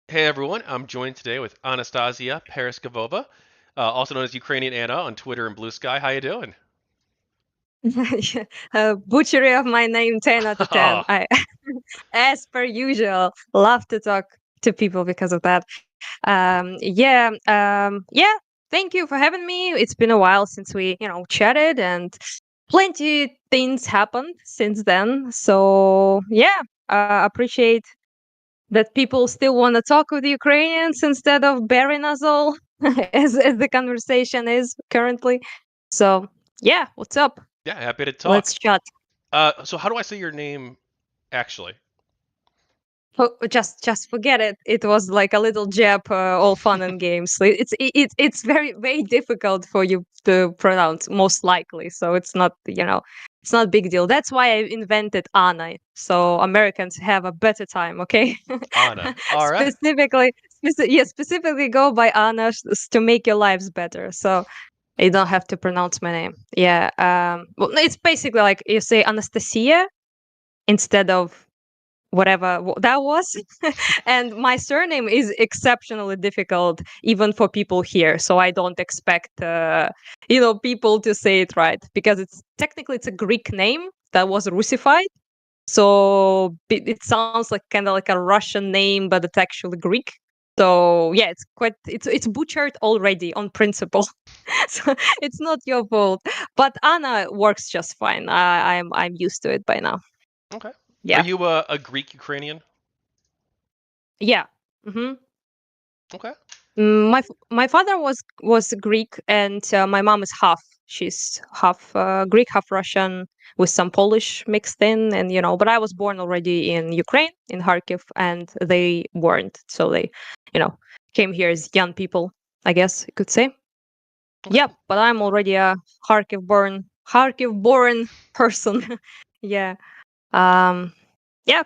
Hey everyone, I'm joined today with Anastasiya Paraskevova, also known as Ukrainian Ana on Twitter and Blue Sky. How you doing? Butchery of my name 10 out of 10. Oh, I as per usual love to talk to people because of that. Yeah, thank you for having me. It's been a while since we chatted, and plenty things happened since then. So yeah, appreciate that people still want to talk with the Ukrainians instead of burying us all as the conversation is currently. So yeah, what's up? yeah, happy to Let's talk. chat. So how do I say your name actually? Just forget it. It was like a little jab, all fun and games. So it's very difficult for you to pronounce, most likely. So it's not big deal. That's why I invented Ana, so Americans have a better time. Okay, Ana. All right. specifically go by Ana to make your lives better. So you don't have to pronounce my name. Yeah. Well, it's basically like you say Anastasia instead of whatever that was. And my surname is exceptionally difficult even for people here, so I don't expect people to say it right, because it's a Greek name that was russified. So it sounds like kind of like a Russian name, but it's actually Greek. So yeah, it's butchered already on principle. So it's not your fault, but Anna works just fine. I'm used to it by now. Okay. Are Yeah. you a Greek Ukrainian? Yeah. hmm Okay. My father was Greek, and my mom is half. She's half Greek, half Russian, with some Polish mixed in, and But I was born already in Ukraine, in Kharkiv, and they weren't. So they, you know, came here as young people, I guess you could say. Okay. Yeah, but I'm already a Kharkiv born person. Yeah. Um. Yeah.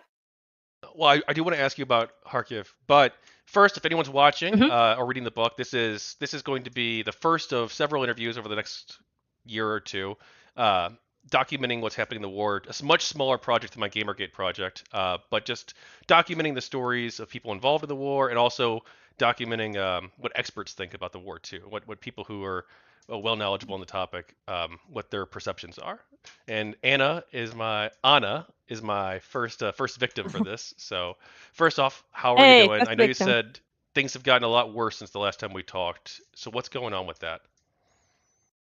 Well, I do want to ask you about Kharkiv, but first, if anyone's watching hmm or reading the book, this is going to be the first of several interviews over the next year or two, uh, documenting what's happening in the war. A much smaller project than my GamerGate project, but just documenting the stories of people involved in the war, and also documenting what experts think about the war too. What people who are well knowledgeable on the topic, what their perceptions are. And Anna is my first victim for this. So first off, how are you Hey, doing? first I know you victim. said things have gotten a lot worse since the last time we talked. So what's going on with that?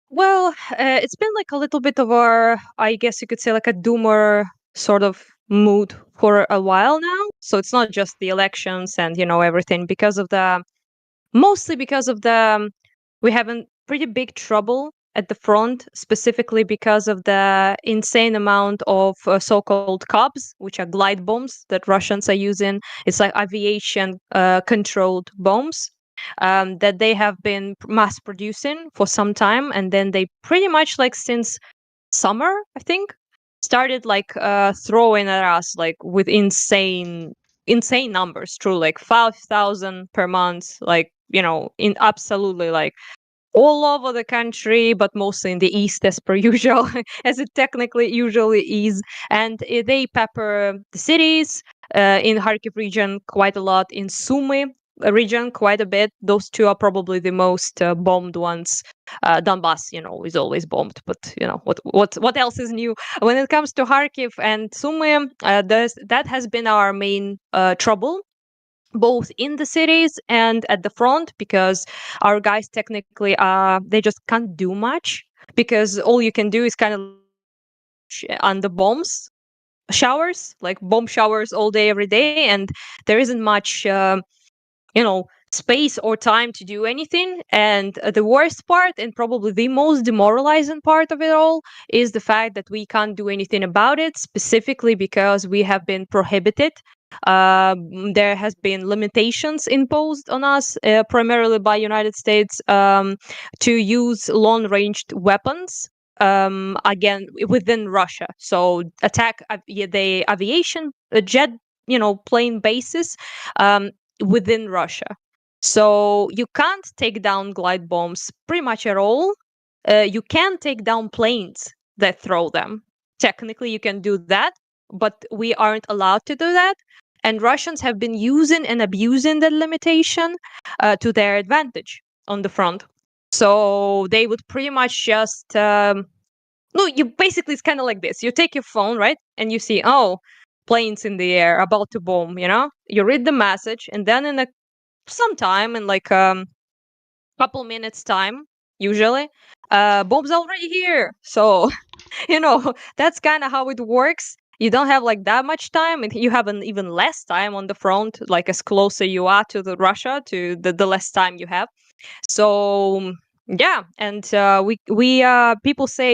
Well, it's been like a little bit of a, I guess you could say, like a doomer sort of mood for a while now. So it's not just the elections and everything, mostly because of we have a pretty big trouble at the front, specifically because of the insane amount of so-called COBs, which are glide bombs that Russians are using. It's like aviation controlled bombs that they have been mass producing for some time, and then they pretty much, like, since summer, I think, started like throwing at us like with insane numbers, true, like 5,000 per month, like in absolutely like all over the country, but mostly in the east, as per usual, as it technically usually is. And they pepper the cities in Kharkiv region quite a lot, in Sumy region quite a bit. Those two are probably the most bombed ones. Donbass, is always bombed, but what else is new when it comes to Kharkiv and Sumy? That has been our main trouble, both in the cities and at the front, because our guys technically they just can't do much, because all you can do is kind of on the bombs showers, like bomb showers all day every day, and there isn't much space or time to do anything. And the worst part, and probably the most demoralizing part of it all, is the fact that we can't do anything about it, specifically because we have been prohibited. There has been limitations imposed on us, primarily by United States, to use long-ranged weapons again within Russia. So attack the aviation jet, plane bases um, within Russia. So you can't take down glide bombs pretty much at all. You can take down planes that throw them. Technically, you can do that, but we aren't allowed to do that. And Russians have been using and abusing that limitation to their advantage on the front. So they would pretty much just no, you basically it's kind of like this. You take your phone, right, and you see, oh, planes in the air about to bomb. You read the message, and then in sometime in like couple minutes time, usually, bomb's already here. So that's kind of how it works. You don't have like that much time, and you have an even less time on the front. Like as closer you are to the Russia, to the less time you have. So yeah, and we people say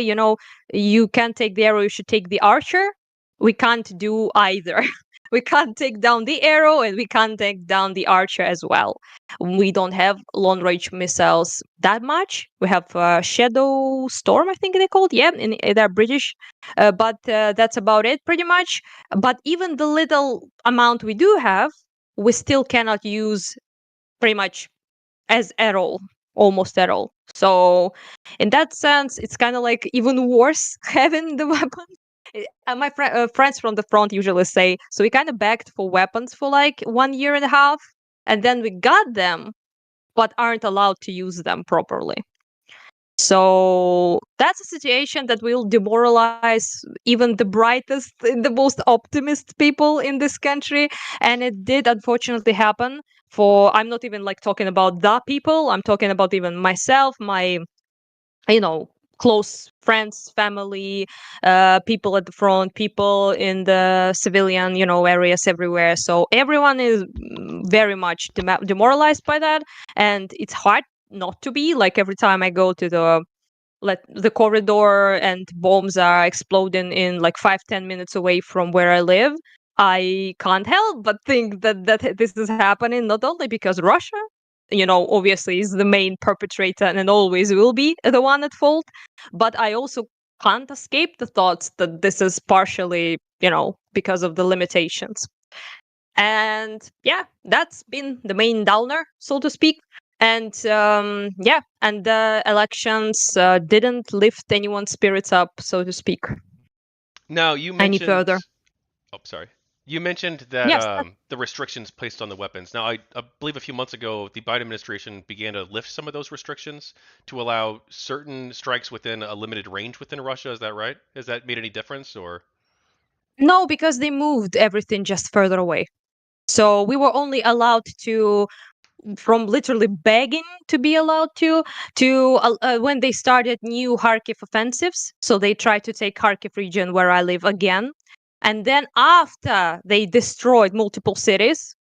you can't take the arrow, you should take the archer. We can't do either. We can't take down the arrow, and we can't take down the archer as well. We don't have long range missiles that much. We have Shadow Storm, I think they called. Yeah, they're British, but that's about it pretty much. But even the little amount we do have, we still cannot use pretty much as at all, almost at all. So in that sense, it's kind of like even worse having the weapon. My friends from the front usually say, so we kind of begged for weapons for like 1.5 years, and then we got them, but aren't allowed to use them properly. So that's a situation that will demoralize even the brightest, the most optimist people in this country. And it did unfortunately happen I'm not even like talking about the people, I'm talking about even myself, my, close friends, family, people at the front, people in the civilian, areas everywhere. So everyone is very much demoralized by that. And it's hard not to be. Like every time I go to the corridor and bombs are exploding in like 5-10 minutes away from where I live, I can't help but think that this is happening not only because Russia, obviously is the main perpetrator and always will be the one at fault, but I also can't escape the thoughts that this is partially, because of the limitations. And yeah, that's been the main downer, so to speak. And yeah, and the elections didn't lift anyone's spirits up, so to speak, Now, you any mentioned. further. Oh, sorry. You mentioned that Yes. the restrictions placed on the weapons. Now, I believe a few months ago, the Biden administration began to lift some of those restrictions to allow certain strikes within a limited range within Russia. Is that right? Has that made any difference, or? No, because they moved everything just further away. So we were only allowed to, from literally begging to be allowed to when they started new Kharkiv offensives. So they tried to take Kharkiv region where I live again. And then after they destroyed multiple cities,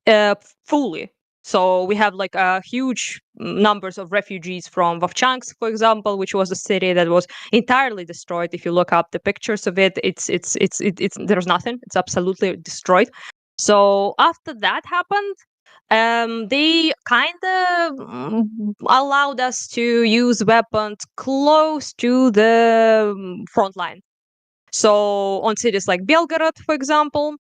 uh, fully. So we have like huge numbers of refugees from Vovchansk, for example, which was a city that was entirely destroyed. If you look up the pictures of it, it's there's nothing. It's absolutely destroyed. So after that happened, they kind of allowed us to use weapons close to the front line. So on cities like Belgorod, for example,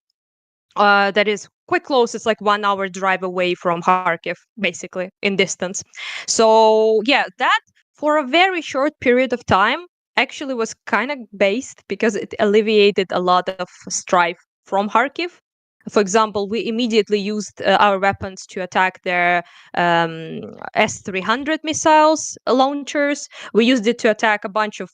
that is quite close. It's like 1 hour drive away from Kharkiv, basically in distance. So yeah, that for a very short period of time actually was kind of based because it alleviated a lot of strife from Kharkiv. For example, we immediately used our weapons to attack their S-300 missiles launchers. We used it to attack a bunch of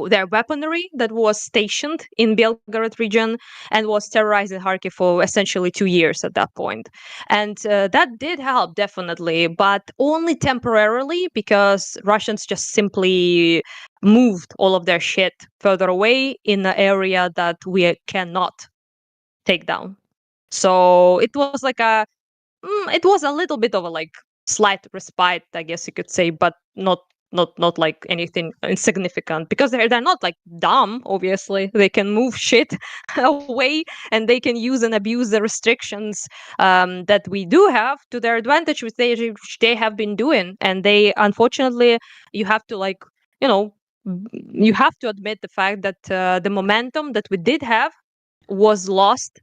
their weaponry that was stationed in Belgorod region and was terrorizing Kharkiv for essentially 2 years at that point. And that did help, definitely, but only temporarily because Russians just simply moved all of their shit further away in an area that we cannot take down. So it was like it was a little bit of a like slight respite, I guess you could say, but not like anything insignificant because they're not like dumb. Obviously, they can move shit away and they can use and abuse the restrictions that we do have to their advantage, which they have been doing. And they, unfortunately, you have to like you know you have to admit the fact that the momentum that we did have was lost,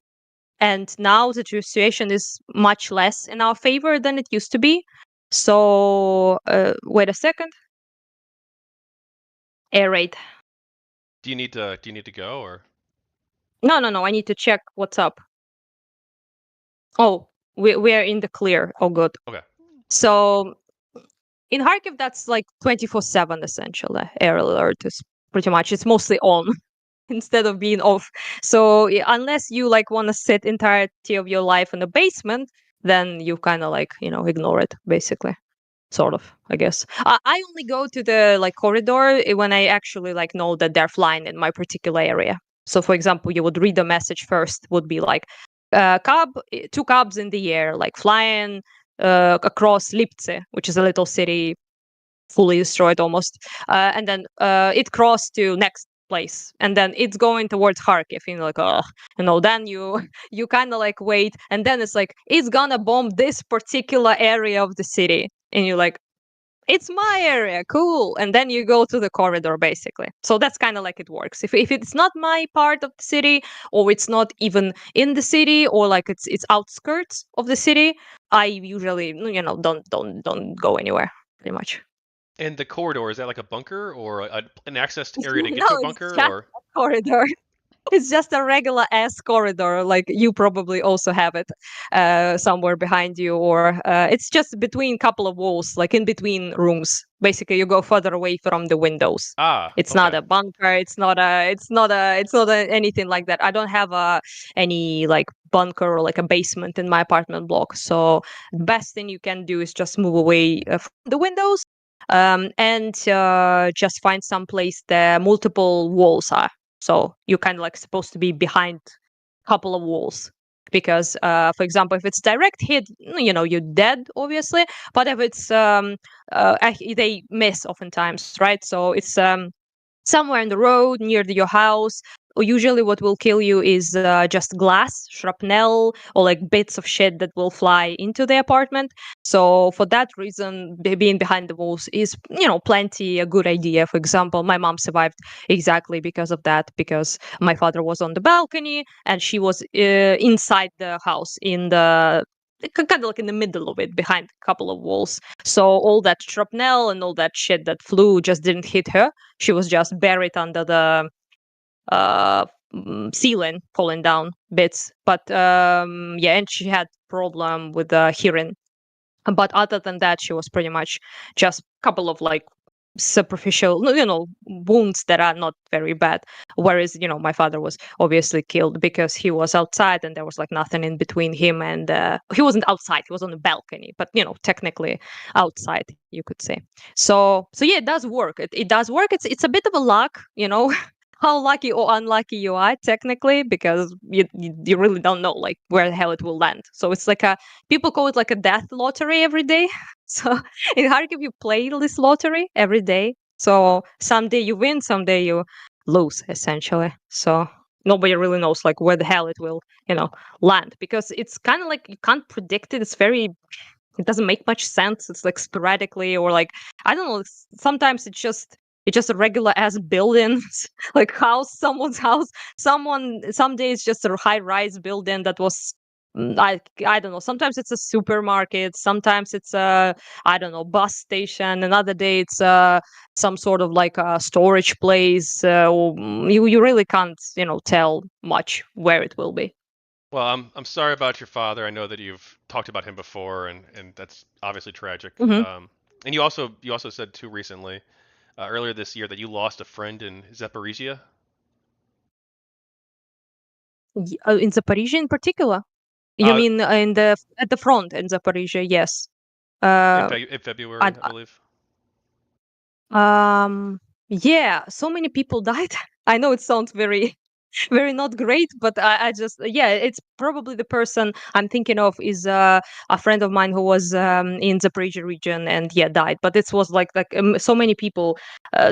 and now the situation is much less in our favor than it used to be. So wait a second. Air raid. Do you need to go, or? No, I need to check what's up. Oh, we are in the clear. Oh, good. Okay. So in Kharkiv, that's like 24/7 essentially. Air alert is pretty much. It's mostly on instead of being off. So unless you like want to sit entirety of your life in the basement, then you kind of like ignore it basically. Sort of, I guess. I only go to the like corridor when I actually like know that they're flying in my particular area. So, for example, you would read the message first. Would be like, two cubs in the air, like flying across Liptse, which is a little city fully destroyed almost, and then it crossed to next place, and then it's going towards Kharkiv. Like, oh, then you you kind of like wait, and then it's like it's gonna bomb this particular area of the city, and you're like, it's my area, cool. And then you go to the corridor basically. So that's kind of like it works. If it's not my part of the city, or it's not even in the city, or like it's outskirts of the city, I usually don't go anywhere pretty much. And the corridor, is that like a bunker or an accessed area to get No, to a it's bunker, just or? a corridor. It's just a regular ass corridor. Like you probably also have it somewhere behind you, or it's just between a couple of walls, like in between rooms. Basically, you go further away from the windows. Ah, It's not okay. a bunker. It's not anything like that. I don't have any like bunker or like a basement in my apartment block. So the best thing you can do is just move away from the windows, and just find some place there multiple walls are. So you're kind of like supposed to be behind a couple of walls. Because, for example, if it's direct hit, you're dead, obviously. But if it's, they miss oftentimes, right? So it's somewhere in the road near your house. Or usually, what will kill you is just glass, shrapnel, or like bits of shit that will fly into the apartment. So for that reason, being behind the walls is, plenty a good idea. For example, my mom survived exactly because of that, because my father was on the balcony and she was inside the house in the kind of like in the middle of it, behind a couple of walls. So all that shrapnel and all that shit that flew just didn't hit her. She was just buried under the uh ceiling, falling down bits. But yeah, and she had problem with hearing. But other than that, she was pretty much just a couple of like superficial, wounds that are not very bad. Whereas, my father was obviously killed because he was outside and there was like nothing in between him and he wasn't outside, he was on the balcony, but technically outside, you could say. So yeah, it does work. It does work. It's a bit of a luck, how lucky or unlucky you are technically, because you really don't know like where the hell it will land. So it's like people call it like a death lottery every day. So in Kharkiv, you play this lottery every day. So someday you win, someday you lose, essentially. So nobody really knows like where the hell it will, land, because it's kind of like you can't predict it. It doesn't make much sense. It's like sporadically, or like I don't know. Sometimes it's just a regular ass building, like someone's house. Someday it's just a high rise building that was. I don't know. Sometimes it's a supermarket. Sometimes it's a, I don't know, bus station. Another day it's some sort of like a storage place. You really can't tell much where it will be. Well, I'm sorry about your father. I know that you've talked about him before, and that's obviously tragic. Hmm. And you also said too recently, earlier this year, that you lost a friend in Zaporizhia In Zaporizhia, in particular. You uh, mean at the front in Zaporizhia? Yes. in, Uh, in February, I, I believe. yeah, so many people died. I know it sounds very, very not great, but I just, yeah, it's probably the person I'm thinking of is a friend of mine who was in the Zaporizhia region and yeah died. But it was like so many people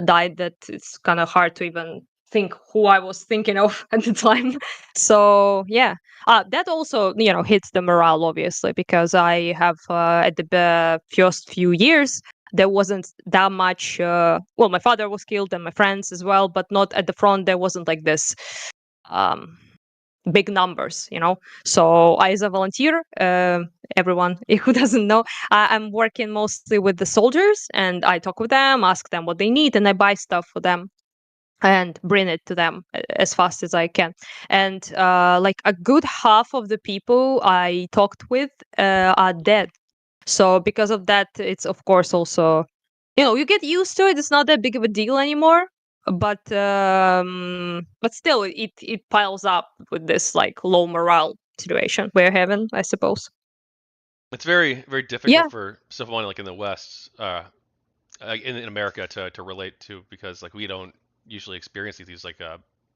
died that it's kind of hard to even think who I was thinking of at the time. So yeah, that also hits the morale obviously, because I have at the first few years there wasn't that much well, my father was killed and my friends as well, but not at the front. There wasn't like this um big numbers, so I, as a volunteer, everyone who doesn't know, I'm working mostly with the soldiers, and I talk with them, ask them what they need, and I buy stuff for them. and bring it to them as fast as I can. And like a good half of the people I talked with are dead. So because of that, it's of course also, you get used to it. It's not that big of a deal anymore. But still, it piles up with this like low morale situation we're having, I suppose. It's very very Yeah, difficult for someone like in the West, in America, to relate to, because like we don't usually experience these like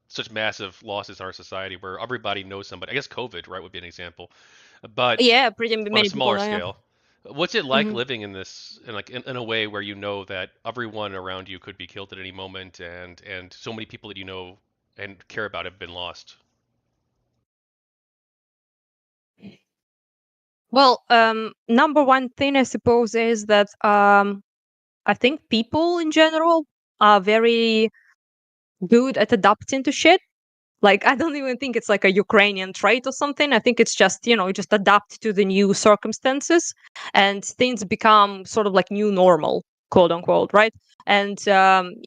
such massive losses in our society where everybody knows somebody. I guess COVID, right, would be an example, but yeah, pretty on a many people smaller know. Yeah. scale. What's it like hmm living in this, in like in a way where you know that everyone around you could be killed at any moment, and so many people that you know and care about have been lost? Well, number one thing I suppose is that I think people in general are very good at adapting to shit. Like, I don't even think it's like a Ukrainian trait or something. I think it's just, you just adapt to the new circumstances and things become sort of like new normal, quote unquote, right? And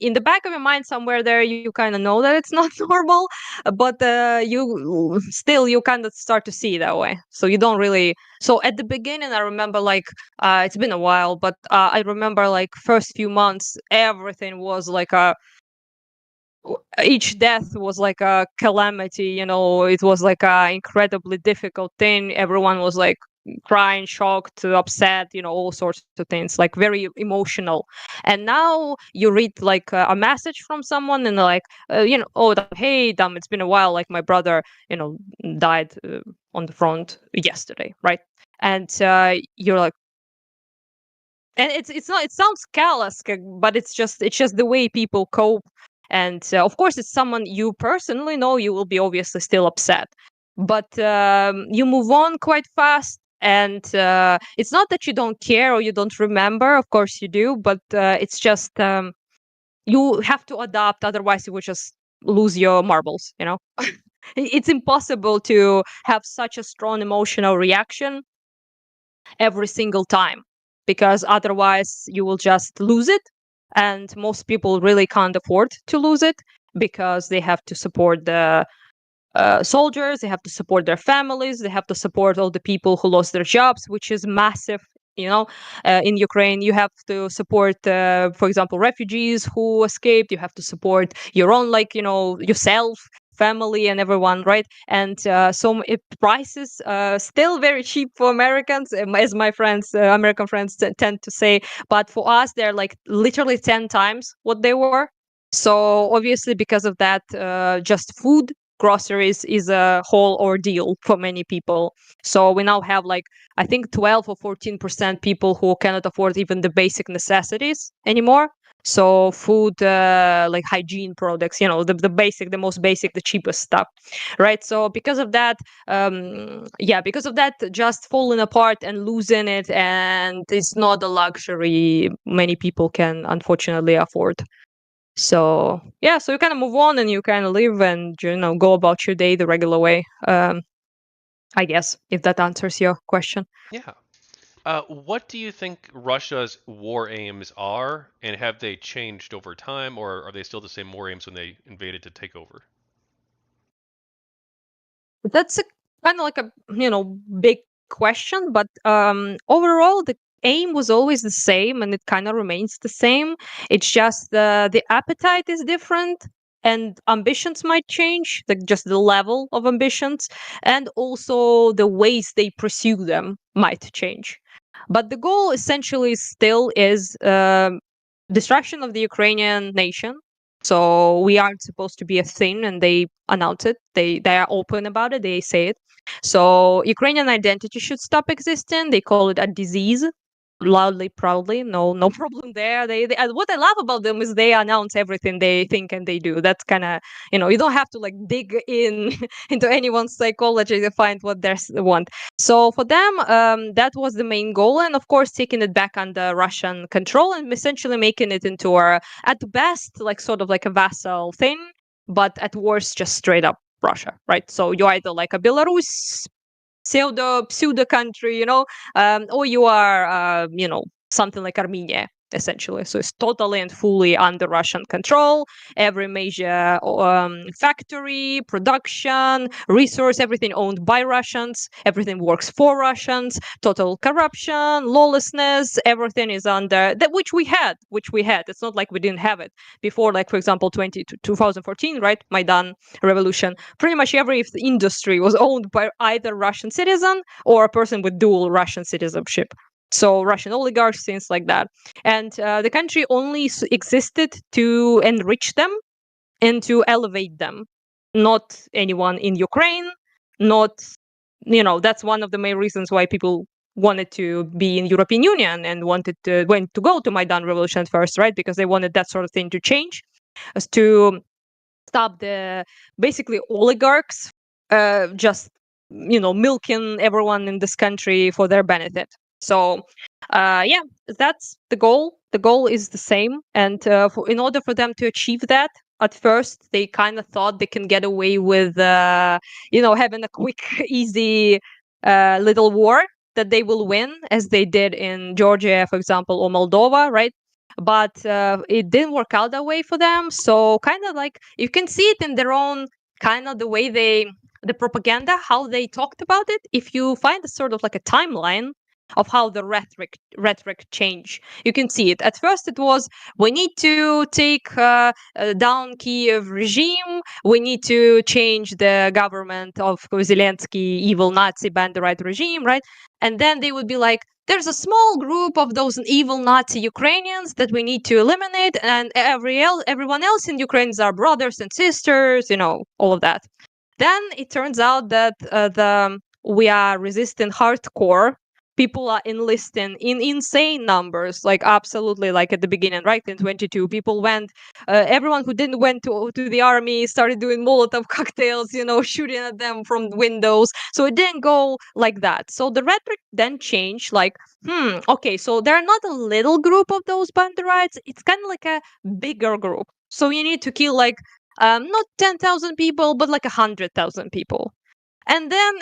in the back of your mind, somewhere there, you kind of know that it's not normal, but you kind of start to see it that way. So you don't really. So at the beginning, I remember like it's been a while, but I remember like first few months, everything was like each death was like a calamity. It was like a incredibly difficult thing. Everyone was like crying, shocked, upset, all sorts of things, like very emotional. And now you read like a message from someone and they're like, oh, hey, it's been a while, like my brother, died on the front yesterday, right? And you're like, and it's not, it sounds callous, but it's just the way people cope. And of course, it's someone you personally know, you will be obviously still upset, but you move on quite fast. And it's not that you don't care or you don't remember, of course you do, but it's just you have to adapt, otherwise you will just lose your marbles. It's impossible to have such a strong emotional reaction every single time, because otherwise you will just lose it. And most people really can't afford to lose it, because they have to support the soldiers, they have to support their families, they have to support all the people who lost their jobs, which is massive. In Ukraine, you have to support, for example, refugees who escaped. You have to support your own, like, yourself, family, and everyone, right? And prices still very cheap for Americans, as my friends, American friends, tend to say. But for us, they're like literally 10 times what they were. So obviously, because of that, just food, groceries is a whole ordeal for many people. So we now have like, I think 12 or 14% people who cannot afford even the basic necessities anymore. So food, like hygiene products, the basic, the most basic, the cheapest stuff, right? So because of that, just falling apart and losing it, and it's not a luxury many people can unfortunately afford. So yeah, so you kind of move on and you kind of live and go about your day the regular way. I guess, if that answers your question. Yeah. What do you think Russia's war aims are, and have they changed over time, or are they still the same war aims when they invaded to take over? That's a kind of like a big question, but overall the aim was always the same, and it kind of remains the same. It's just the appetite is different, and ambitions might change, like just the level of ambitions, and also the ways they pursue them might change. But the goal essentially still is destruction of the Ukrainian nation. So we aren't supposed to be a thing, and they announce it. They are open about it. They say it. So Ukrainian identity should stop existing. They call it a disease, loudly, proudly. No problem there. They what I love about them is they announce everything they think and they do. That's kind of, you don't have to like dig in into anyone's psychology to find what they want. So for them, that was the main goal, and of course, taking it back under Russian control and essentially making it into at best, like sort of like a vassal thing, but at worst, just straight up Russia, right? So you're either like a Belarus pseudo country, or you are, something like Armenia. essentially. So it's totally and fully under Russian control. Every major factory, production, resource, everything owned by Russians. Everything works for Russians. Total corruption, lawlessness, everything is under that, which we had. It's not like we didn't have it before. Like for example, 2014, right? Maidan Revolution. Pretty much every industry was owned by either Russian citizen or a person with dual Russian citizenship. So Russian oligarchs, things like that. And the country only existed to enrich them and to elevate them, not anyone in Ukraine, not, that's one of the main reasons why people wanted to be in European Union and wanted to go to Maidan Revolution at first, right? Because they wanted that sort of thing to change, as to stop the basically oligarchs just milking everyone in this country for their benefit. So yeah, that's the goal. The goal is the same, and in order for them to achieve that, at first they kind of thought they can get away with having a quick easy little war that they will win, as they did in Georgia, for example, or Moldova, right? But it didn't work out that way for them. So kind of like you can see it in their own kind of the way the propaganda, how they talked about it. If you find a sort of like a timeline of how the rhetoric changed, you can see it. At first it was, we need to take down Kiev regime, we need to change the government of Zelensky evil Nazi banderite regime, right? And then they would be like, there's a small group of those evil Nazi Ukrainians that we need to eliminate, and everyone else in Ukraine is our brothers and sisters, all of that. Then it turns out that we are resisting hardcore. People are enlisting in insane numbers, like absolutely, like at the beginning, right? In 22, people went. Everyone who didn't went to the army started doing Molotov cocktails, shooting at them from windows. So it didn't go like that. So the rhetoric then changed, like, okay, so they're not a little group of those banderites. It's kind of like a bigger group. So you need to kill like not 10,000 people, but like 100,000 people. And then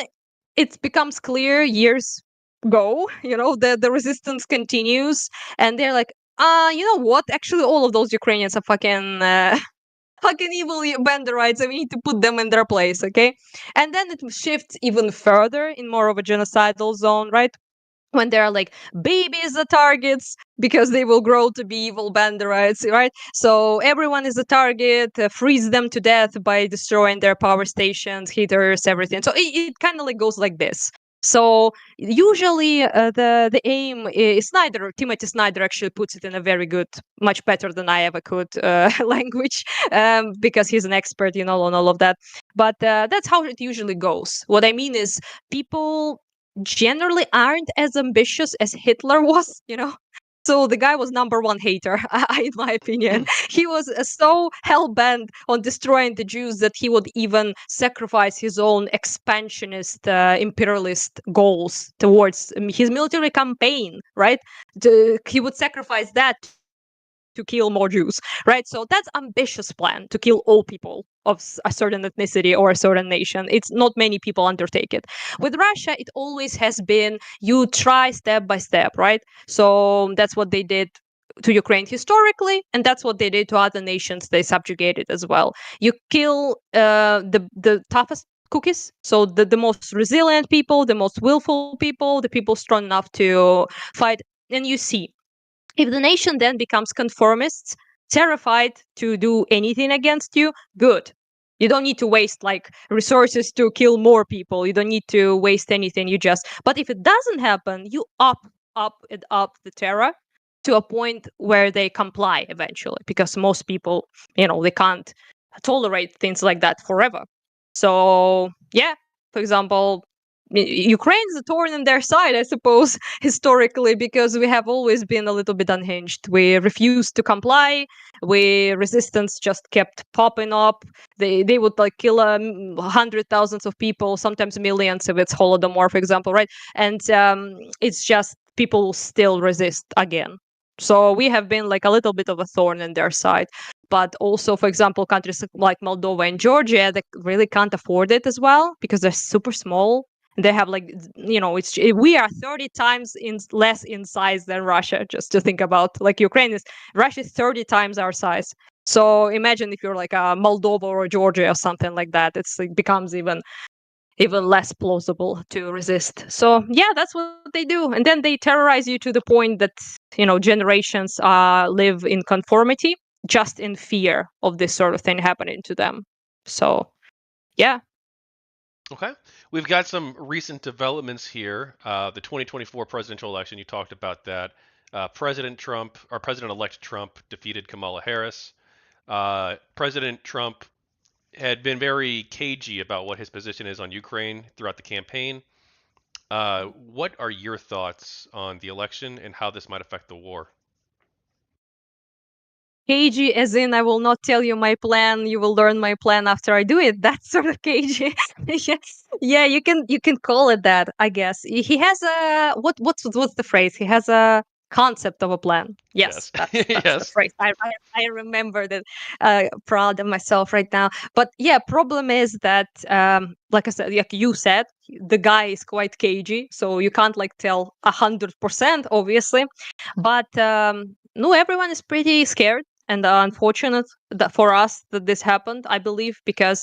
it becomes clear, years go, the resistance continues, and they're like, you know what? Actually, all of those Ukrainians are fucking fucking evil banderites, and we need to put them in their place, okay? And then it shifts even further in more of a genocidal zone, right? When there are like babies are targets because they will grow to be evil banderites, right? So everyone is a target, freeze them to death by destroying their power stations, heaters, everything. So it kind of like goes like this. So usually the aim is Snyder. Timothy Snyder actually puts it in a very good, much better than I ever could language, because he's an expert, on all of that. But that's how it usually goes. What I mean is people generally aren't as ambitious as Hitler was, So the guy was number one hater, in my opinion. He was so hell-bent on destroying the Jews that he would even sacrifice his own expansionist, imperialist goals towards his military campaign, right? He would sacrifice that to kill more Jews, right? So that's ambitious plan to kill all people of a certain ethnicity or a certain nation. It's not many people undertake it. With Russia, it always has been you try step by step, right? So that's what they did to Ukraine historically, and that's what they did to other nations they subjugated as well. You kill the toughest cookies, so the most resilient people, the most willful people, the people strong enough to fight, and you see if the nation then becomes conformists, terrified to do anything against you, good. You don't need to waste like resources to kill more people. You don't need to waste anything. But if it doesn't happen, you up the terror to a point where they comply eventually, because most people, they can't tolerate things like that forever. So yeah, for example, Ukraine's a thorn in their side, I suppose, historically, because we have always been a little bit unhinged. We refused to comply. Resistance just kept popping up. They would like kill 100,000s of people, sometimes millions if it's Holodomor, for example, right? And it's just people still resist again. So we have been like a little bit of a thorn in their side. But also, for example, countries like Moldova and Georgia that really can't afford it as well because they're super small. They have like, we are 30 times less in size than Russia. Just to think about, like, Russia is 30 times our size. So imagine if you're like a Moldova or Georgia or something like that. It becomes even less plausible to resist. So yeah, that's what they do, and then they terrorize you to the point that generations live in conformity, just in fear of this sort of thing happening to them. So yeah. Okay. We've got some recent developments here. The 2024 presidential election, you talked about that. President-elect Trump defeated Kamala Harris. President Trump had been very cagey about what his position is on Ukraine throughout the campaign. What are your thoughts on the election and how this might affect the war? Cagey, as in, I will not tell you my plan. You will learn my plan after I do it. That's sort of cagey. Yeah, yeah, you can call it that. I guess he has a what's the phrase? He has a concept of a plan. Yes, Yes. that's the Yes. phrase. I remember that. Proud of myself right now. But yeah, problem is that like I said, like you said, the guy is quite cagey, so you can't like tell 100%, obviously. But no, everyone is pretty scared and unfortunate that for us that this happened, I believe, because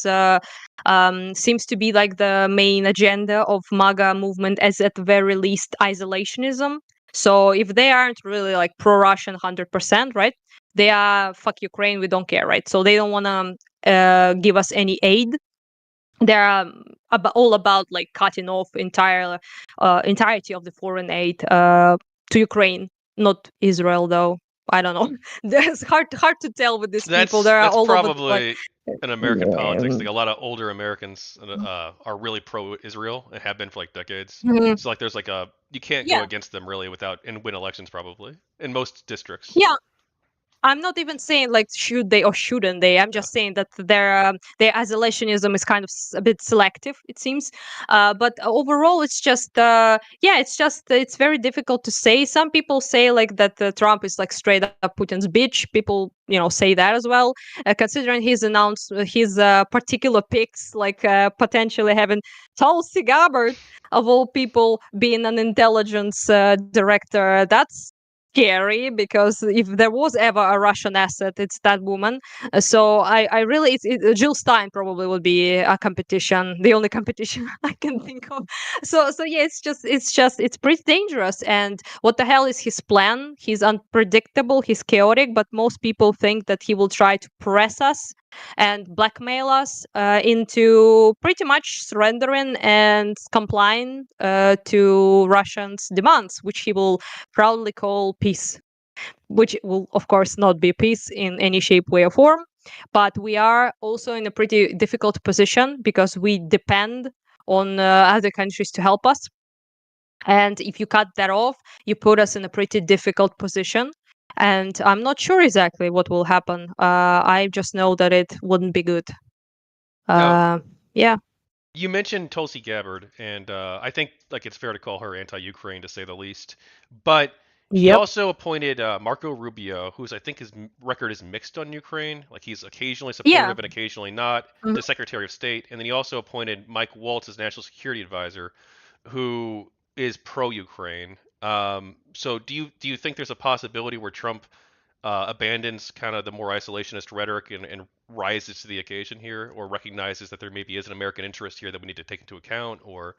seems to be like the main agenda of MAGA movement, as at the very least isolationism. So if they aren't really like pro-Russian 100%, right? They are fuck Ukraine, we don't care, right? So they don't want to give us any aid. They're all about like cutting off entirety of the foreign aid to Ukraine, not Israel though. I don't know. It's hard to tell with these people. That's They're that's all over the place. probably an American politics. Like a lot of older Americans are really pro-Israel and have been for like decades. Mhm. So like there's like a you can't go Yeah, against them really without and win elections probably in most districts. yeah. I'm not even saying like should they or shouldn't they. I'm Yeah. just saying that their isolationism is kind of a bit selective. It seems, but overall, it's just it's very difficult to say. Some people say like that Trump is like straight up Putin's bitch. People say that as well. Considering his his particular picks, like potentially having Tulsi Gabbard of all people being an intelligence director. That's scary because if there was ever a Russian asset, it's that woman. So I really, Jill Stein probably would be a competition, the only competition I can think of. So yeah, it's pretty dangerous. And what the hell is his plan? He's unpredictable, he's chaotic, but most people think that he will try to press us and blackmail us into pretty much surrendering and complying to Russians' demands, which he will proudly call peace, which will, of course, not be peace in any shape, way, or form. But we are also in a pretty difficult position because we depend on other countries to help us. And if you cut that off, you put us in a pretty difficult position. And I'm not sure exactly what will happen. I just know that it wouldn't be good. Now, Yeah. you mentioned Tulsi Gabbard, and I think like it's fair to call her anti-Ukraine to say the least. But he Yep. also appointed Marco Rubio, whose I think his record is mixed on Ukraine. Like he's occasionally Yeah. supportive and occasionally not, Mhm. to Secretary of State. And then he also appointed Mike Waltz as National Security Advisor, who is pro-Ukraine. So do you think there's a possibility where Trump abandons kind of the more isolationist rhetoric and rises to the occasion here, or recognizes that there maybe is an American interest here that we need to take into account, or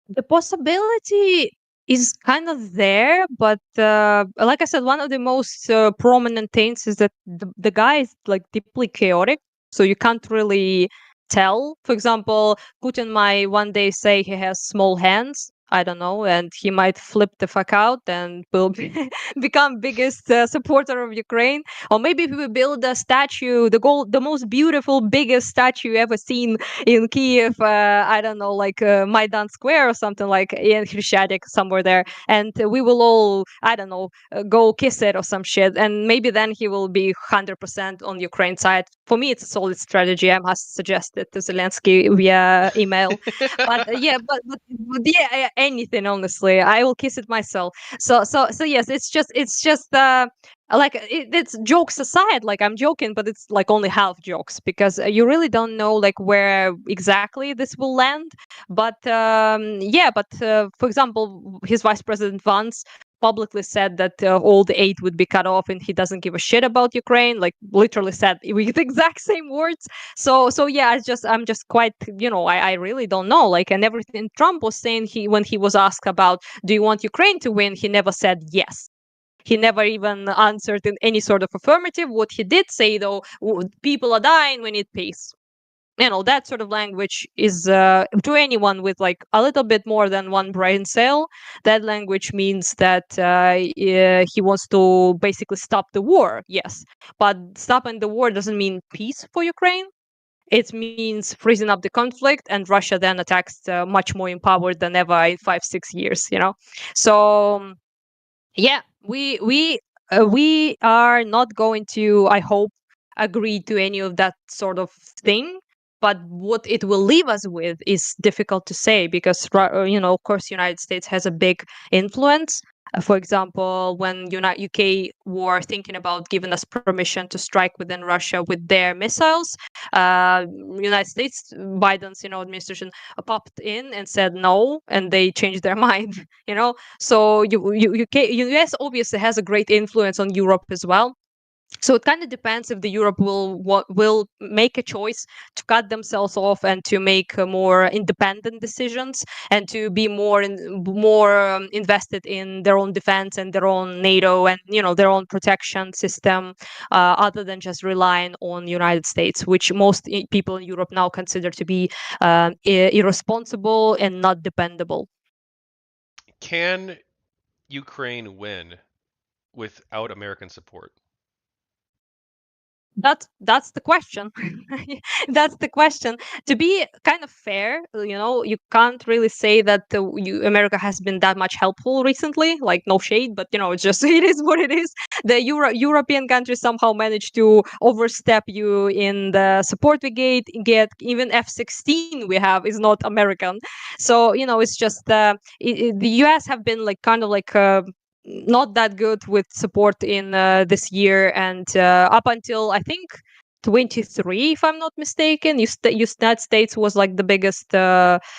The possibility is kind of there, but like I said, one of the most prominent things is that the guy is like deeply chaotic, so you can't really tell. For example, Putin might one day say he has small hands. I don't know, and he might flip the fuck out and will become biggest supporter of Ukraine. Or maybe if we build a statue, the most beautiful, biggest statue ever seen in Kiev, I don't know, like Maidan Square or something, like in Hryshadek, somewhere there, and we will all, I don't know, go kiss it or some shit, and maybe then he will be 100% on Ukraine side. For me, it's a solid strategy. I must suggest it to Zelensky via email. But yeah, but yeah, anything honestly, I will kiss it myself. So yes, it's just like it's jokes aside, like I'm joking, but it's like only half jokes, because you really don't know like where exactly this will land. But for example, his vice president Vance publicly said that all the aid would be cut off and he doesn't give a shit about Ukraine, like literally said with the exact same words. So yeah, I'm just quite, I really don't know, like. And everything Trump was saying, he when he was asked about, do you want Ukraine to win, he never said yes. He never even answered in any sort of affirmative. What he did say, though, people are dying, we need peace. That sort of language is, to anyone with like a little bit more than one brain cell, that language means that he wants to basically stop the war. Yes, but stopping the war doesn't mean peace for Ukraine. It means freezing up the conflict, and Russia then attacks much more empowered than ever in 5-6 years. So yeah, we are not going to, I hope, agree to any of that sort of thing. But what it will leave us with is difficult to say, because of course, United States has a big influence. For example, when UK were thinking about giving us permission to strike within Russia with their missiles, uh, United States, Biden's administration popped in and said no, and they changed their mind. So US obviously has a great influence on Europe as well. So it kind of depends if the Europe will make a choice to cut themselves off and to make more independent decisions, and to be more invested in their own defense and their own NATO, and their own protection system, other than just relying on United States, which most people in Europe now consider to be irresponsible and not dependable. Can Ukraine win without American support? That's the question. That's the question. To be kind of fair, you can't really say that America has been that much helpful recently. Like, no shade, but it's just it is what it is. The European countries somehow managed to overstep you in the support we get. Even F-16 we have is not American. So it's just the US have been like kind of like. Not that good with support in this year, and up until I think 23, if I'm not mistaken, United States was like the biggest helper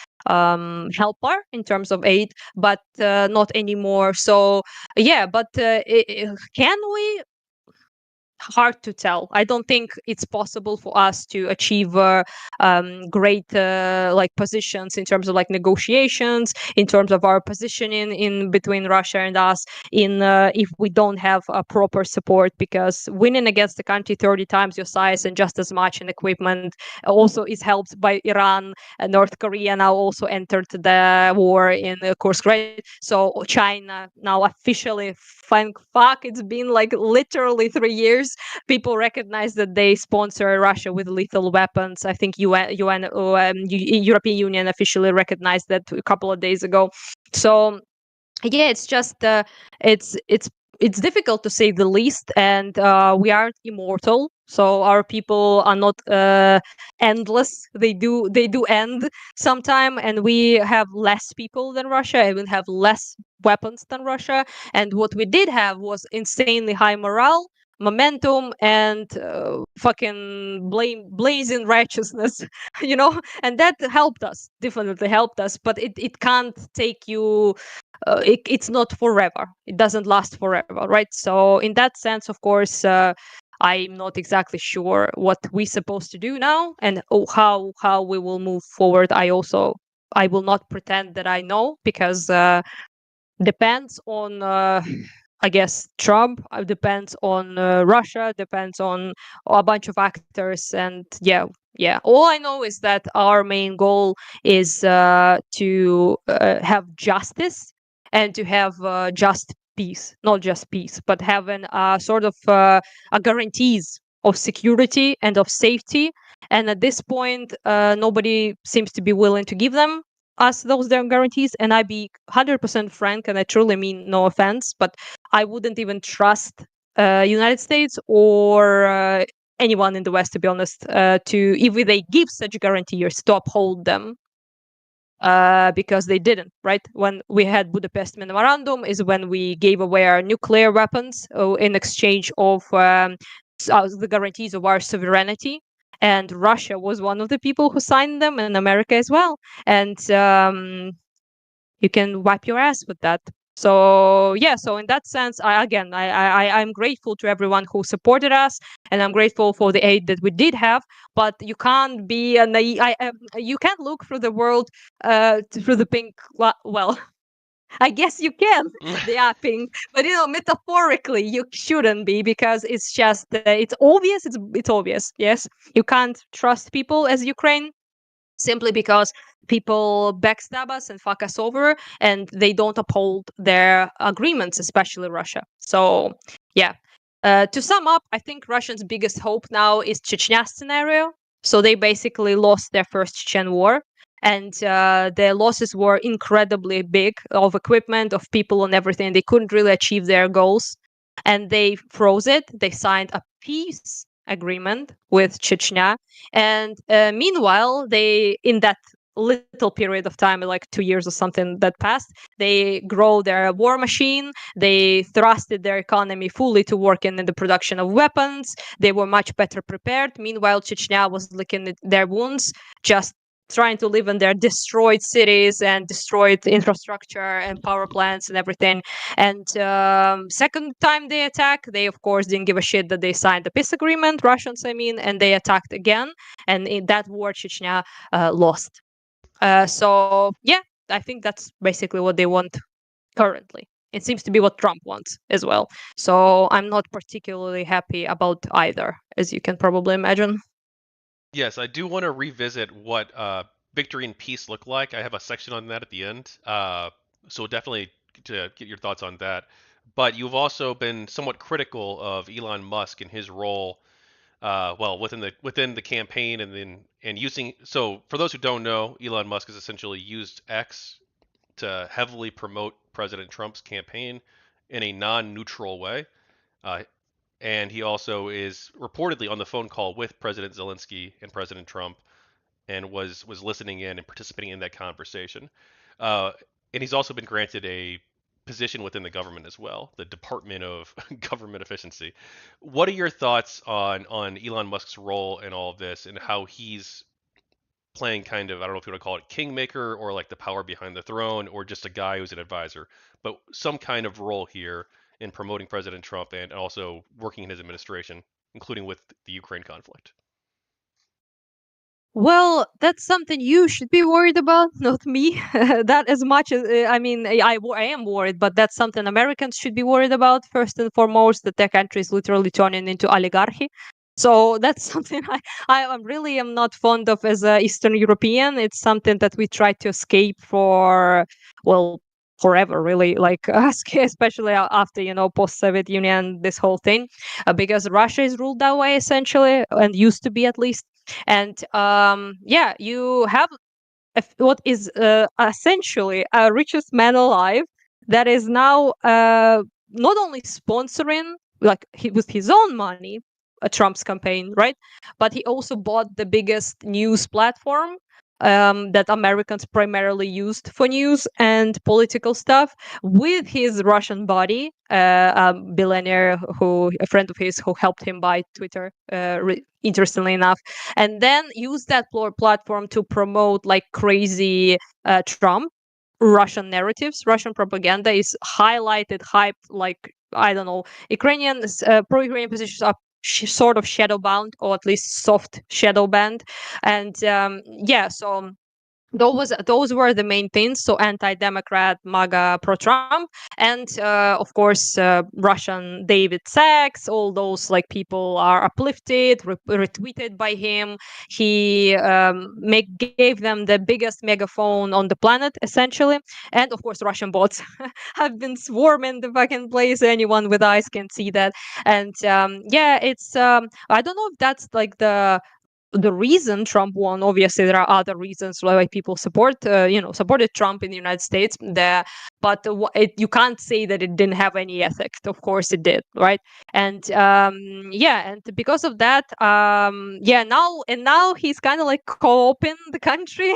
in terms of aid, but not anymore. So yeah, but can we? Hard to tell. I don't think it's possible for us to achieve great like positions in terms of like negotiations, in terms of our positioning in between Russia and us, in if we don't have a proper support, because winning against the country 30 times your size and just as much in equipment also is helped by Iran. North Korea now also entered the war in Kursk, right? So China now officially, thank fuck, it's been like literally 3 years, people recognize that they sponsor Russia with lethal weapons. I think European Union officially recognized that a couple of days ago. So yeah, it's just it's difficult to say the least, and we aren't immortal, so our people are not endless. They do end sometime, and we have less people than Russia, and we have less weapons than Russia. And what we did have was insanely high morale, momentum, and fucking blazing righteousness. And that helped us, definitely helped us, but it can't take you, it's not forever. It doesn't last forever, right? So in that sense, of course, I'm not exactly sure what we're supposed to do now, and how we will move forward. I will not pretend that I know, because depends on I guess Trump, depends on Russia, depends on a bunch of actors, and yeah. All I know is that our main goal is to have justice, and to have just peace, not just peace, but having sort of a guarantees of security and of safety. And at this point, nobody seems to be willing to give them us those damn guarantees. And I be 100% frank, and I truly mean no offense, but I wouldn't even trust United States or anyone in the West, to be honest, to if they give such guarantees to uphold them. because they didn't, right? When we had Budapest Memorandum is when we gave away our nuclear weapons in exchange of the guarantees of our sovereignty. And Russia was one of the people who signed them, and America as well. And you can wipe your ass with that. So yeah, so in that sense, I'm grateful to everyone who supported us, and I'm grateful for the aid that we did have. But you can't be a naive. You can't look through the world through the pink. Well, I guess you can. They are pink, but metaphorically, you shouldn't be, because it's just it's obvious. It's obvious. Yes, you can't trust people as Ukraine, simply because people backstab us and fuck us over, and they don't uphold their agreements, especially Russia. So yeah, to sum up, I think Russians' biggest hope now is Chechnya scenario. So they basically lost their first Chechen war, and their losses were incredibly big, of equipment, of people, and everything. They couldn't really achieve their goals, and they froze it. They signed a peace agreement with Chechnya, and meanwhile, they, in that little period of time, like 2 years or something that passed, they grow their war machine. They thrusted their economy fully to working in the production of weapons. They were much better prepared. Meanwhile, Chechnya was licking their wounds, just trying to live in their destroyed cities and destroyed infrastructure and power plants and everything. And second time they attack, they of course didn't give a shit that they signed the peace agreement, Russians, I mean, and they attacked again. And in that war, Chechnya lost. So yeah, I think that's basically what they want currently. It seems to be what Trump wants as well. So I'm not particularly happy about either, as you can probably imagine. Yes, I do want to revisit what victory and peace look like. I have a section on that at the end, so definitely to get your thoughts on that. But you've also been somewhat critical of Elon Musk and his role, well, within the campaign, and then and using. So for those who don't know, Elon Musk has essentially used X to heavily promote President Trump's campaign in a non-neutral way. Uh, and he also is reportedly on the phone call with President Zelensky and President Trump, and was listening in and participating in that conversation. Uh, and he's also been granted a position within the government as well, the Department of Government Efficiency. What are your thoughts on Elon Musk's role in all of this, and how he's playing kind of, I don't know if you want to call it kingmaker, or like the power behind the throne, or just a guy who's an advisor, but some kind of role here in promoting President Trump and also working in his administration, including with the Ukraine conflict? Well, that's something you should be worried about, not me. That as much as I mean, I am worried, but that's something Americans should be worried about first and foremost. That their country is literally turning into oligarchy. So that's something I really am not fond of as a Eastern European. It's something that we try to escape for, well, forever, really. Like especially after post-Soviet Union, this whole thing, because Russia is ruled that way essentially, and used to be at least. And yeah, you have what is essentially a richest man alive that is now not only sponsoring, like with his own money, Trump's campaign, right? But he also bought the biggest news platform that Americans primarily used for news and political stuff, with his Russian body, a billionaire a friend of his who helped him buy Twitter, interestingly enough, and then use that platform to promote like crazy Trump. Russian narratives, Russian propaganda is highlighted, hyped, like, I don't know, pro-Ukrainian positions are sort of shadow bound, or at least soft shadow banned. And yeah, so those were the main things. So anti-democrat, MAGA, pro-Trump, and of course Russian David Sachs. All those like people are uplifted, retweeted by him. He gave them the biggest megaphone on the planet essentially. And of course Russian bots have been swarming the fucking place. Anyone with eyes can see that. And yeah, it's I don't know if that's like the reason Trump won. Obviously, there are other reasons why people supported Trump in the United States. But you can't say that it didn't have any effect. Of course, it did, right? And yeah, and because of that, yeah, now he's kind of like co-oping the country.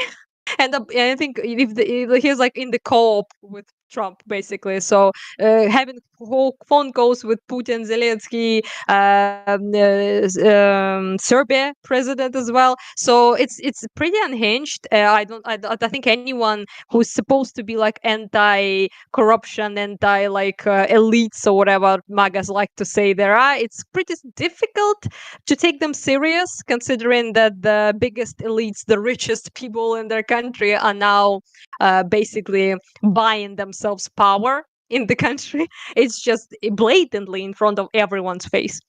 And I think if he's like in the co-op with Trump, basically. So having whole phone calls with Putin, Zelensky, Serbia president as well. So it's pretty unhinged. I think anyone who's supposed to be like anti-corruption, anti like elites or whatever magas like to say there are, it's pretty difficult to take them serious, considering that the biggest elites, the richest people in their country, are now basically buying themselves power in the country. It's just blatantly in front of everyone's face.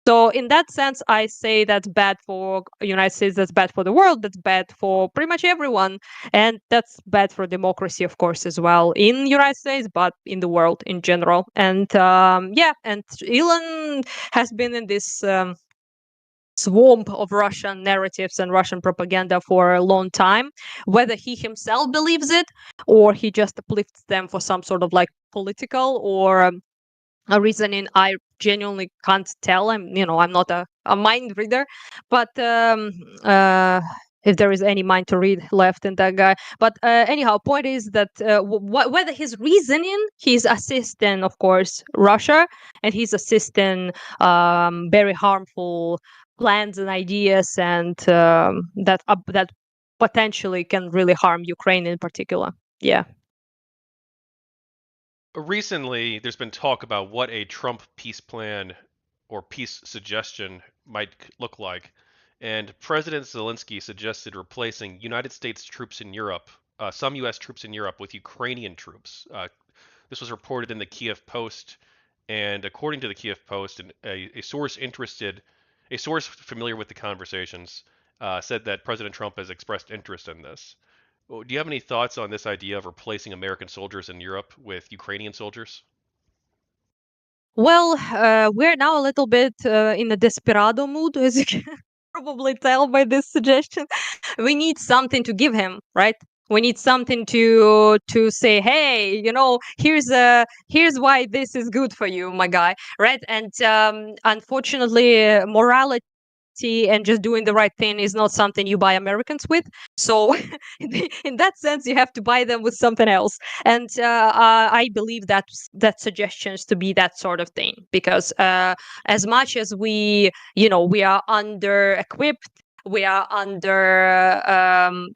So in that sense, I say that's bad for United States, that's bad for the world, that's bad for pretty much everyone, and that's bad for democracy, of course, as well in United States, but in the world in general. And yeah, and Elon has been in this swamp of Russian narratives and Russian propaganda for a long time. Whether he himself believes it or he just uplifts them for some sort of like political or a reasoning, I genuinely can't tell. I'm not a mind reader, but if there is any mind to read left in that guy. But anyhow, point is that whether his reasoning, he's assisting, of course, Russia, and he's assisting very harmful plans and ideas, and that potentially can really harm Ukraine in particular. Yeah. Recently, there's been talk about what a Trump peace plan or peace suggestion might look like. And President Zelensky suggested replacing United States troops in Europe, some U.S. troops in Europe, with Ukrainian troops. This was reported in the Kiev Post, and according to the Kiev Post, a source a source familiar with the conversations, said that President Trump has expressed interest in this. Do you have any thoughts on this idea of replacing American soldiers in Europe with Ukrainian soldiers? Well, we're now a little bit in a desperado mood, as you can probably tell by this suggestion. We need something to give him, right? We need something to say, hey, here's why this is good for you, my guy, right? And unfortunately, morality and just doing the right thing is not something you buy Americans with. So, in that sense, you have to buy them with something else. And I believe that suggestions to be that sort of thing, because as much as we are under equipped, we are under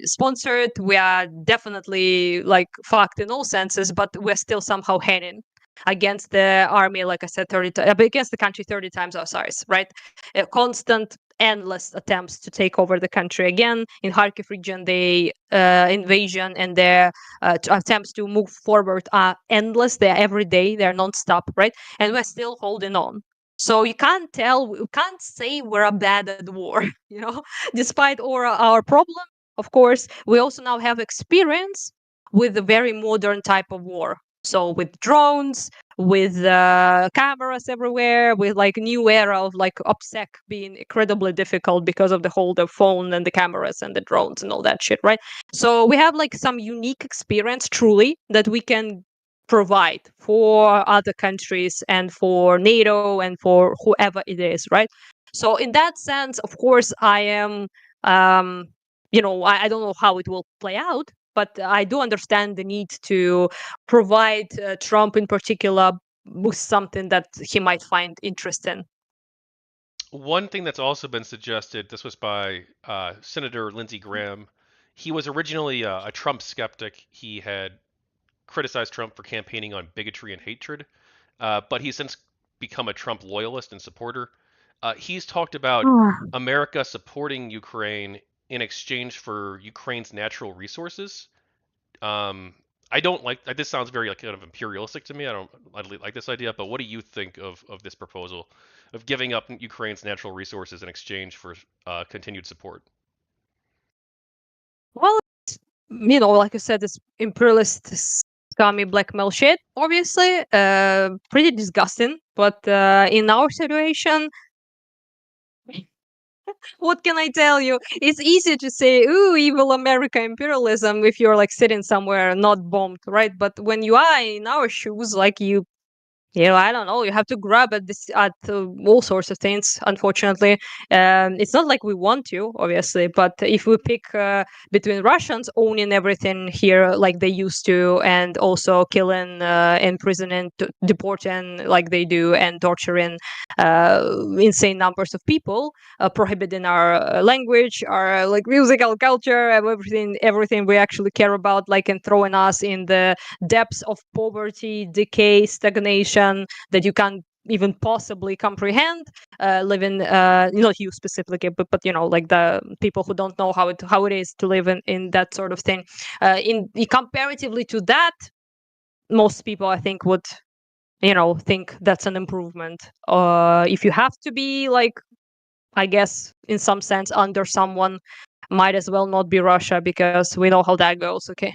sponsored, we are definitely like fucked in all senses, but we're still somehow hanging against the army, like I said, against the country 30 times our size, right? A constant, endless attempts to take over the country again. In Kharkiv region, the invasion and their attempts to move forward are endless. They're every day, they're non-stop, right? And we're still holding on. So you can't say we're bad at war, despite all our problem. Of course, we also now have experience with a very modern type of war. So with drones, with cameras everywhere, with like new era of like OPSEC being incredibly difficult because of the whole the phone and the cameras and the drones and all that shit, right? So we have like some unique experience truly that we can provide for other countries and for NATO and for whoever it is, right? So in that sense, of course, I am I don't know how it will play out, but I do understand the need to provide Trump in particular with something that he might find interesting. One thing that's also been suggested, this was by Senator Lindsey Graham. He was originally a Trump skeptic. He had criticized Trump for campaigning on bigotry and hatred, but he's since become a Trump loyalist and supporter. He's talked about America supporting Ukraine in exchange for Ukraine's natural resources. Um, I don't like this. Sounds very like kind of imperialistic to me. I don't like this idea. But what do you think of this proposal of giving up Ukraine's natural resources in exchange for continued support? Well, like I said, this imperialist scummy blackmail shit, obviously, pretty disgusting. But in our situation, what can I tell you? It's easy to say, "Ooh, evil America imperialism," if you're like sitting somewhere not bombed, right? But when you are in our shoes, like I don't know. You have to grab at all sorts of things. Unfortunately, it's not like we want to, obviously. But if we pick between Russians owning everything here like they used to, and also killing, imprisoning, deporting like they do, and torturing insane numbers of people, prohibiting our language, our like musical culture, and everything we actually care about, like, and throwing us in the depths of poverty, decay, stagnation that you can't even possibly comprehend, living, not you specifically, but like the people who don't know how it is to live in that sort of thing. In comparatively to that, most people, I think, would think that's an improvement. If you have to be, like, I guess, in some sense, under someone, might as well not be Russia, because we know how that goes. Okay.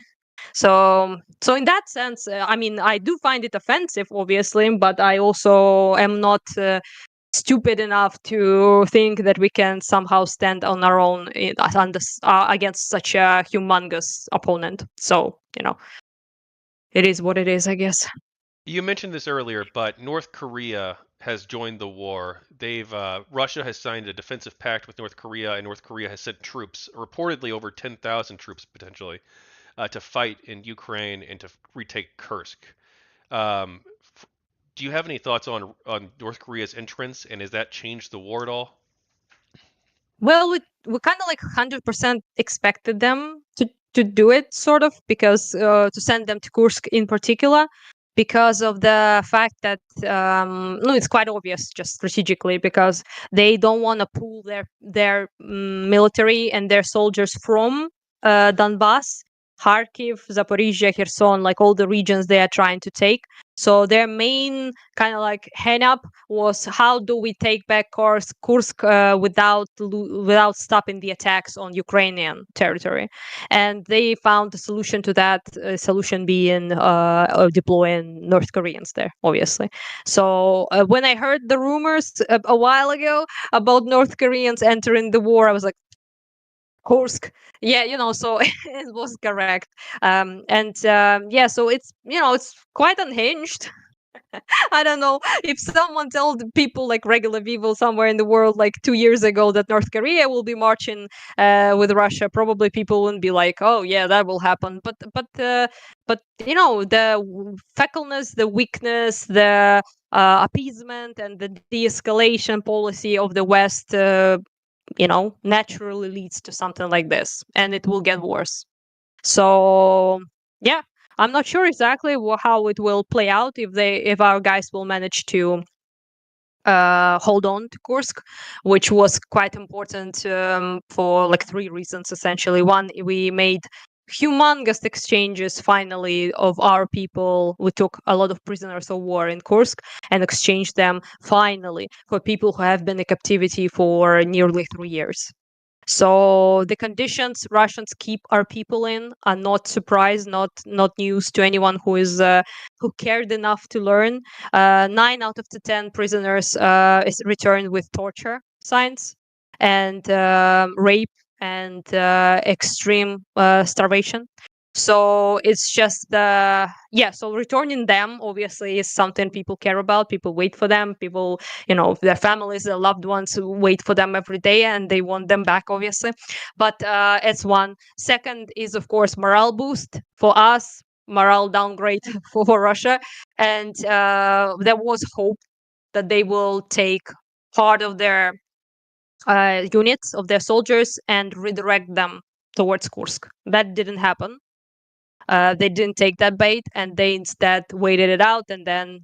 So in that sense, I mean, I do find it offensive, obviously, but I also am not stupid enough to think that we can somehow stand on our own against such a humongous opponent. So, it is what it is, I guess. You mentioned this earlier, but North Korea has joined the war. Russia has signed a defensive pact with North Korea, and North Korea has sent troops, reportedly over 10,000 troops potentially, to fight in Ukraine and to retake Kursk. Um, do you have any thoughts on North Korea's entrance, and has that changed the war at all? Well, we kind of like 100% expected them to do it, sort of, because to send them to Kursk in particular, because of the fact that no, it's quite obvious, just strategically, because they don't want to pull their military and their soldiers from Donbass, Kharkiv, Zaporizhia, Kherson, like all the regions they are trying to take. So their main kind of like hang up was, how do we take back Kursk without stopping the attacks on Ukrainian territory? And they found the solution to that, solution being deploying North Koreans there, obviously. So when I heard the rumors a while ago about North Koreans entering the war, I was like, Kursk. Yeah, so it was correct. And yeah, so it's quite unhinged. I don't know, if someone told people, like regular people somewhere in the world, like 2 years ago, that North Korea will be marching with Russia, probably people wouldn't be like, "Oh yeah, that will happen." But the fickleness, the weakness, the appeasement, and the de-escalation policy of the West, naturally leads to something like this, and it will get worse. So yeah, I'm not sure exactly how it will play out, if our guys will manage to hold on to Kursk, which was quite important for like three reasons essentially. One, we made humongous exchanges finally of our people. We took a lot of prisoners of war in Kursk and exchanged them finally for people who have been in captivity for nearly 3 years. So the conditions Russians keep our people in are not surprise, not news to anyone who cared enough to learn. 9 out of the 10 prisoners is returned with torture signs and rape and extreme starvation. So it's just yeah. So returning them obviously is something people care about. People wait for them. People, their families, their loved ones wait for them every day, and they want them back, obviously. But it's one. Second is, of course, morale boost for us, morale downgrade for Russia, and there was hope that they will take part of their units of their soldiers and redirect them towards Kursk. That didn't happen. They didn't take that bait, and they instead waited it out, and then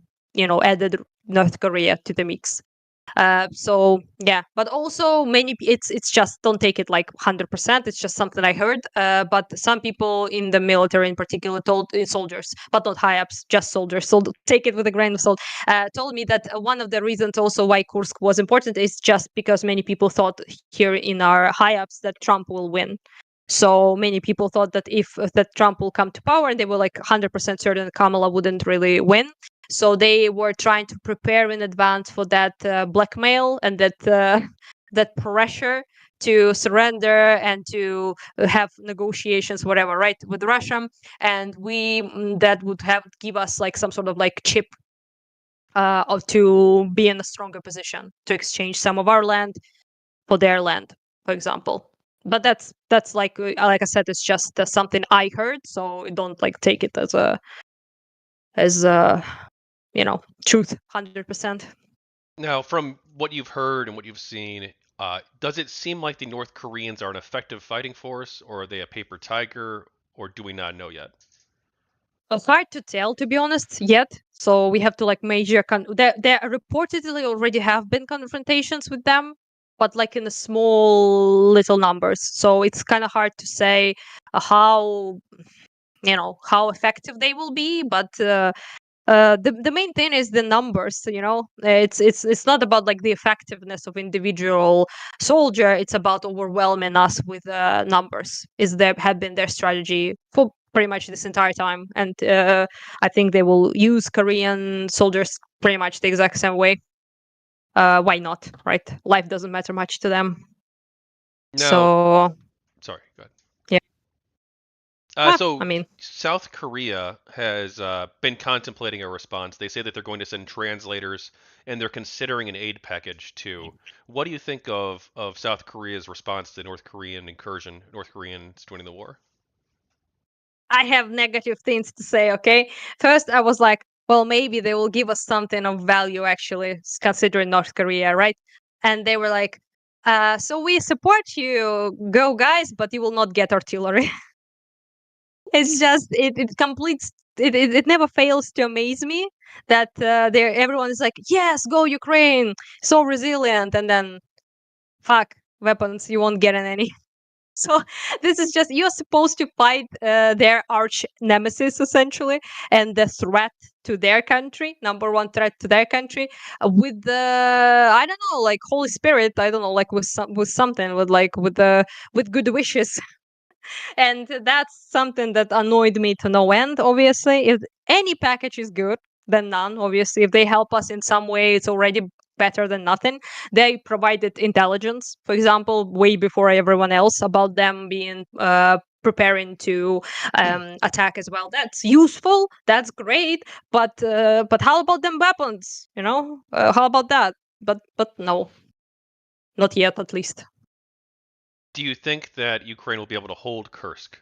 added North Korea to the mix. So yeah, but also it's just, don't take it like 100%. It's just something I heard. But some people in the military, in particular, told soldiers, but not high ups, just soldiers. So take it with a grain of salt. Told me that one of the reasons also why Kursk was important is just because many people thought here in our high ups that Trump will win. So many people thought that if that Trump will come to power, and they were like 100% certain Kamala wouldn't really win. So they were trying to prepare in advance for that blackmail and that pressure to surrender and to have negotiations, whatever, right, with Russia. And that would give us like some sort of like chip to be in a stronger position to exchange some of our land for their land, for example. But that's like I said, it's just something I heard, so don't like take it as a truth 100%. Now, from what you've heard and what you've seen, does it seem like the North Koreans are an effective fighting force, or are they a paper tiger, or do we not know yet? It's hard to tell, to be honest, yet. So we have to like major. There reportedly already have been confrontations with them, but like in a small little numbers. So it's kind of hard to say how how effective they will be. But the main thing is the numbers. It's not about like the effectiveness of individual soldier. It's about overwhelming us with numbers. Is there have been their strategy for pretty much this entire time, and I think they will use Korean soldiers pretty much the exact same way. Why not? Right? Life doesn't matter much to them. Now, So sorry, go ahead. yeah, So I mean, South Korea has been contemplating a response. They say that they're going to send translators, and they're considering an aid package too. What do you think of South Korea's response to North Korean incursion, North Koreans joining the war? I have negative things to say. Okay, first I was like, well, maybe they will give us something of value, actually, considering North Korea, right? And they were like, so we support you, go guys, but you will not get artillery. It's just it completes it never fails to amaze me that there everyone is like, yes, go Ukraine, so resilient, and then fuck, weapons, you won't get any. So this is just, you're supposed to fight their arch nemesis essentially, and the threat to their country, number one threat to their country, with the, I don't know, like Holy Spirit, I don't know, like with something, with good wishes. And that's something that annoyed me to no end. Obviously, if any package is good than none, obviously, if they help us in some way, it's already better than nothing. They provided intelligence, for example, way before everyone else, about them being preparing to attack as well. That's useful, that's great, but how about them weapons, how about that? But no, not yet, at least. Do you think that Ukraine will be able to hold Kursk?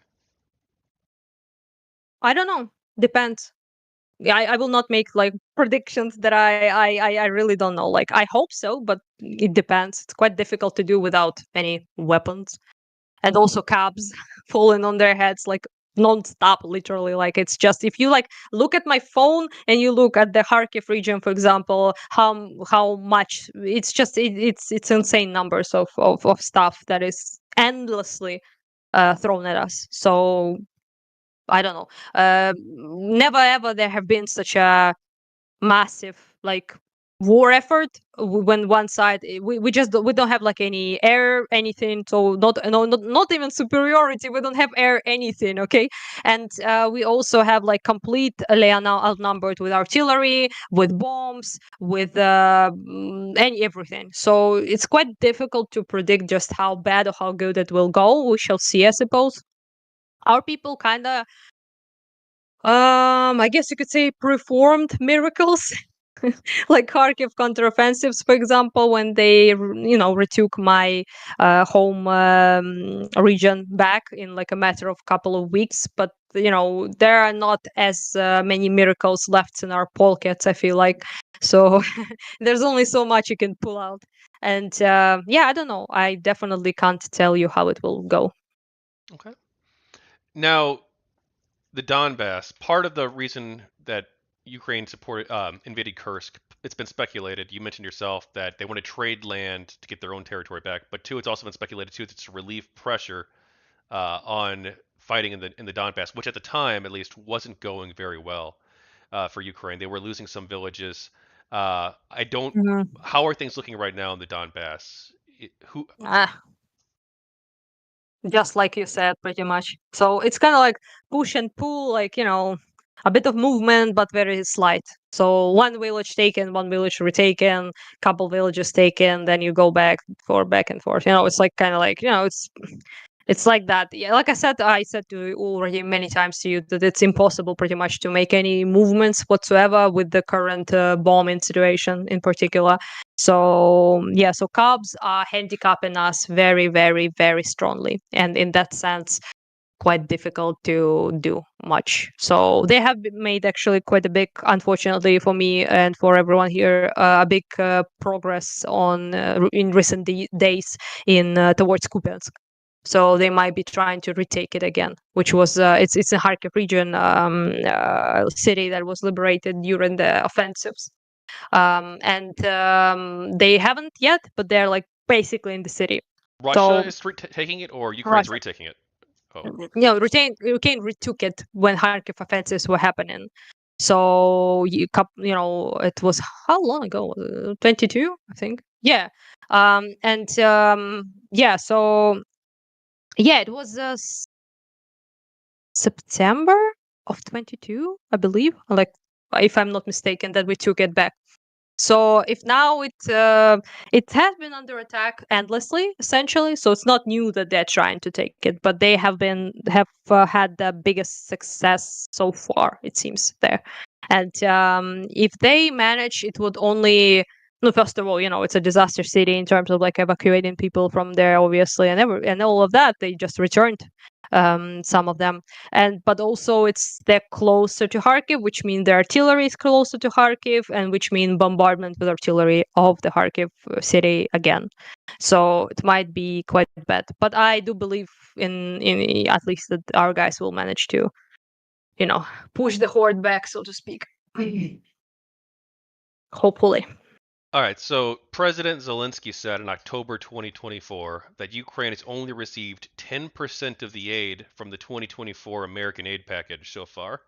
I don't know, depends. Yeah, I will not make like predictions that I really don't know. Like, I hope so, but it depends. It's quite difficult to do without any weapons, and also cabs falling on their heads like non-stop, literally. Like, it's just, if you like look at my phone and you look at the Kharkiv region, for example, how much, it's just it's insane numbers of stuff that is endlessly thrown at us. So I don't know. Never ever there have been such a massive like war effort when one side, we just we don't have like any air anything, so not no not even superiority, we don't have air anything, okay. And we also have like completely outnumbered with artillery, with bombs, with any everything. So it's quite difficult to predict just how bad or how good it will go. We shall see, I suppose. Our people kind of, I guess you could say, performed miracles, like Kharkiv counteroffensives, for example, when they, retook my home region back in like a matter of couple of weeks. But there are not as many miracles left in our pockets, I feel like. So there's only so much you can pull out. And yeah, I don't know. I definitely can't tell you how it will go. Okay. Now, the Donbass, part of the reason that Ukraine supported invaded Kursk, it's been speculated. You mentioned yourself that they want to trade land to get their own territory back, but two, it's also been speculated too that it's to relieve pressure on fighting in the Donbass, which at the time at least wasn't going very well for Ukraine. They were losing some villages. I don't. Mhm. How are things looking right now in the Donbass? Who? Ah, just like you said, pretty much. So it's kind of like push and pull, like, a bit of movement, but very slight. So one village taken, one village retaken, couple villages taken, then you go back and forth. It's like kind of like, it's It's like that. Yeah, like I said to you already many times to you that it's impossible pretty much to make any movements whatsoever with the current bombing situation in particular. So yeah, so Cubs are handicapping us very, very, very strongly, and in that sense, quite difficult to do much. So they have made actually quite a big, unfortunately for me and for everyone here, a big progress on in recent days in towards Kupiansk. So they might be trying to retake it again, which was it's a Kharkiv region city that was liberated during the offensives, and they haven't yet, but they're like basically in the city. Russia So is taking it, or Ukraine's Russia, retaking it? Oh, Ukraine retook it when Kharkiv offensives were happening. So it was how long ago? 22, I think. Yeah, and yeah, so yeah, it was September of 22, I believe. Like, if I'm not mistaken, that we took it back. So if now it has been under attack endlessly, essentially. So it's not new that they're trying to take it, but they have had the biggest success so far, it seems there. And if they manage, it would only. No, first of all, it's a disaster city in terms of like evacuating people from there, obviously, and all of that. They just returned some of them, but also they're closer to Kharkiv, which means the artillery is closer to Kharkiv, and which means bombardment with artillery of the Kharkiv city again. So it might be quite bad, but I do believe in at least that our guys will manage to, push the horde back, so to speak. Hopefully. all right. So President Zelensky said in October 2024 that Ukraine has only received 10% of the aid from the 2024 American aid package so far.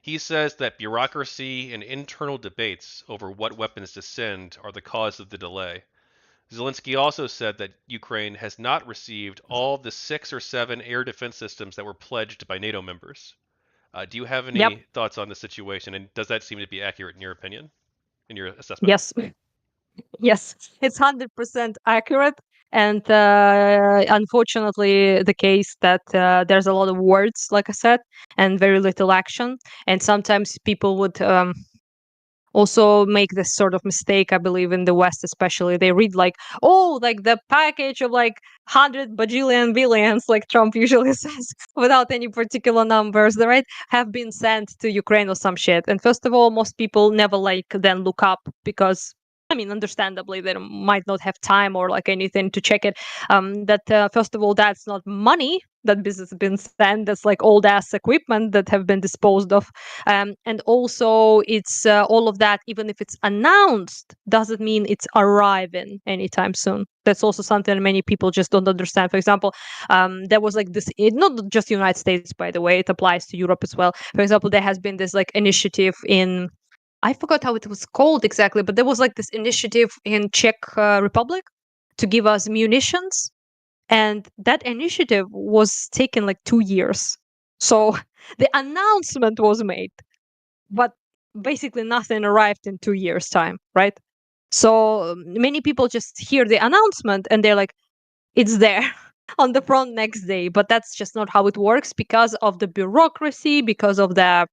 He says that bureaucracy and internal debates over what weapons to send are the cause of the delay. Zelensky also said that Ukraine has not received all of the 6 or 7 air defense systems that were pledged by NATO members. Do you have Yep. any thoughts on the situation, and does that seem to be accurate in your opinion, in your assessment? Yes. Yes, it's 100% accurate. And unfortunately, the case that there's a lot of words, like I said, and very little action. And sometimes people would also make this sort of mistake, I believe, in the West, especially. They read like, oh, like the package of like 100 bajillion billions, like Trump usually says, without any particular numbers, right, have been sent to Ukraine or some shit. And first of all, most people never like then look up because I mean, understandably, they might not have time or like anything to check it. That first of all, that's not money that business has been sent. That's like old ass equipment that have been disposed of, and also it's all of that. Even if it's announced, doesn't mean it's arriving anytime soon. That's also something many people just don't understand. For example, there was like this, not just the United States, by the way, it applies to Europe as well. For example, there has been this like initiative in I forgot how it was called exactly, but there was like this initiative in Czech Republic to give us munitions, and that initiative was taken like 2 years. So the announcement was made, but basically nothing arrived in 2 years' time, right? So many people just hear the announcement and they're like, it's there on the front next day, but that's just not how it works because of the bureaucracy, because of the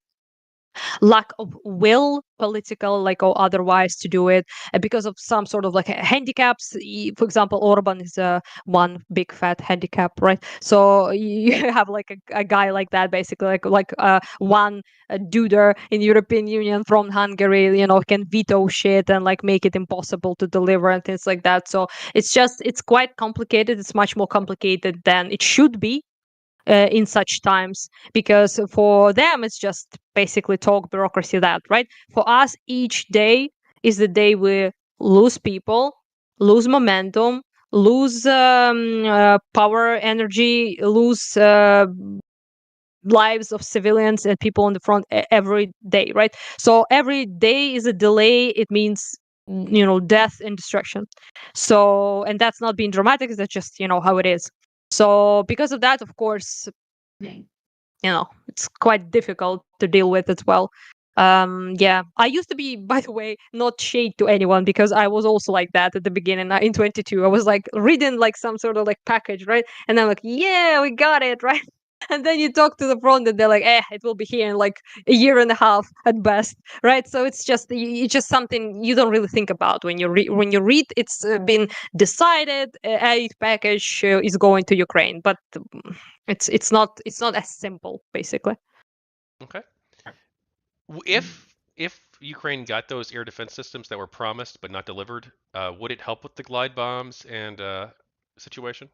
lack of will, political like or otherwise, to do it, and because of some sort of like handicaps. For example, Orban is one big fat handicap, right? So you have like a guy like that, basically like one duder in European Union from Hungary, can veto shit and like make it impossible to deliver and things like that. So it's quite complicated. It's much more complicated than it should be in such times, because for them it's just basically talk bureaucracy, that right. For us, each day is the day we lose people, lose momentum, lose power, energy, lose lives of civilians and people on the front every day, right? So every day is a delay. It means death and destruction. So, and that's not being dramatic, that's just how it is. So because of that, of course, it's quite difficult to deal with as well. Yeah, I used to be, by the way, not shade to anyone because I was also like that at the beginning. In 22, I was like reading like some sort of like package, right? And I'm like, yeah, we got it, right? And then you talk to the front and they're like, it will be here in like a year and a half at best, right? So it's just something you don't really think about when you read. It's been decided. A package is going to Ukraine, but it's not as simple, basically. Okay. If Ukraine got those air defense systems that were promised but not delivered, would it help with the glide bombs and situation?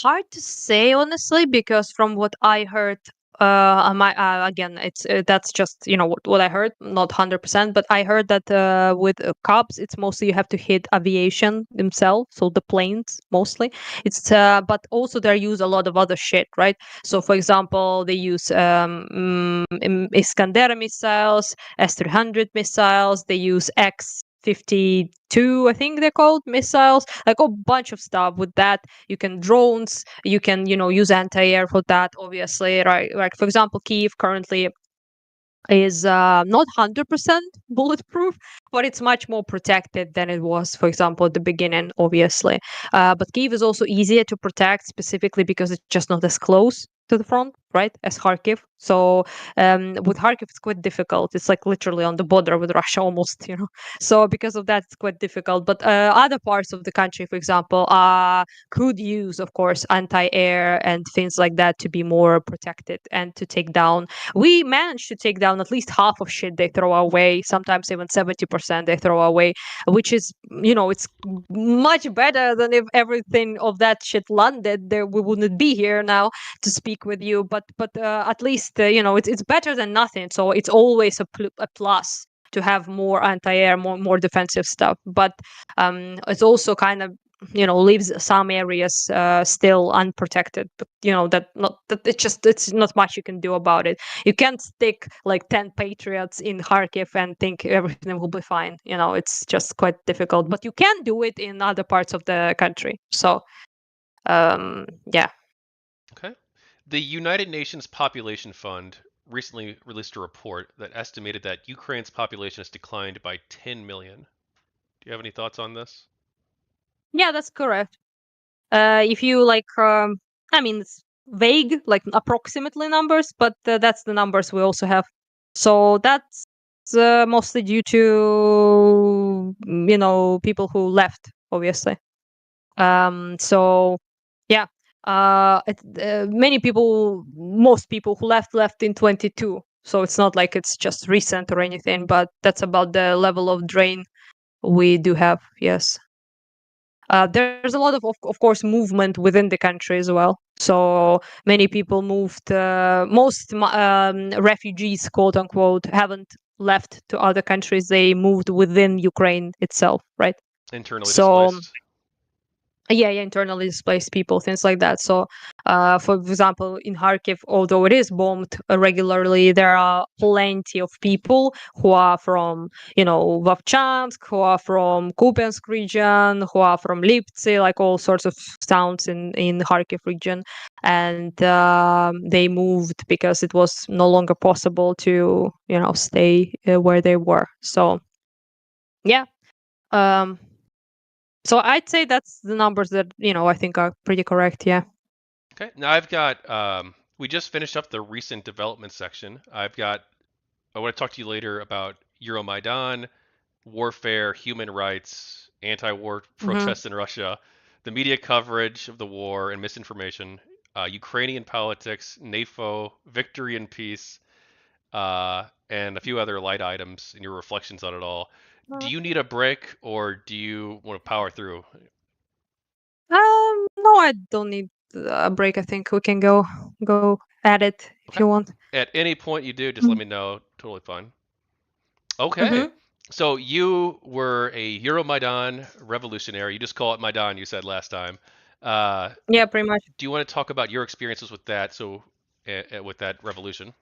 Hard to say honestly, because from what I heard, again, it's that's just what I heard, not 100%, but I heard that with cops, it's mostly you have to hit aviation themselves, so the planes mostly. It's but also they use a lot of other shit, right? So for example, they use Iskander missiles, S-300 missiles. They use X-52, I think they're called, missiles, like a bunch of stuff with that. You can drones, you can use anti-air for that, obviously, right? Like for example, Kiev currently is not 100% bulletproof, but it's much more protected than it was, for example, at the beginning, obviously. But Kiev is also easier to protect, specifically because it's just not as close to the front, right, as Kharkiv. So with Kharkiv, it's quite difficult. It's like literally on the border with Russia almost, So because of that, it's quite difficult. But other parts of the country, for example, could use, of course, anti-air and things like that to be more protected and to take down. We managed to take down at least half of shit they throw away, sometimes even 70% they throw away, which is, it's much better than if everything of that shit landed there. We wouldn't be here now to speak with you, but at least it's better than nothing. So it's always a plus to have more anti-air, more defensive stuff. But it's also kind of leaves some areas still unprotected. But it's not much you can do about it. You can't stick like 10 patriots in Kharkiv and think everything will be fine. It's just quite difficult. But you can do it in other parts of the country. So yeah. Okay. The United Nations Population Fund recently released a report that estimated that Ukraine's population has declined by 10 million. Do you have any thoughts on this? Yeah, that's correct. If you like, I mean, it's vague, like approximately numbers, but that's the numbers we also have. So that's mostly due to people who left, obviously. So yeah, most people who left in 22. So it's not like it's just recent or anything, but that's about the level of drain we do have. Yes. There's a lot of course, movement within the country as well. So many people moved. Most refugees, quote unquote, haven't left to other countries. They moved within Ukraine itself, right? Internally So displaced. yeah, internally displaced people, things like that. So for example, in Kharkiv, although it is bombed regularly, there are plenty of people who are from Vovchansk, who are from Kupiansk region, who are from Liptsi, like all sorts of towns in Kharkiv region. And they moved because it was no longer possible to stay where they were. So yeah. um so I'd say that's the numbers that I think are pretty correct. Yeah. Okay. Now I've got. We just finished up the recent development section. I want to talk to you later about Euromaidan, warfare, human rights, anti-war Hmm. protests in Russia, the media coverage of the war and misinformation, Ukrainian politics, NAFO, victory and peace, and a few other light items and your reflections on it all. Do you need a break or do you want to power through? No, I don't need a break. I think we can go at it if Okay. you want. At any point you do, just let me know. Totally fine. Okay. Mm-hmm. So you were a Euromaidan revolutionary. You just call it Maidan, you said last time. Uh, Yeah, pretty much. do you want to talk about your experiences with that? With that revolution,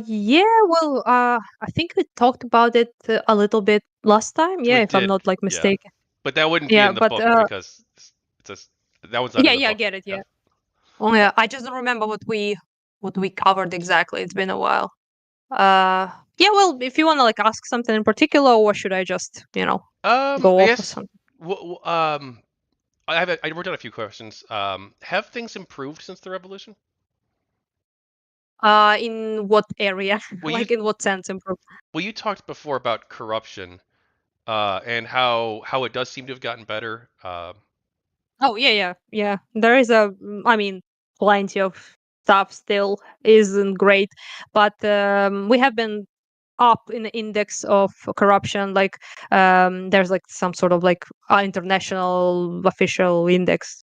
Yeah. Well, I think we talked about it a little bit last time. we Yeah, if I'm did, not like yeah, mistaken. but that wouldn't be Yeah, in the but book because it's a that one's not yeah, in the yeah, I book. get it. Yeah. Yeah. Oh yeah, I just don't remember what we covered exactly. It's been a while. Uh, yeah. Well, if you want to like ask something in particular, or should I just go I off with guess. something? I wrote down a few questions. Have things improved since the revolution? In what area? Well, you Like in what sense improve? you talked before about corruption, and how it does seem to have gotten better. Oh yeah, yeah, yeah. There is I mean, plenty of stuff still isn't great, but we have been up in the index of corruption. Like there's like some sort of like international official index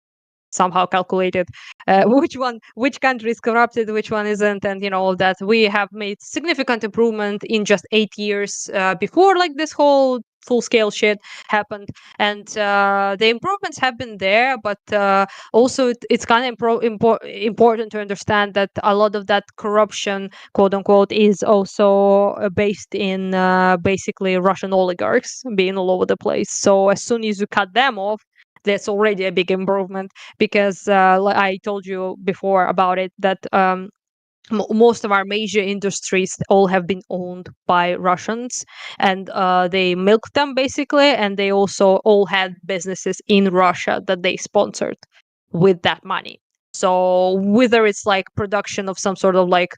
somehow calculated which country is corrupted, which one isn't, and all of that. We have made significant improvement in just 8 years before like this whole full scale shit happened, and the improvements have been there, but also it's kind of important to understand that a lot of that corruption, quote unquote, is also based in basically Russian oligarchs being all over the place. So as soon as you cut them off, that's already a big improvement, because like I told you before about it, that most of our major industries all have been owned by Russians, and they milked them basically, and they also all had businesses in Russia that they sponsored with that money. So whether it's like production of some sort of like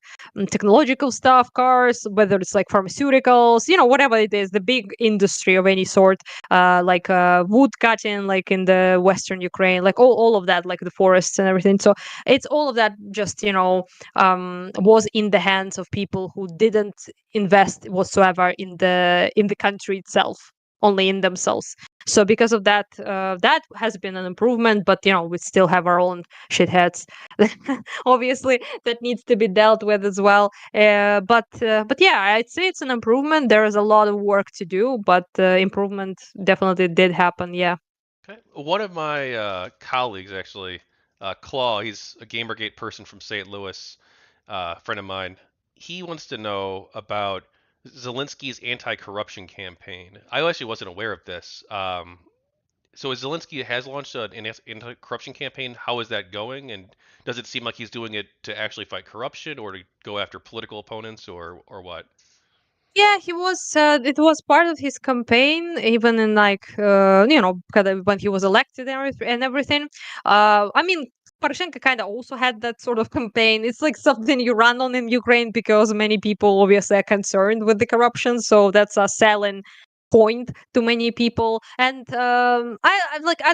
technological stuff, cars, whether it's like pharmaceuticals, whatever it is, the big industry of any sort, like wood cutting, like in the Western Ukraine, like all of that, like the forests and everything. So it's all of that just was in the hands of people who didn't invest whatsoever in the country itself, only in themselves. So because of that, that has been an improvement. But we still have our own shitheads, obviously, that needs to be dealt with as well. But yeah, I'd say it's an improvement. There is a lot of work to do, but improvement definitely did happen. Yeah. Okay. One of my colleagues, actually, Claw, he's a Gamergate person from St. Louis, friend of mine. He wants to know about Zelensky's anti-corruption campaign. I actually wasn't aware of this. So Zelensky has launched an anti-corruption campaign. How is that going? And does it seem like he's doing it to actually fight corruption, or to go after political opponents, or what? Yeah, he was. It was part of his campaign, even in like kind of when he was elected and everything. I mean, Poroshenko kind of also had that sort of campaign. It's like something you run on in Ukraine because many people obviously are concerned with the corruption, so that's a selling point to many people. And I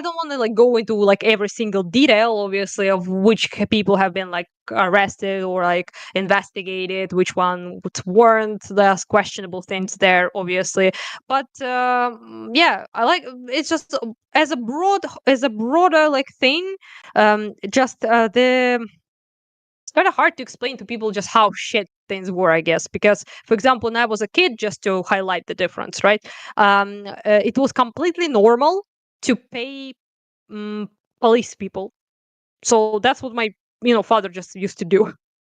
don't want to like go into like every single detail, obviously, of which people have been like arrested or like investigated, which one weren't. There's questionable things there, obviously. But yeah, I like it's just as a broader like thing. Just the It's kind of hard to explain to people just how shit things were, I guess, because, for example, when I was a kid, just to highlight the difference, right? It was completely normal to pay um, police people. So that's what my father just used to do.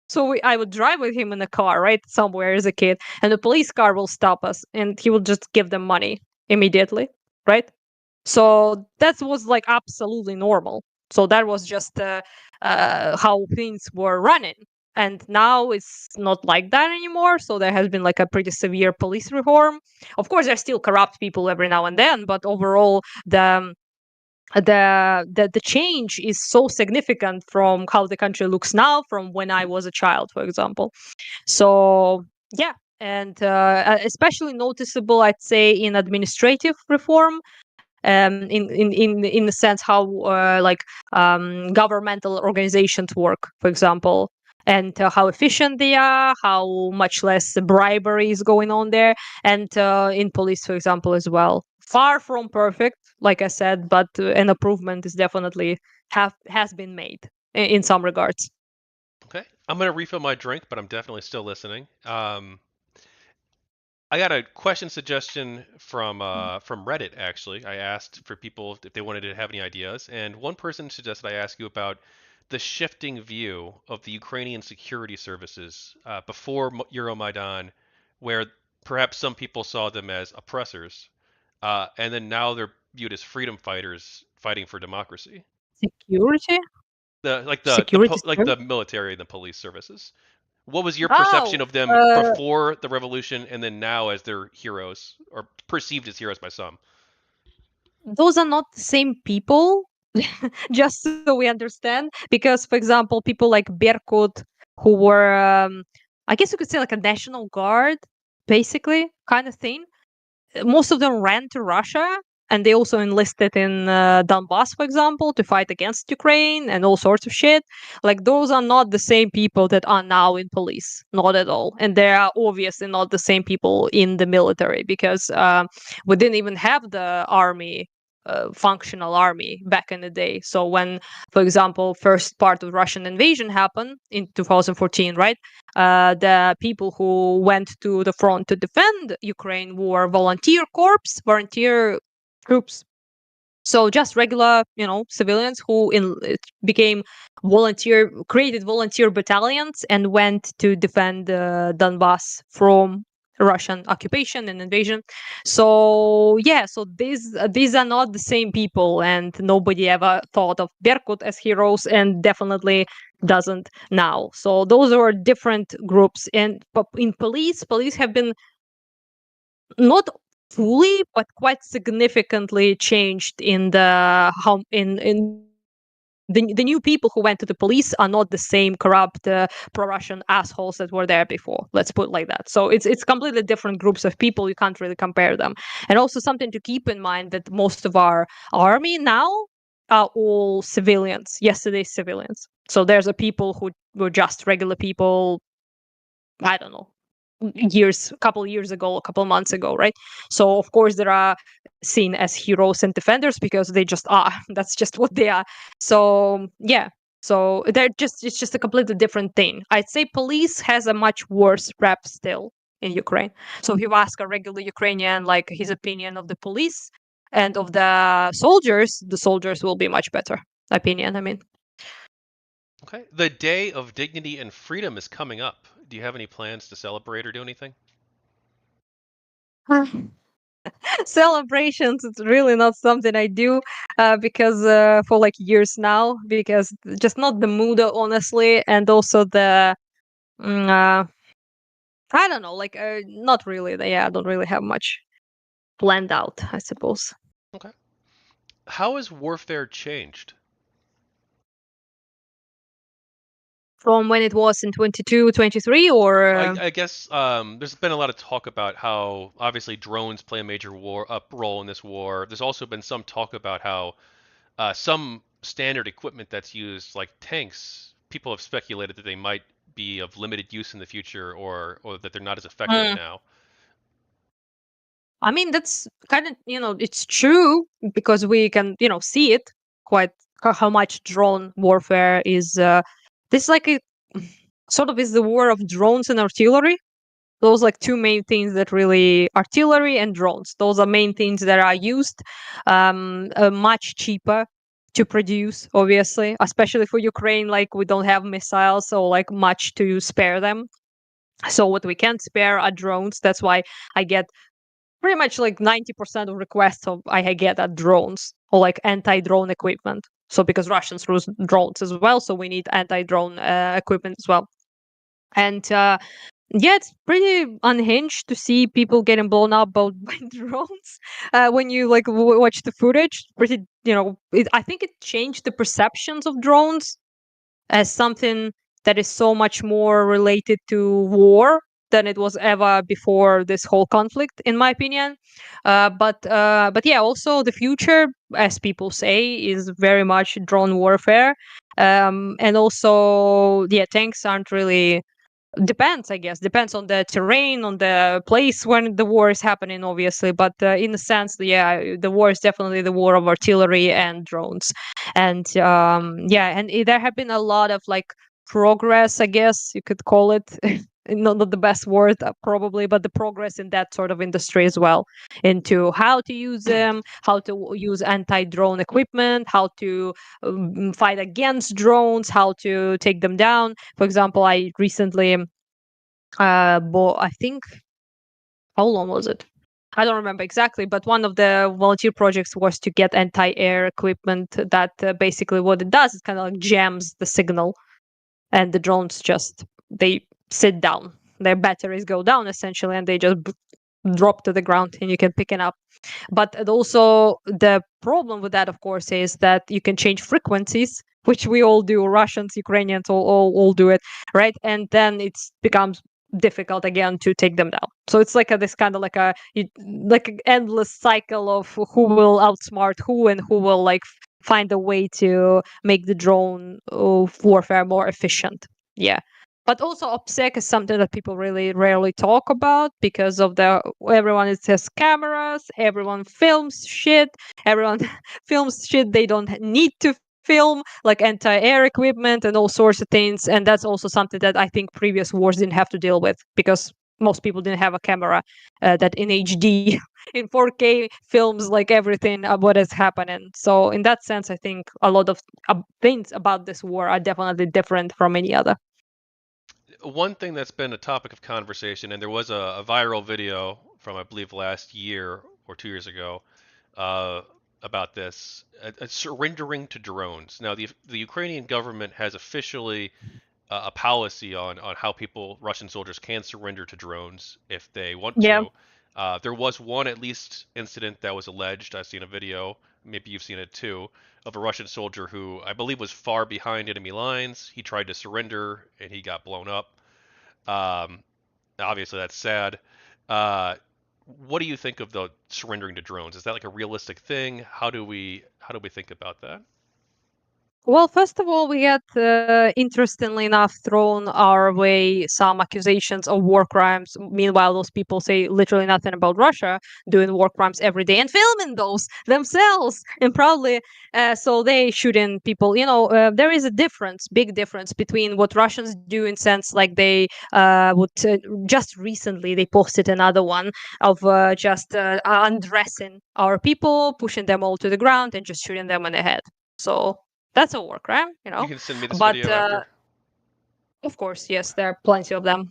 So I would drive with him in a car, right, somewhere as a kid, and the police car will stop us, and he will just give them money immediately, right? So that was like absolutely normal. So that was just how things were running. And now it's not like that anymore. So there has been like a pretty severe police reform. Of course, there's still corrupt people every now and then, but overall, the change is so significant from how the country looks now from when I was a child, for example. So yeah, and especially noticeable, I'd say, in administrative reform, in the sense how governmental organizations work, for example, and how efficient they are, how much less bribery is going on there, and in police, for example, as well. Far from perfect, like I said, but an improvement is definitely has been made in some regards. Okay, I'm gonna refill my drink, but I'm definitely still listening. I got a question suggestion from Reddit, actually. I asked for people if they wanted to have any ideas, and one person suggested I ask you about the shifting view of the Ukrainian security services before Euromaidan, where perhaps some people saw them as oppressors, and then now they're viewed as freedom fighters fighting for democracy. Security? security Like service. the military and the police services. What was your perception Oh, of them before the revolution and then now as their heroes or perceived as heroes by some? those are not the same people. Just so we understand, because for example, people like Berkut, who were, I guess you could say like a national guard, basically, kind of thing. Most of them ran to Russia, and they also enlisted in Donbass, for example, to fight against Ukraine and all sorts of shit. Like those are not the same people that are now in police, not at all, and they are obviously not the same people in the military because we didn't even have the army. Functional army back in the day. So when, for example, first part of Russian invasion happened in 2014, right? The people who went to the front to defend Ukraine were volunteer corps, volunteer troops. So just regular, civilians who became created volunteer battalions and went to defend Donbass from Russian occupation and invasion. So yeah, so these are not the same people, and nobody ever thought of Berkut as heroes, and definitely doesn't now. So those are different groups, and in police have been not fully but quite significantly changed in the how in the new people who went to the police are not the same corrupt pro-Russian assholes that were there before. Let's put it like that. So it's completely different groups of people. You can't really compare them. And also something to keep in mind that most of our army now are all civilians. Yesterday's civilians. So there's a people who were just regular people. I don't know, a couple years ago, a couple months ago, right? So of course there are seen as heroes and defenders because they just are. That's just what they are. So yeah. So it's just a completely different thing. I'd say police has a much worse rep still in Ukraine. So if you ask a regular Ukrainian like his opinion of the police and of the soldiers will be much better opinion. I mean. Okay. The Day of Dignity and Freedom is coming up. Do you have any plans to celebrate or do anything? Celebrations, it's really not something I do because for like years now, because just not the mood, honestly, and also the mm, uh, I don't know, like not really. Yeah, I don't really have much planned out, I suppose. Okay. How has warfare changed? From when it was in 22, 23, or I guess there's been a lot of talk about how obviously drones play a major role in this war. There's also been some talk about how some standard equipment that's used, like tanks, people have speculated that they might be of limited use in the future, or that they're not as effective Mm. now. I mean, that's kind of, it's true because we can, see it quite how much drone warfare is. This like a sort of is the war of drones and artillery. Those like two main things that really artillery and drones. Those are main things that are used, much cheaper to produce, obviously, especially for Ukraine. Like we don't have missiles, so like much to spare them. So what we can spare are drones. That's why I get pretty much like 90% of requests of I get are drones or like anti-drone equipment. So because Russians use drones as well, so we need anti-drone equipment as well. And yeah, it's pretty unhinged to see people getting blown up by drones when you like watch the footage. Pretty, I think it changed the perceptions of drones as something that is so much more related to war than it was ever before this whole conflict, in my opinion. But yeah, also the future, as people say, is very much drone warfare. And also, yeah, tanks aren't really depends, I guess, depends on the terrain, on the place when the war is happening, obviously, but in a sense, yeah, the war is definitely the war of artillery and drones. And yeah, and there have been a lot of like progress, I guess you could call it. Not the best word probably, but the progress in that sort of industry as well, into how to use them, how to use anti-drone equipment, how to fight against drones, how to take them down. For example, I recently bought, I think, how long was it? I don't remember exactly, but one of the volunteer projects was to get anti-air equipment that basically what it does is kind of like jams the signal, and the drones just they sit down. Their batteries go down essentially, and they just drop to the ground, and you can pick it up. But also the problem with that, of course, is that you can change frequencies, which we all do. Russians, Ukrainians, all do it, right? And then it becomes difficult again to take them down. So it's like this kind of like like an endless cycle of who will outsmart who and who will like find a way to make the drone warfare more efficient. Yeah. But also OPSEC is something that people really rarely talk about because of the everyone has cameras, everyone films shit, everyone films shit they don't need to film, like anti-air equipment and all sorts of things. And that's also something that I think previous wars didn't have to deal with because most people didn't have a camera that in HD in 4K films like everything what is happening. So in that sense, I think a lot of things about this war are definitely different from any other. One thing that's been a topic of conversation, and there was a viral video from I believe last year or 2 years ago uh, about this, surrendering to drones. Now, the Ukrainian government has officially a policy on how Russian soldiers can surrender to drones if they want Yeah. to. There was one at least incident that was alleged. I've seen a video, maybe you've seen it too, of a Russian soldier who I believe was far behind enemy lines. He tried to surrender and he got blown up. Um, Obviously, that's sad. Uh, what do you think of the surrendering to drones? Is that like a realistic thing? How do we think about that? Well, first of all, we had, interestingly enough, thrown our way some accusations of war crimes. Meanwhile, those people say literally nothing about Russia doing war crimes every day and filming those themselves. And probably, so they shooting people. There is a difference, big difference between what Russians do in sense like they would just recently they posted another one of just undressing our people, pushing them all to the ground, and just shooting them in the head. So that's a war crime, You can send me this But video after. of course, yes, there are plenty of them.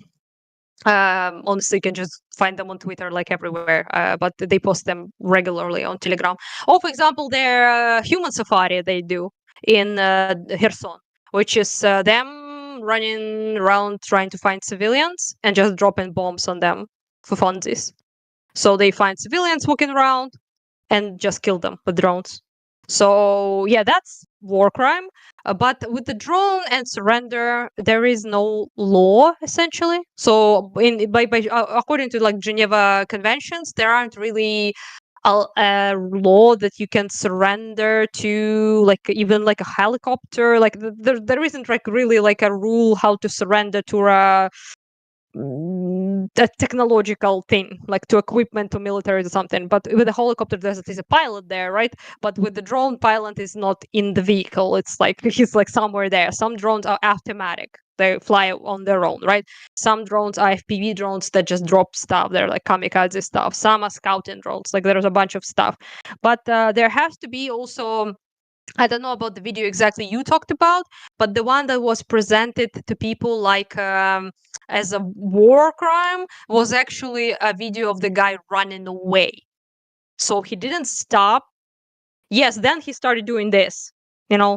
Honestly, you can just find them on Twitter, like everywhere. But they post them regularly on Telegram. Oh, for example, their human safari they do in Kherson, which is them running around trying to find civilians and just dropping bombs on them for funsies. So they find civilians walking around and just kill them with drones. So yeah, that's war crime. But with the drone and surrender, there is no law essentially. So according to like Geneva conventions, there aren't really a law that you can surrender to, like even like a helicopter. Like there isn't like really like a rule how to surrender to a technological thing, like to equipment to military or something. But with a helicopter, there's a pilot there, right? But with the drone, pilot is not in the vehicle. It's like he's like somewhere there. Some drones are automatic. They fly on their own, right? Some drones are FPV drones that just drop stuff. They're like kamikaze stuff. Some are scouting drones. Like there's a bunch of stuff. But there has to be also, I don't know about the video exactly you talked about, but the one that was presented to people like as a war crime was actually a video of the guy running away. So he didn't stop. Yes, then he started doing this,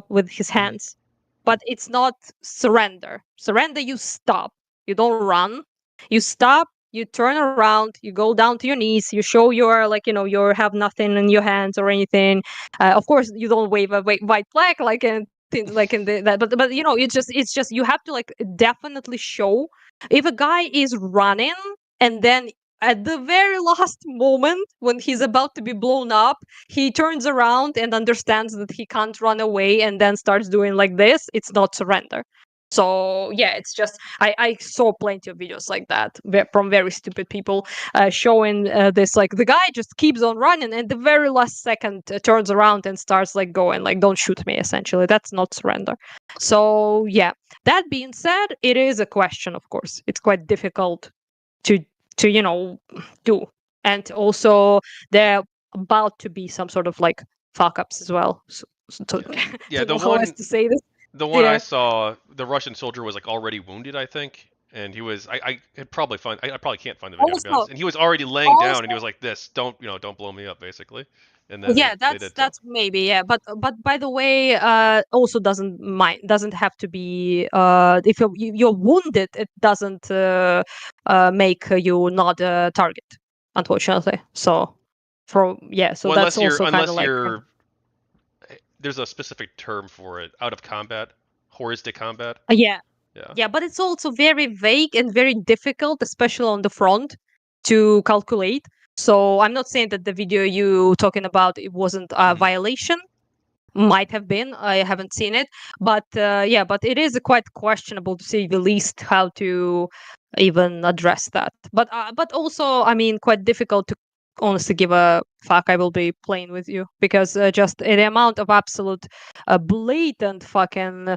with his hands. But it's not surrender. Surrender, you stop. You don't run. You stop. You turn around. You go down to your knees. You show your like you have nothing in your hands or anything. Of course, you don't wave a white flag like in like in that. But it's just you have to like definitely show if a guy is running and then at the very last moment when he's about to be blown up he turns around and understands that he can't run away and then starts doing like this, it's not surrender. So yeah, it's just I saw plenty of videos like that from very stupid people showing this, like the guy just keeps on running and the very last second turns around and starts like going like don't shoot me, essentially. That's not surrender. So yeah, that being said, it is a question, of course. It's quite difficult to do. And also there about to be some sort of like fuck ups as well. So to, Yeah, yeah. to The know how else one to say this. the one I Yeah. saw, the Russian soldier was like already wounded, I think, and he was I could probably find I probably can't find the video to be Also, honest, and he was already laying down, and he also was like this, don't blow me up basically, and then yeah, they did so. that's maybe, yeah, but by the way, also doesn't have to be, if you're wounded, it doesn't make you not a target, unfortunately. So so Well, that's also kind of unless like, you're there's a specific term for it, out of combat, heuristic combat. yeah. Yeah. Yeah, but it's also very vague and very difficult, especially on the front, to calculate. So I'm not saying that the video you talking about, it wasn't a Hmm. violation. Might have been. I haven't seen it, but but it is quite questionable, to say the least, how to even address that. But also, I mean, quite difficult to honestly give a fuck. I will be playing with you because just the amount of absolute blatant fucking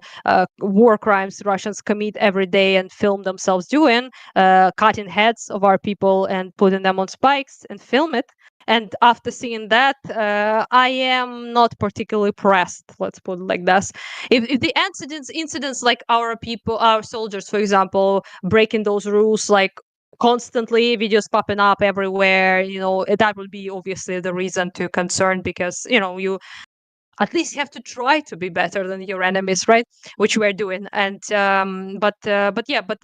war crimes Russians commit every day and film themselves doing, cutting heads of our people and putting them on spikes and film it. And after seeing that, I am not particularly pressed. Let's put it like this. If the incidents like our people, our soldiers, for example, breaking those rules like constantly, videos popping up everywhere, that would be obviously the reason to concern, because you at least have to try to be better than your enemies, right? Which we're doing. And but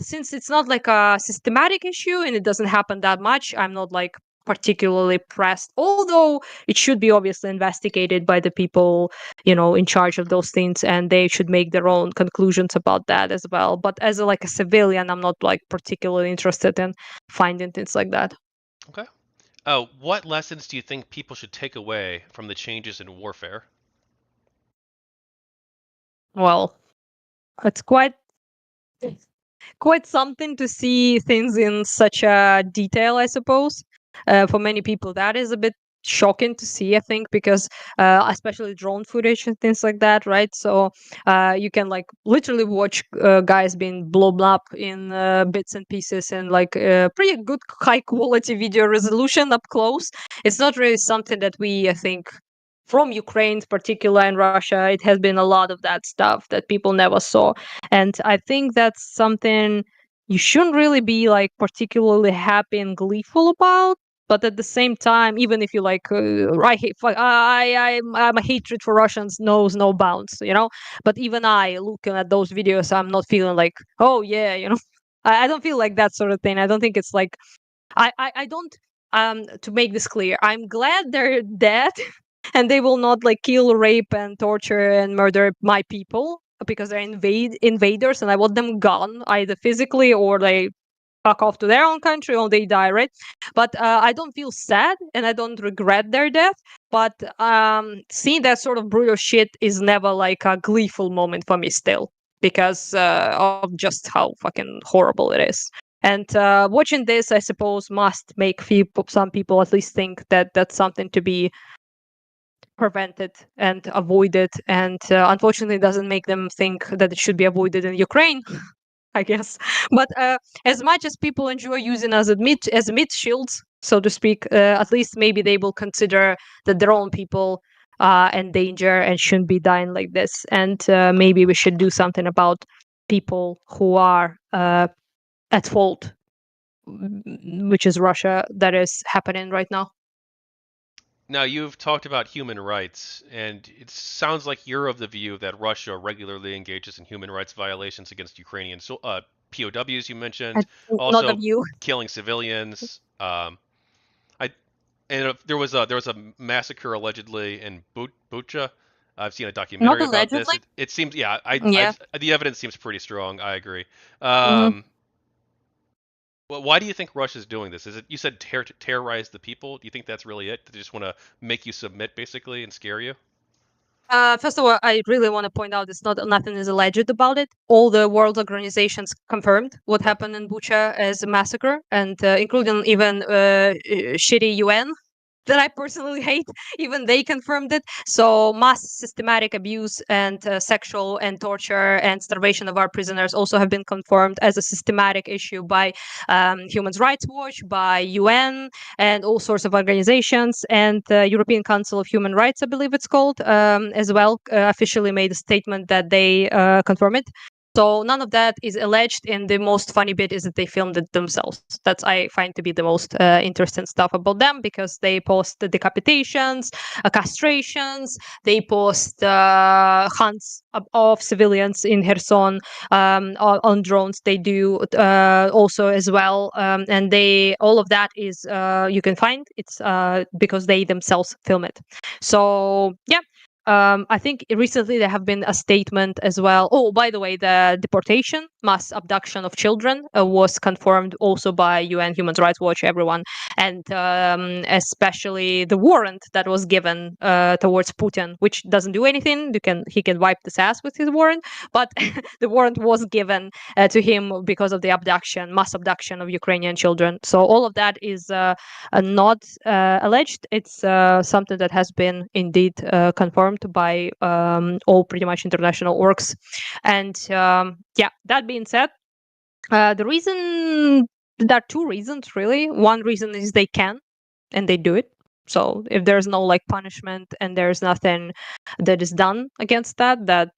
since it's not like a systematic issue and it doesn't happen that much, I'm not like particularly pressed, although it should be obviously investigated by the people in charge of those things, and they should make their own conclusions about that as well. But as like a civilian, I'm not like particularly interested in finding things like that. Okay. What lessons do you think people should take away from the changes in warfare? Well, it's quite something to see things in such a detail, I suppose. For many people, that is a bit shocking to see, I think, because especially drone footage and things like that, right? So you can like literally watch guys being blown up in bits and pieces and like pretty good high quality video resolution up close. It's not really something that we, I think, from Ukraine, particular in Russia, it has been a lot of that stuff that people never saw. And I think that's something you shouldn't really be like particularly happy and gleeful about. But at the same time, even if you like, I'm a hatred for Russians knows no bounds, But even I, looking at those videos, I'm not feeling like, oh yeah, I don't feel like that sort of thing. I don't think it's like, I don't. To make this clear, I'm glad they're dead and they will not like kill, rape, and torture and murder my people because they're invaders, and I want them gone either physically or they fuck off to their own country or they die, right? But I don't feel sad and I don't regret their death. But seeing that sort of brutal shit is never like a gleeful moment for me still, because of just how fucking horrible it is. And watching this, I suppose, must make some people at least think that that's something to be prevented and avoided. And unfortunately, it doesn't make them think that it should be avoided in Ukraine, I guess. But as much as people enjoy using us as meat shields, so to speak, at least maybe they will consider that their own people are in danger and shouldn't be dying like this. And maybe we should do something about people who are at fault, which is Russia, that is happening right now. Now, you've talked about human rights, and it sounds like you're of the view that Russia regularly engages in human rights violations against Ukrainian POWs, you mentioned, Not of also you. killing civilians. I and there was a massacre allegedly in Bucha. I've seen a Not documentary about this. allegedly. It seems, yeah, Yeah. the evidence seems pretty strong. I agree. Hmm. Well, why do you think Russia's doing this? Is it, you said, terrorize the people? Do you think that's really it? They just want to make you submit, basically, and scare you? First of all, I really want to point out it's not nothing is alleged about it. All the world organizations confirmed what Okay. happened in Bucha as a massacre, and including even shitty UN that I personally hate. Even they confirmed it. So mass systematic abuse and sexual and torture and starvation of our prisoners also have been confirmed as a systematic issue by Human Rights Watch, by UN, and all sorts of organizations. And the European Council of Human Rights, I believe it's called, as well, officially made a statement that they confirm it. So none of that is alleged, and the most funny bit is that they filmed it themselves. That's I find to be the most interesting stuff about them, because they post the decapitations, castrations, they post hunts of civilians in Kherson on drones. They do also as well, and they all of that is you can find it's because they themselves film it. So yeah, I think recently there have been a statement as well. Oh, by the way, the deportation, mass abduction of children was confirmed also by UN, Human Rights Watch, everyone, and especially the warrant that was given towards Putin, which doesn't do anything. He can wipe this ass with his warrant, but the warrant was given to him because of the mass abduction of Ukrainian children. So all of that is not alleged. It's something that has been indeed confirmed by all pretty much international orgs. And yeah, that being said, the reason there are two reasons really. One reason is they can, and they do it. So if there's no like punishment and there's nothing that is done against that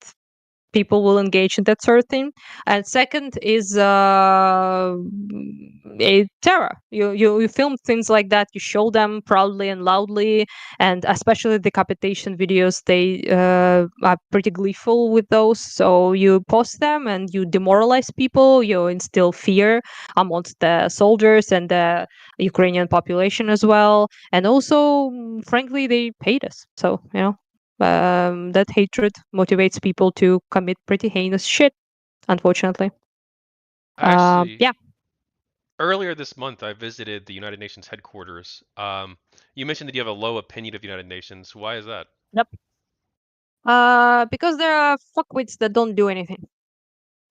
people will engage in that sort of thing. And second is a terror. You film things like that, you show them proudly and loudly, and especially decapitation videos, they are pretty gleeful with those. So you post them and you demoralize people, you instill fear amongst the soldiers and the Ukrainian population as well. And also, frankly, they hate us. So, that hatred motivates people to commit pretty heinous shit, unfortunately. Actually, Yeah. earlier this month, I visited the United Nations headquarters. You mentioned that you have a low opinion of the United Nations. Why is that? Yep. Because there are fuckwits that don't do anything.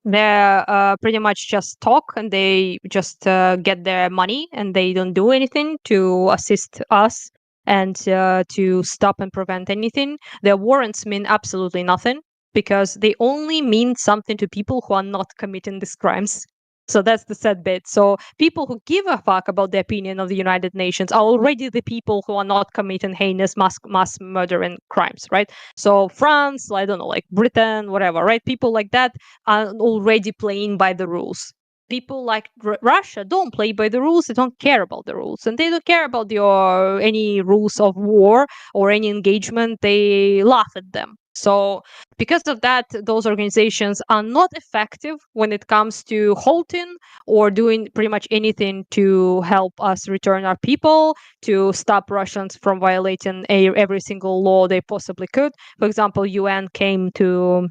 They pretty much just talk, and they just get their money, and they don't do anything to assist us and to stop and prevent anything. Their warrants mean absolutely nothing, because they only mean something to people who are not committing these crimes. So that's the sad bit. So people who give a fuck about the opinion of the United Nations are already the people who are not committing heinous mass murdering crimes, right? So France, I don't know, like Britain, whatever, right? People like that are already playing by the rules. People like Russia don't play by the rules. They don't care about the rules, and they don't care about any rules of war or any engagement. They laugh at them. So because of that, those organizations are not effective when it comes to halting or doing pretty much anything to help us return our people, to stop Russians from violating every single law they possibly could. For example, UN came to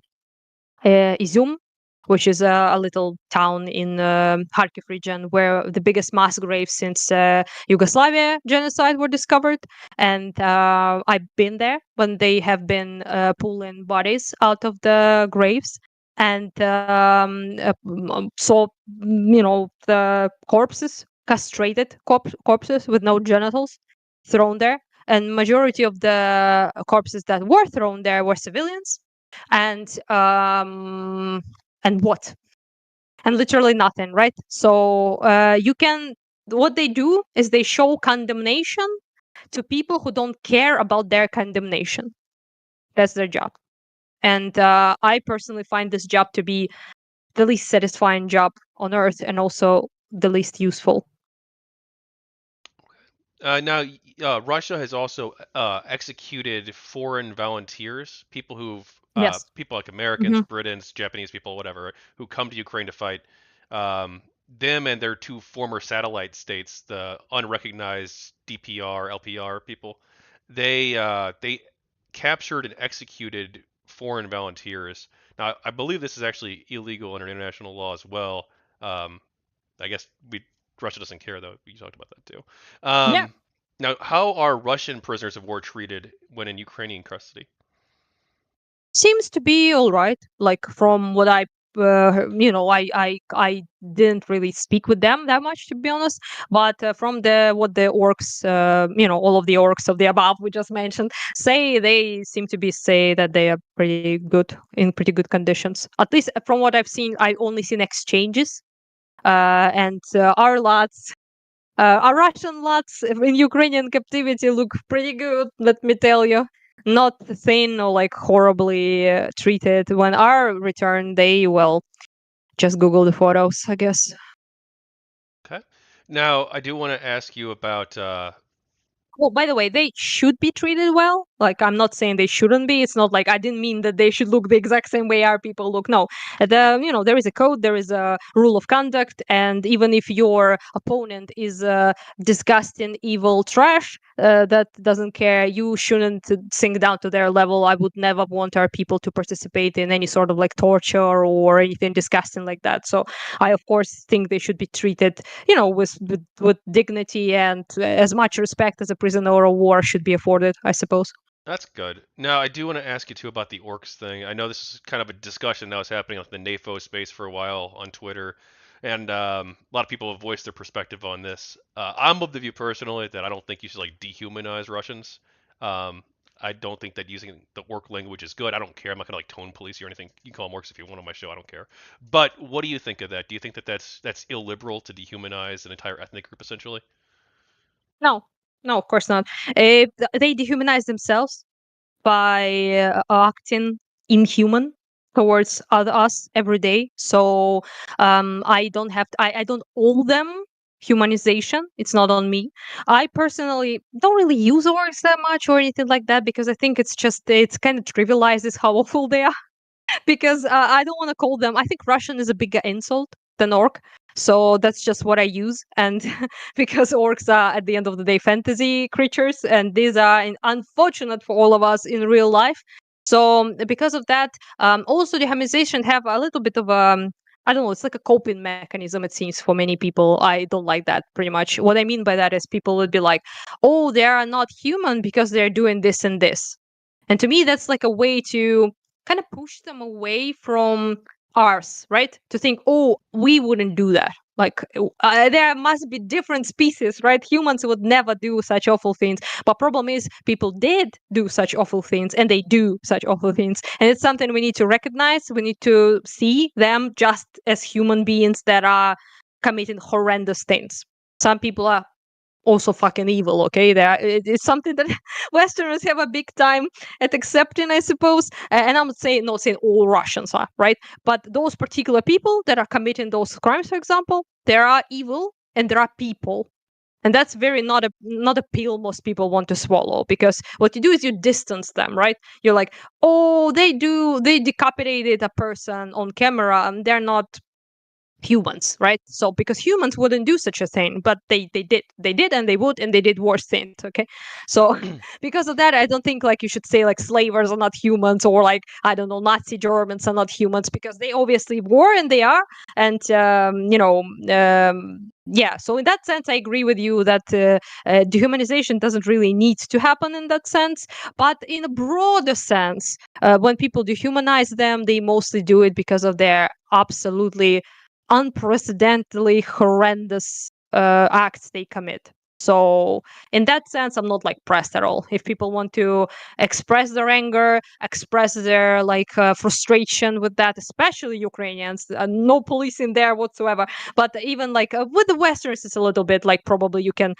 Izum, which is a little town in Kharkiv region where the biggest mass graves since Yugoslavia genocide were discovered. And I've been there when they have been pulling bodies out of the graves. And saw, the corpses, castrated corpses with no genitals, thrown there. And majority of the corpses that were thrown there were civilians, and what, and literally nothing, right? So what they do is they show condemnation to people who don't care about their condemnation. That's their job. And I personally find this job to be the least satisfying job on earth, and also the least useful. Now, Russia has also executed foreign volunteers, Yes. people like Americans, Hmm. Britons, Japanese people, whatever, who come to Ukraine to fight. Them and their two former satellite states, the unrecognized DPR, LPR people, they captured and executed foreign volunteers. Now, I believe this is actually illegal under international law as well. Um, I guess Russia doesn't care though. We talked about that too. Yeah. Now, how are Russian prisoners of war treated when in Ukrainian custody? Seems to be all right. Like from what I didn't really speak with them that much, to be honest. But from the what the orcs, all of the orcs of the above we just mentioned say, they seem to be say that they are pretty good, in pretty good conditions. At least from what I've seen, I only seen exchanges. And our lads. Our Russian lads in Ukrainian captivity look pretty good, let me tell you. not thin or like horribly treated. When our return, they will just Google the photos, I guess. Okay. Now, I do want to ask you about Well, by the way, they should be treated well. Like, I'm not saying they shouldn't be. It's not like I didn't mean that they should look the exact same way our people look. No, there is a code, there is a rule of conduct, and even if your opponent is disgusting, evil trash that doesn't care, you shouldn't sink down to their level. I would never want our people to participate in any sort of like torture or anything disgusting like that. So I, of course, think they should be treated with dignity and as much respect as a prisoner of war should be afforded, I suppose. that's good. Now, I do want to ask you too about the orcs thing. I know this is kind of a discussion that was happening on the NAFO space for a while on Twitter, and a lot of people have voiced their perspective on this. I'm of the view personally that I don't think you should like dehumanize Russians. Um, I don't think that using the orc language is good. I don't care. I'm not gonna like tone police you or anything. You can call them orcs if you want on my show. I don't care. But what do you think of that? Do you think that that's illiberal to dehumanize an entire ethnic group essentially? No, no, of course not. They dehumanize themselves by acting inhuman towards us every day. So I don't have to, I don't owe them humanization. It's not on me. I personally don't really use words that much or anything like that because I think it's kind of trivializes how awful they are because I don't want to call them. I think Russian is a bigger insult than orc. So that's just what I use. And because orcs are, at the end of the day, fantasy creatures, and these are unfortunate for all of us in real life. So because of that, also the dehumanization have a little bit of I don't know, it's like a coping mechanism, it seems, for many people. I don't like that pretty much. What I mean by that is people would be like, oh, they are not human because they're doing this and this. And to me, that's like a way to kind of push them away from ours, right? To think, oh, we wouldn't do that. Like there must be different species, right? Humans would never do such awful things. But problem is, people did do such awful things, and they do such awful things, and it's something we need to recognize. We need to see them just as human beings that are committing horrendous things. Some people are also fucking evil. Okay, it's something that Westerners have a big time at accepting, I suppose. And I'm saying not saying all Russians are right, but those particular people that are committing those crimes, for example, there are evil and there are people. And that's very not a pill most people want to swallow, because what you do is you distance them, right? You're like, oh, they decapitated a person on camera and they're not humans, right? So because humans wouldn't do such a thing, but they did, and they would, and they did worse things. Okay, so because of that, I don't think like you should say like slavers are not humans, or like I don't know, Nazi Germans are not humans, because they obviously were and they are. And yeah, so in that sense I agree with you that dehumanization doesn't really need to happen in that sense. But in a broader sense, when people dehumanize them, they mostly do it because of their absolutely unprecedentedly horrendous acts they commit. So in that sense, I'm not like pressed at all. If people want to express their anger, express their like frustration with that, especially Ukrainians, no police in there whatsoever. But even like with the Westerners, it's a little bit like probably you can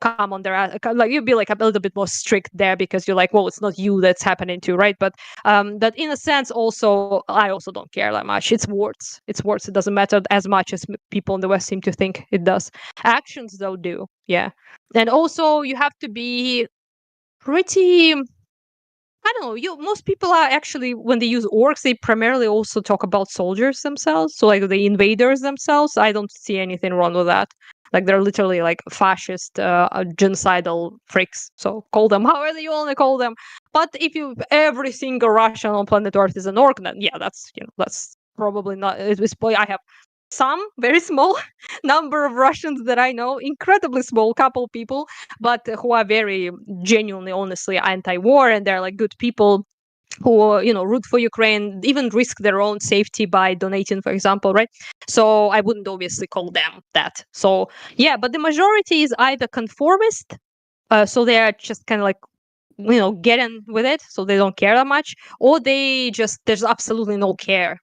come on their like you'd be like a little bit more strict there, because you're like, well, it's not you that's happening to, right? But in a sense, also I also don't care that much. It's words. It's words. It doesn't matter as much as people in the West seem to think it does. Actions, though, do. Yeah. And also, you have to be pretty. I don't know. Most people are actually, when they use orcs, they primarily also talk about soldiers themselves. So like the invaders themselves. I don't see anything wrong with that. Like they're literally like fascist, genocidal freaks. So call them however you want to call them. But if you every single Russian on planet Earth is an orc, then yeah, that's probably not. I have some very small number of Russians that I know, incredibly small couple people, but who are very genuinely, honestly anti-war, and they're like good people who root for Ukraine, even risk their own safety by donating, for example, right? So I wouldn't obviously call them that. So yeah, but the majority is either conformist, so they are just kind of like getting with it, so they don't care that much, or they just there's absolutely no care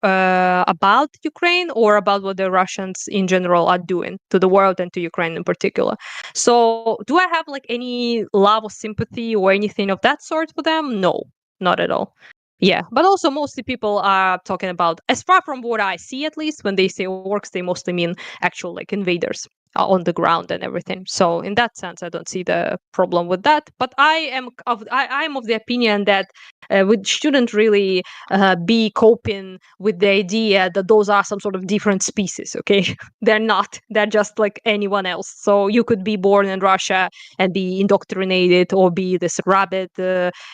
about Ukraine or about what the Russians in general are doing to the world and to Ukraine in particular. So, do I have like any love or sympathy or anything of that sort for them? No, not at all. Yeah, but also mostly people are talking about, as far from what I see at least, when they say orcs, they mostly mean actual like invaders on the ground and everything. So in that sense, I don't see the problem with that. But I'm of the opinion that we shouldn't really be coping with the idea that those are some sort of different species. Okay, they're not. They're just like anyone else. So you could be born in Russia and be indoctrinated, or be this rabid,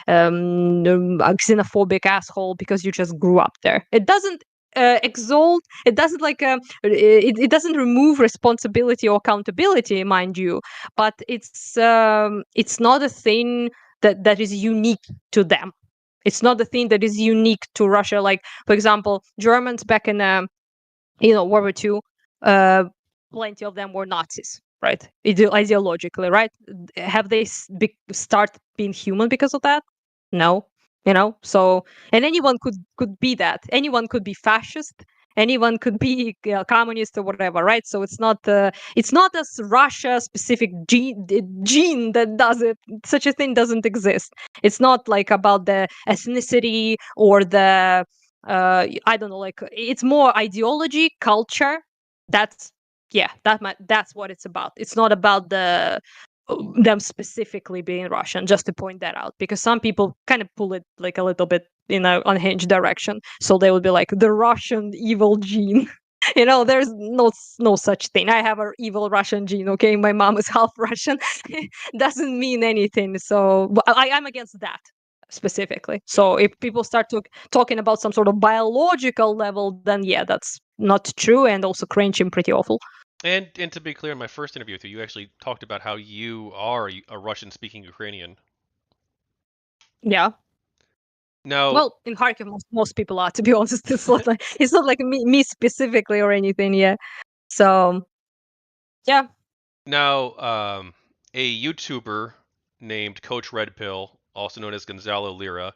xenophobic asshole because you just grew up there. It doesn't exalt. It doesn't like it doesn't remove responsibility or accountability, mind you, but it's not a thing that is unique to them. It's not the thing that is unique to Russia. Like, for example, Germans back in World War II, plenty of them were Nazis, right? Ideologically, right? Have they start being human because of that? No, So, and anyone could be that. Anyone could be fascist. Anyone could be communist or whatever, right? So it's not a Russia specific gene that does it. Such a thing doesn't exist. It's not like about the ethnicity or the I don't know, like it's more ideology, culture. That's that's what it's about. It's not about them specifically being Russian, just to point that out, because some people kind of pull it like a little bit in an unhinged direction. So they would be like the Russian evil gene. There's no such thing. I have an evil Russian gene. Okay, my mom is half Russian. Doesn't mean anything. So I'm against that specifically. So if people start talking about some sort of biological level, then yeah, that's not true, and also cringing pretty awful. And to be clear, in my first interview with you, you actually talked about how you are a Russian-speaking Ukrainian. Yeah. Now, Well, in Kharkiv, most people are, to be honest. It's not like me specifically or anything. Yeah. So yeah. now, a YouTuber named Coach Red Pill, also known as Gonzalo Lira,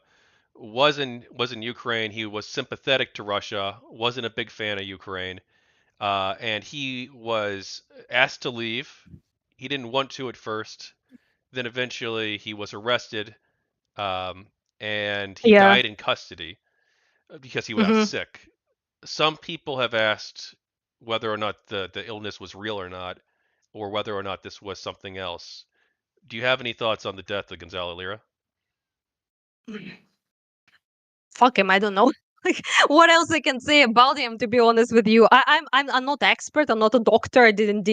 was in Ukraine. He was sympathetic to Russia, wasn't a big fan of Ukraine, and he was asked to leave. He didn't want to at first. Then eventually he was arrested, um, and he Yeah. died in custody because he got Hmm. sick. Some people have asked whether or not the illness was real or not, or whether or not this was something else. Do you have any thoughts on the death of Gonzalo Lira? Fuck him. I don't know. Like, what else I can say about him? To be honest with you, I'm not expert. I'm not a doctor. I didn't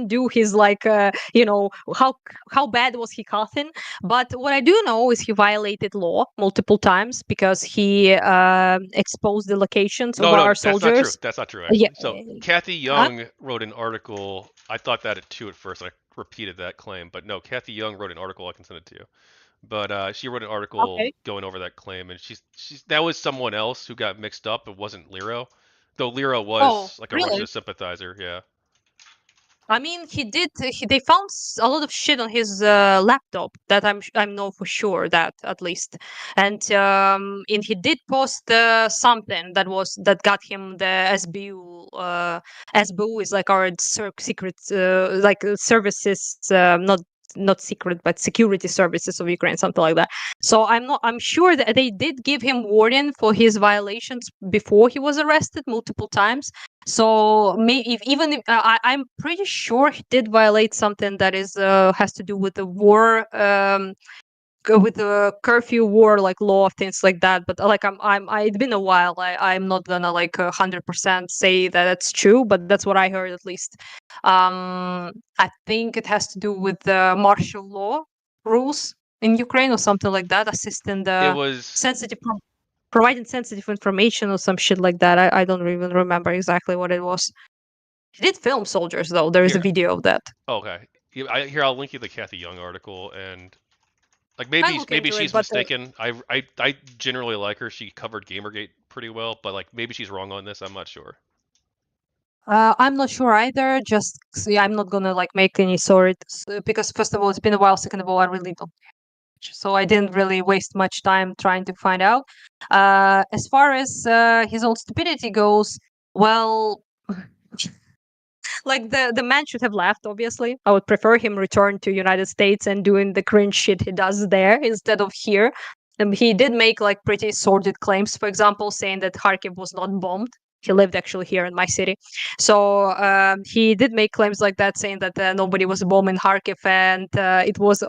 do his like how bad was he coughing. But what I do know is he violated law multiple times because he exposed the locations of No, no, our that's not true. soldiers. That's not true, Yeah. actually. So Kathy Huh? Young wrote an article. I thought that too at first. I repeated that claim, but no, Kathy Young wrote an article. I can send it to you. But she wrote an article Okay. going over that claim, and she's that was someone else who got mixed up. It wasn't Lero, though Lero Oh, was like a Russia really? sympathizer. Yeah. I mean, he did. They found a lot of shit on his laptop that I know for sure that at least, and he did post something that got him the SBU. SBU is like our secret, like services, not secret, but security services of Ukraine, something like that. So I'm sure that they did give him warning for his violations before he was arrested multiple times. So maybe I'm pretty sure he did violate something that is has to do with the war, with the curfew war, like law, things like that. But like it's been a while. I'm not gonna like 100% say that it's true, but that's what I heard at least. I think it has to do with the martial law rules in Ukraine or something like that, assisting It the was sensitive providing sensitive information or some shit like that. I don't even remember exactly what it was. He did film soldiers though. There is a here. video of that. Okay. Here, I'll link you the Kathy Young article, and like I maybe look maybe into it, she's but mistaken. I generally like her. She covered Gamergate pretty well, but like maybe she's wrong on this. I'm not sure. I'm not sure either. Just see, I'm not gonna like make any sort because first of all, it's been a while. Second of all, I really don't. much, so I didn't really waste much time trying to find out. As far as his own stupidity goes, well, like the man should have left. Obviously, I would prefer him return to United States and doing the cringe shit he does there instead of here. He did make like pretty sordid claims, for example, saying that Kharkiv was not bombed. He lived actually here in my city, so he did make claims like that, saying that nobody was bombing Kharkiv, and it was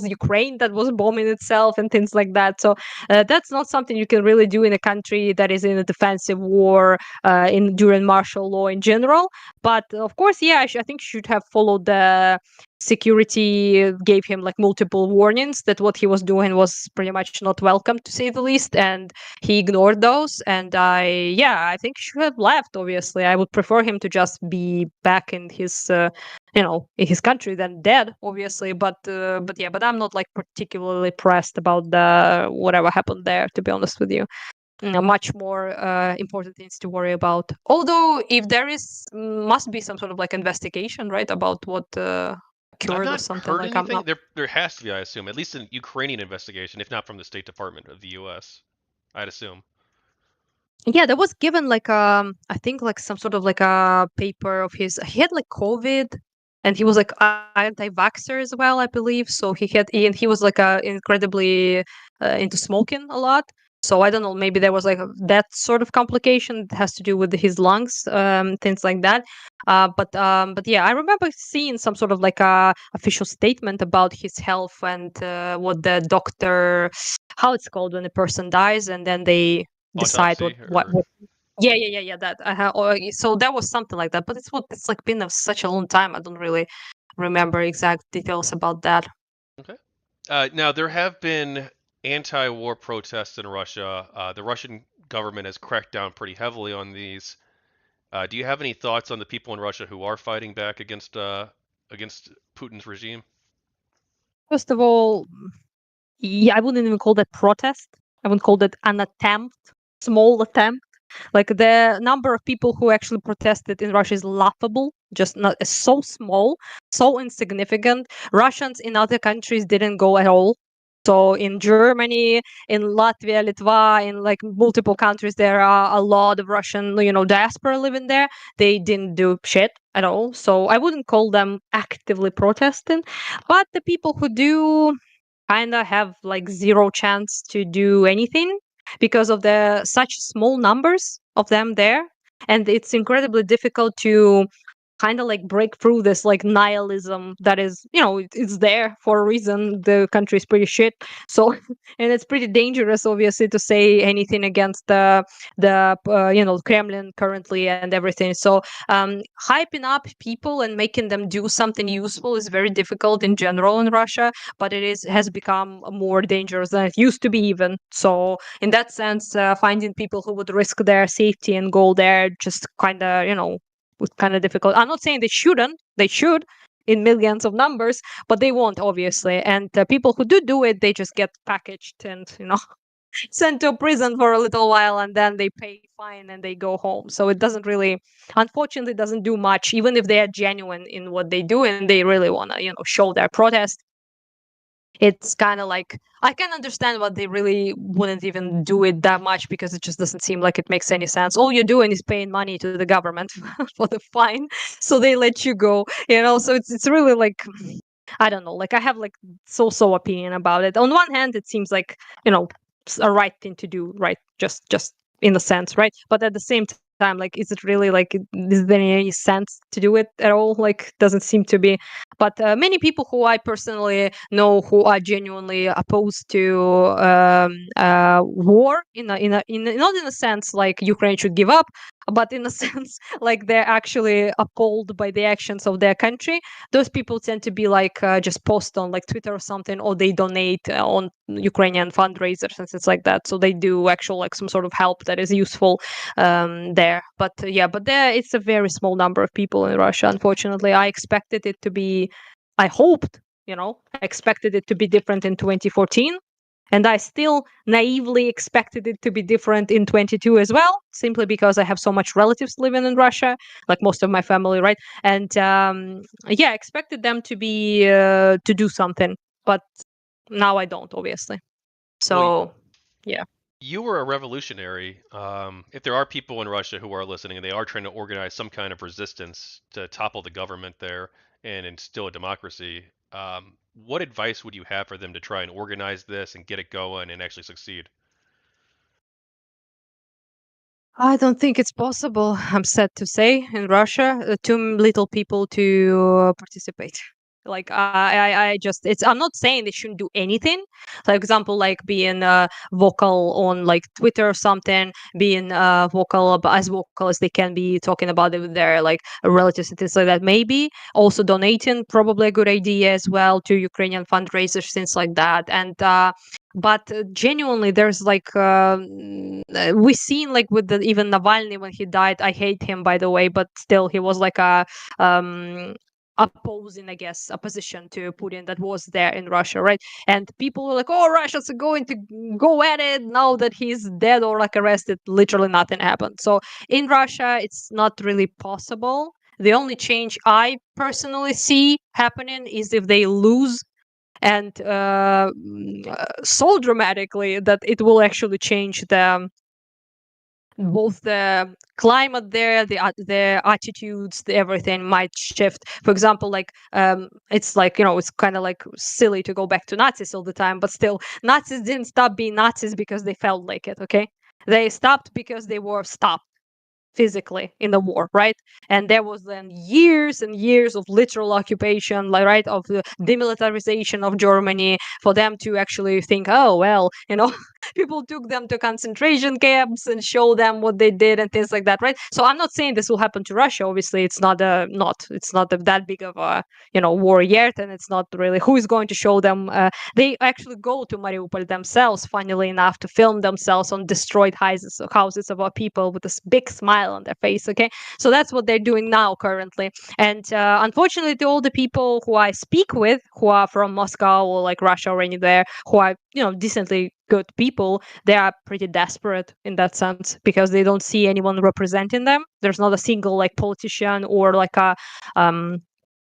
Ukraine that was bombing itself and things like that. So that's not something you can really do in a country that is in a defensive war in during martial law in general. But of course, yeah, I think should have followed the security gave him like multiple warnings that what he was doing was pretty much not welcome, to say the least, and he ignored those. And I think he should have left. Obviously, I would prefer him to just be back in his in his country than dead, obviously. But I'm not like particularly pressed about the whatever happened there, to be honest with you. Much more important things to worry about. Although, if there is, must be some sort of like investigation, right, about what I've occurred or not something heard like. anything. There has to be, I assume, at least an Ukrainian investigation, if not from the State Department of the U.S. I'd assume. Yeah, there was given like I think like some sort of like a paper of his. He had like COVID, and he was like anti-vaxxer as well, I believe. So he was like incredibly into smoking a lot. So I don't know, maybe there was like that sort of complication that has to do with his lungs, things like that. But yeah, I remember seeing some sort of like a official statement about his health and what the doctor, how it's called when a person dies, and then they decide Autopsy what yeah, that so that was something like that, but it's like been such a long time, I don't really remember exact details about that. Okay. Now there have been anti-war protests in Russia. The Russian government has cracked down pretty heavily on these. Do you have any thoughts on the people in Russia who are fighting back against Putin's regime? First of all, yeah, I wouldn't even call that protest. I would call that an attempt, small attempt. Like the number of people who actually protested in Russia is laughable, just not so small, so insignificant. Russians in other countries didn't go at all. So in Germany, in Latvia, Litva, in like multiple countries, there are a lot of Russian, diaspora living there. They didn't do shit at all. So I wouldn't call them actively protesting. But the people who do kind of have like zero chance to do anything because of the such small numbers of them there, and it's incredibly difficult to kind of like break through this like nihilism that is, it's there for a reason. The country is pretty shit, so and it's pretty dangerous, obviously, to say anything against the Kremlin currently and everything. So hyping up people and making them do something useful is very difficult in general in Russia, but has become more dangerous than it used to be even. So in that sense, finding people who would risk their safety and go there just kind of, was kind of difficult. I'm not saying they shouldn't. They should in millions of numbers, but they won't, obviously. And people who do it, they just get packaged and sent to prison for a little while, and then they pay fine and they go home. So it doesn't really, unfortunately, doesn't do much. Even if they are genuine in what they do and they really want to, show their protest, it's kind of like I can understand why they really wouldn't even do it that much, because it just doesn't seem like it makes any sense. All you're doing is paying money to the government for the fine, so they let you go. So it's really like, I don't know. Like, I have like so opinion about it. On one hand, it seems like a right thing to do, right? Just in a sense, right? But at the same time, like, is it really like, is there any sense to do it at all? Like, doesn't seem to be. But many people who I personally know who are genuinely opposed to war, not in a sense like Ukraine should give up, but in a sense like they're actually appalled by the actions of their country. Those people tend to be like just post on like Twitter or something, or they donate on Ukrainian fundraisers and things like that. So they do actual like some sort of help that is useful there. But but there it's a very small number of people in Russia. Unfortunately, I expected it to be. I hoped, I expected it to be different in 2014. And I still naively expected it to be different in 22 as well, simply because I have so much relatives living in Russia, like most of my family, right? And I expected them to be to do something, but Now I don't, obviously. Well, So, yeah. you were a revolutionary. If there are people in Russia who are listening and they are trying to organize some kind of resistance to topple the government there and instill a democracy, what advice would you have for them to try and organize this and get it going and actually succeed? I don't think it's possible, I'm sad to say, in Russia, too little people to participate. Like I just it's I'm not saying they shouldn't do anything. For example, like being vocal on like Twitter or something, being as vocal as they can be, talking about it with their like relatives and things like that. Maybe also donating, probably a good idea as well to Ukrainian fundraisers, things like that. And but genuinely there's like we seen like with the even Navalny when he died. I hate him, by the way, but still he was like a um opposing, I guess, opposition to Putin that was there in Russia, right? And people were like, oh, Russians are going to go at it now that he's dead or like arrested. Literally nothing happened. So in Russia it's not really possible. The only change I personally see happening is if they lose, and so dramatically that it will actually change both the climate there, the attitudes, everything might shift. For example, like it's like, it's kind of like silly to go back to Nazis all the time, but still, Nazis didn't stop being Nazis because they felt like it. Okay, they stopped because they were stopped physically in the war, right? And there was then years and years of literal occupation, like, right, of the demilitarization of Germany, for them to actually think, oh well, people took them to concentration camps and show them what they did and things like that, right? So I'm not saying this will happen to Russia. Obviously, it's not that big of a war yet, and it's not really who is going to show them. They actually go to Mariupol themselves, funnily enough, to film themselves on destroyed houses of our people with this big smile on their face. Okay, so that's what they're doing now currently. And unfortunately, to all the people who I speak with, who are from Moscow or like Russia or anywhere, who are decently good people, they are pretty desperate in that sense because they don't see anyone representing them. There's not a single like politician or like a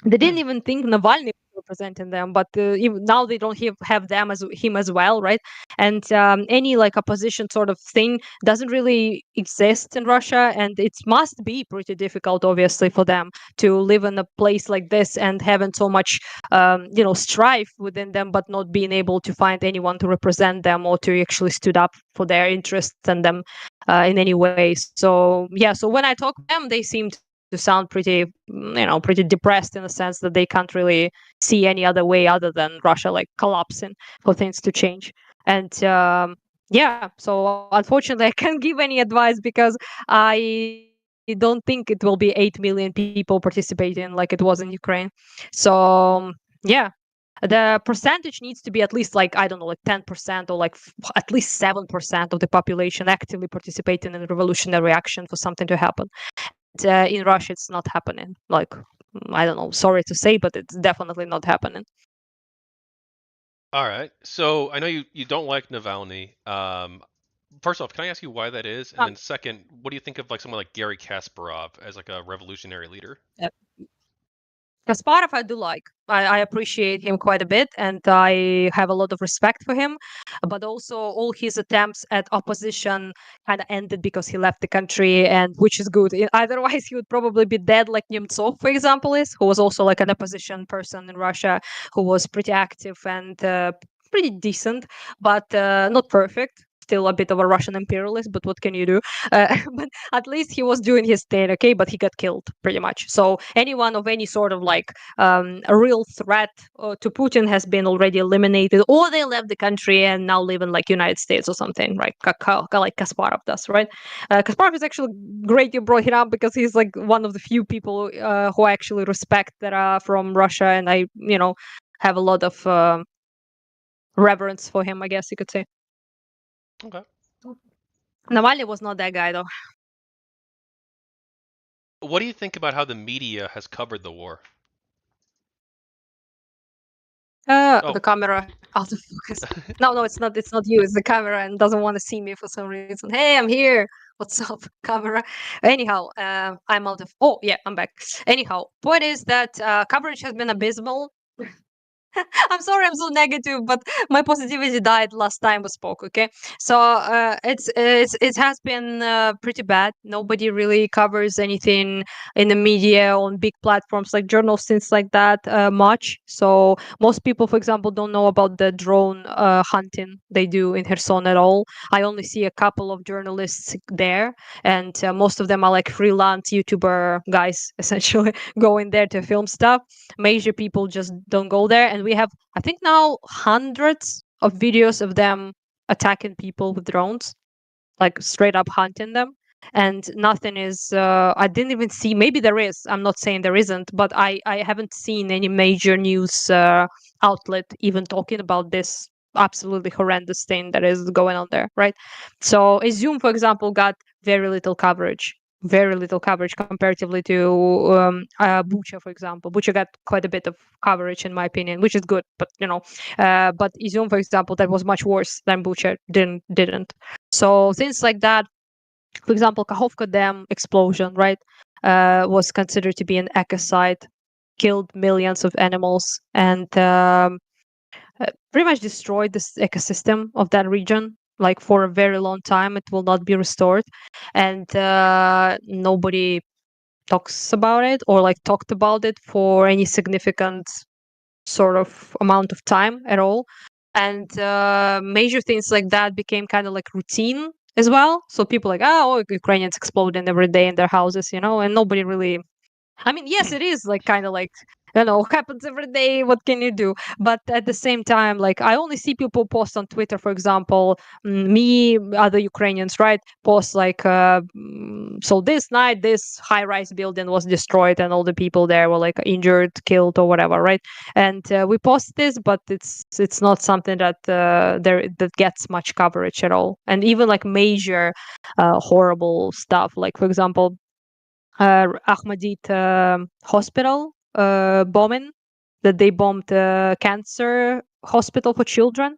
they didn't even think Navalny was representing them, but even now they don't have them as him as well, right? And any like opposition sort of thing doesn't really exist in Russia, and it must be pretty difficult, obviously, for them to live in a place like this and having so much, strife within them, but not being able to find anyone to represent them or to actually stood up for their interests and them in any way. So yeah, so when I talk to them, they seem to sound pretty, pretty depressed in the sense that they can't really see any other way other than Russia like collapsing for things to change. And yeah, so unfortunately, I can't give any advice because I don't think it will be 8 million people participating like it was in Ukraine. So yeah, the percentage needs to be at least like, I don't know, like 10% or like at least 7% of the population actively participating in a revolutionary action for something to happen. In Russia, it's not happening. Like, I don't know, sorry to say, but it's definitely not happening. All right. So I know you don't like Navalny. First off, can I ask you why that is? And Um, then second, what do you think of like someone like Gary Kasparov as like a revolutionary leader? uh, Kasparov, I do like. I appreciate him quite a bit, and I have a lot of respect for him. But also, all his attempts at opposition kind of ended because he left the country, and which is good. Otherwise, he would probably be dead, like Nemtsov, for example, is who was also like an opposition person in Russia, who was pretty active and pretty decent, but not perfect. Still a bit of a Russian imperialist, but what can you do? But at least he was doing his thing, okay? But he got killed pretty much. So anyone of any sort of like a real threat to Putin has been already eliminated, or they left the country and now live in like United States or something, right? Like Kasparov does, right? Kasparov is actually great you brought him up because he's like one of the few people who I actually respect that are from Russia, and I, have a lot of reverence for him, I guess you could say. Okay. Navalny was not that guy though. What do you think about how the media has covered the war? Oh, The camera out of focus. No, no, it's not. It's not you. It's the camera, and doesn't want to see me for some reason. Hey, I'm here. What's up, camera? Anyhow, I'm out of. Oh, yeah, I'm back. Anyhow, point is that coverage has been abysmal. I'm sorry I'm so negative, but my positivity died last time we spoke. Okay, so it has been pretty bad. Nobody really covers anything in the media on big platforms like journals, things like that much. So most people, for example, don't know about the drone hunting they do in Kherson at all. I only see a couple of journalists there, and most of them are like freelance YouTuber guys, essentially going there to film stuff. Major people just don't go there, and we have, I think, now hundreds of videos of them attacking people with drones, like straight up hunting them. And nothing is I didn't even see, maybe there is, I'm not saying there isn't, but I haven't seen any major news outlet even talking about this absolutely horrendous thing that is going on there, right? So Izium, for example, got very little coverage, very little coverage comparatively to Bucha, for example. Bucha got quite a bit of coverage, in my opinion, which is good. But but Izium, for example, that was much worse than Bucha didn't. So things like that. For example, Kakhovka Dam explosion, right, was considered to be an ecocide, killed millions of animals, and pretty much destroyed this ecosystem of that region. Like for a very long time, it will not be restored, and nobody talks about it or like talked about it for any significant sort of amount of time at all. And major things like that became kind of like routine as well. So people like, oh, Ukrainians exploding every day in their houses, and nobody really, I mean, yes, it is like kind of like, happens every day. What can you do? But at the same time, like I only see people post on Twitter, for example, me, other Ukrainians, right? Post like, so this night, this high rise building was destroyed and all the people there were like injured, killed, or whatever, right? And we post this, but it's not something that that gets much coverage at all. And even like major horrible stuff, like for example, Ahmadit hospital bombing, that they bombed cancer hospital for children.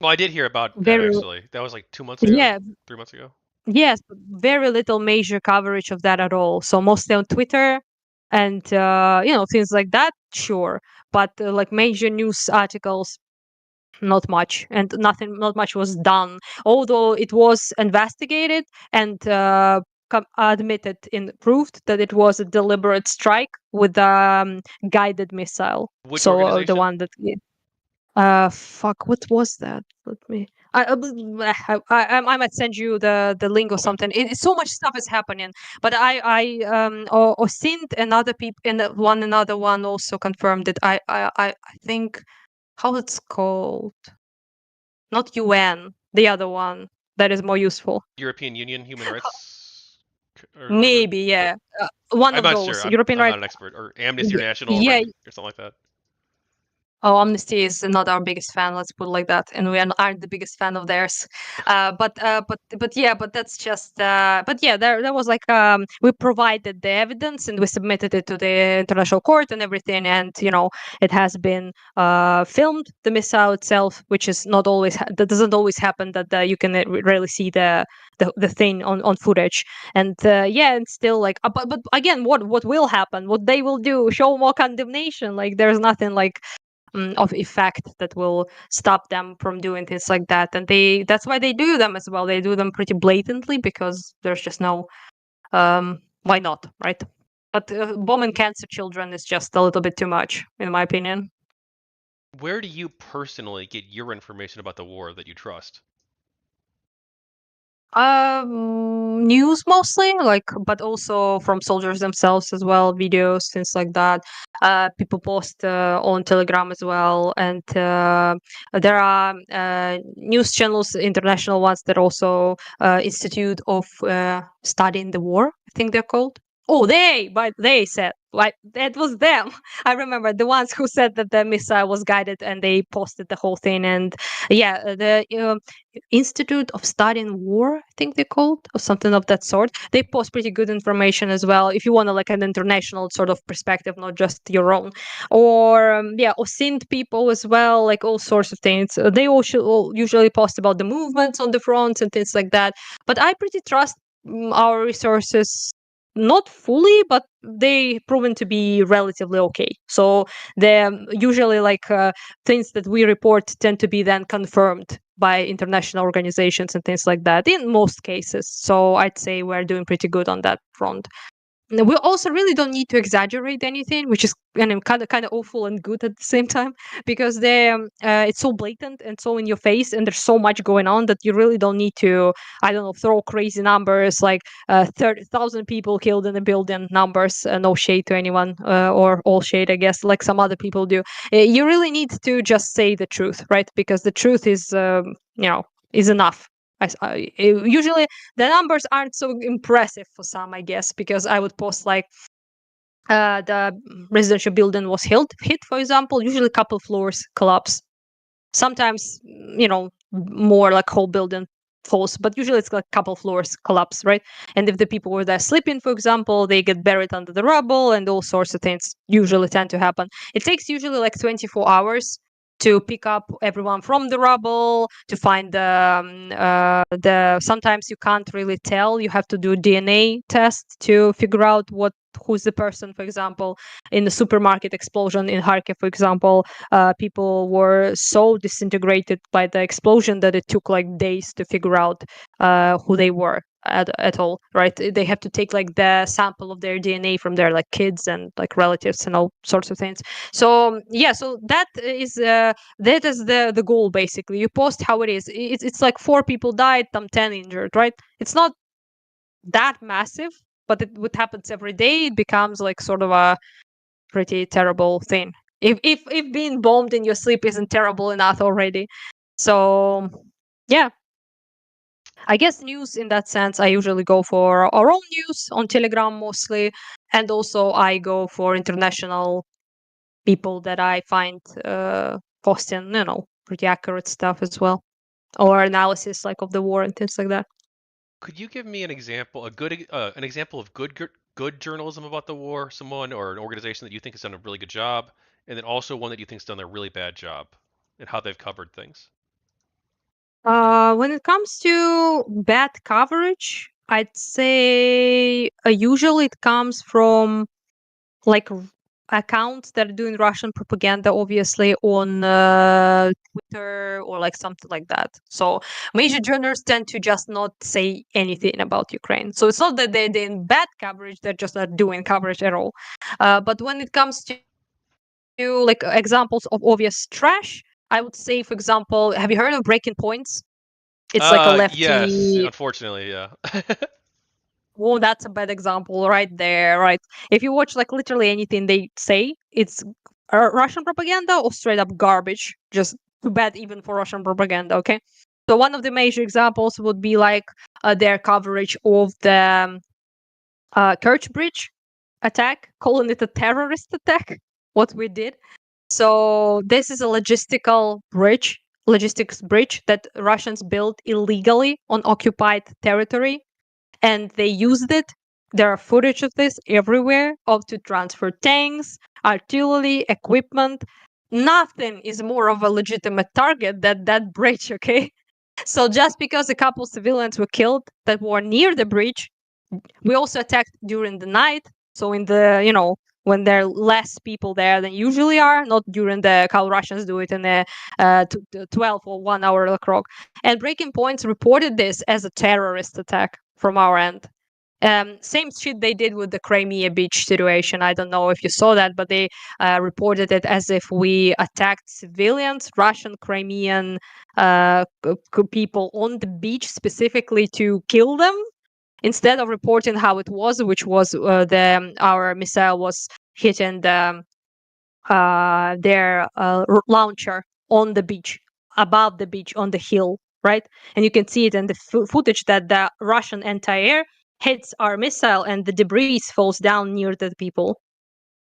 Well, I did hear about that Very, actually. That was like 2 months ago, yeah, 3 months ago. yes, but very little major coverage of that at all. So mostly on Twitter and things like that, sure, but like major news articles, not much, and not much was done, although it was investigated and admitted and proved that it was a deliberate strike with a guided missile. Which So the organization? one that fuck, what was that? Let me, I might send you the link or Okay. something. So much stuff is happening, but Osint and other people, and one another one also confirmed it. I think, how it's called, not UN, the other one that is more useful. European Union Human Rights or whatever. Maybe, yeah. One I'm of not sure. those. I'm European I'm right. not an expert. Or Amnesty International, Yeah. right, or something like that. Oh, Amnesty is not our biggest fan. Let's put it like that, and we aren't the biggest fan of theirs. But yeah, but that's just. But yeah, there was like we provided the evidence and we submitted it to the international court and everything, and it has been filmed, the missile itself, which is not always that doesn't always happen, that you can really see the thing on footage. And yeah, and still like but again, what will happen, what they will do, show more condemnation. Like there's nothing like of effect that will stop them from doing things like that. And that's why they do them as well. They do them pretty blatantly because there's just no why not, right? But bombing cancer children is just a little bit too much, in my opinion. Where do you personally get your information about the war that you trust? News mostly, like, but also from soldiers themselves as well, videos, things like that. People post on Telegram as well, and there are news channels, international ones, that also Institute of Studying the War, I think they're called. Oh, they said, like, that was them. I remember the ones who said that the missile was guided, and they posted the whole thing. And yeah, the Institute of Studying War, I think they called, or something of that sort. They post pretty good information as well, if you want to like an international sort of perspective, not just your own. Or yeah, OSINT people as well, like all sorts of things. They all usually post about the movements on the fronts and things like that. But I pretty trust our resources not fully, but they proven to be relatively okay. So they're usually things that we report tend to be then confirmed by international organizations and things like that in most cases. So I'd say we're doing pretty good on that front. We also really don't need to exaggerate anything, which is kind of awful and good at the same time, because it's so blatant and so in your face, and there's so much going on that you really don't need to, I don't know, throw crazy numbers like 30,000 people killed in a building numbers. No shade to anyone, or all shade, I guess, like some other people do. You really need to just say the truth, right? Because the truth is, is enough. Usually the numbers aren't so impressive for some, I guess, because I would post like the residential building was hit, for example. Usually a couple floors collapse. Sometimes, more like whole building falls, but usually it's like a couple floors collapse, right? And if the people were there sleeping, for example, they get buried under the rubble, and all sorts of things usually tend to happen. It takes usually like 24 hours to pick up everyone from the rubble, to find the sometimes you can't really tell. You have to do DNA test to figure out who's the person. For example, in the supermarket explosion in Kharkiv, for example, people were so disintegrated by the explosion that it took like days to figure out who they were at all, right? They have to take like the sample of their DNA from their like kids and like relatives and all sorts of things. So yeah, so that is the goal basically. You post how it is. It's like 4 people died, 10 injured, right? It's not that massive, but it happens every day. It becomes like sort of a pretty terrible thing. If being bombed in your sleep isn't terrible enough already. So yeah, I guess news in that sense, I usually go for our own news on Telegram mostly, and also I go for international people that I find posting, pretty accurate stuff as well, or analysis like of the war and things like that. Could you give me an example, an example of good journalism about the war, someone or an organization that you think has done a really good job, and then also one that you think's done a really bad job, and how they've covered things? When it comes to bad coverage, I'd say usually it comes from like accounts that are doing Russian propaganda, obviously on Twitter or like something like that. So major journalists tend to just not say anything about Ukraine. So it's not that they're doing bad coverage; they're just not doing coverage at all. But when it comes to like examples of obvious trash, I would say, for example, have you heard of Breaking Points? It's like a Yes, lefty. unfortunately, yeah. Oh, that's a bad example right there, right? If you watch like literally anything they say, it's Russian propaganda or straight up garbage. Just too bad even for Russian propaganda, okay? So one of the major examples would be like their coverage of the Kerch Bridge attack, calling it a terrorist attack, what we did. So this is a logistics bridge that Russians built illegally on occupied territory, and they used it. There are footage of this everywhere of to transfer tanks, artillery, equipment. Nothing is more of a legitimate target than that bridge, okay? So just because a couple civilians were killed that were near the bridge, we also attacked during the night. So in the, when there are less people there than usually are, not during the how Russians do it in the 12 or 1 hour clock. And Breaking Points reported this as a terrorist attack from our end. Same shit they did with the Crimea beach situation. I don't know if you saw that, but they reported it as if we attacked civilians, Russian Crimean people on the beach specifically to kill them, instead of reporting how it was, which was our missile was hitting their launcher on the beach, above the beach on the hill, right? And you can see it in the footage that the Russian anti-air hits our missile and the debris falls down near the people.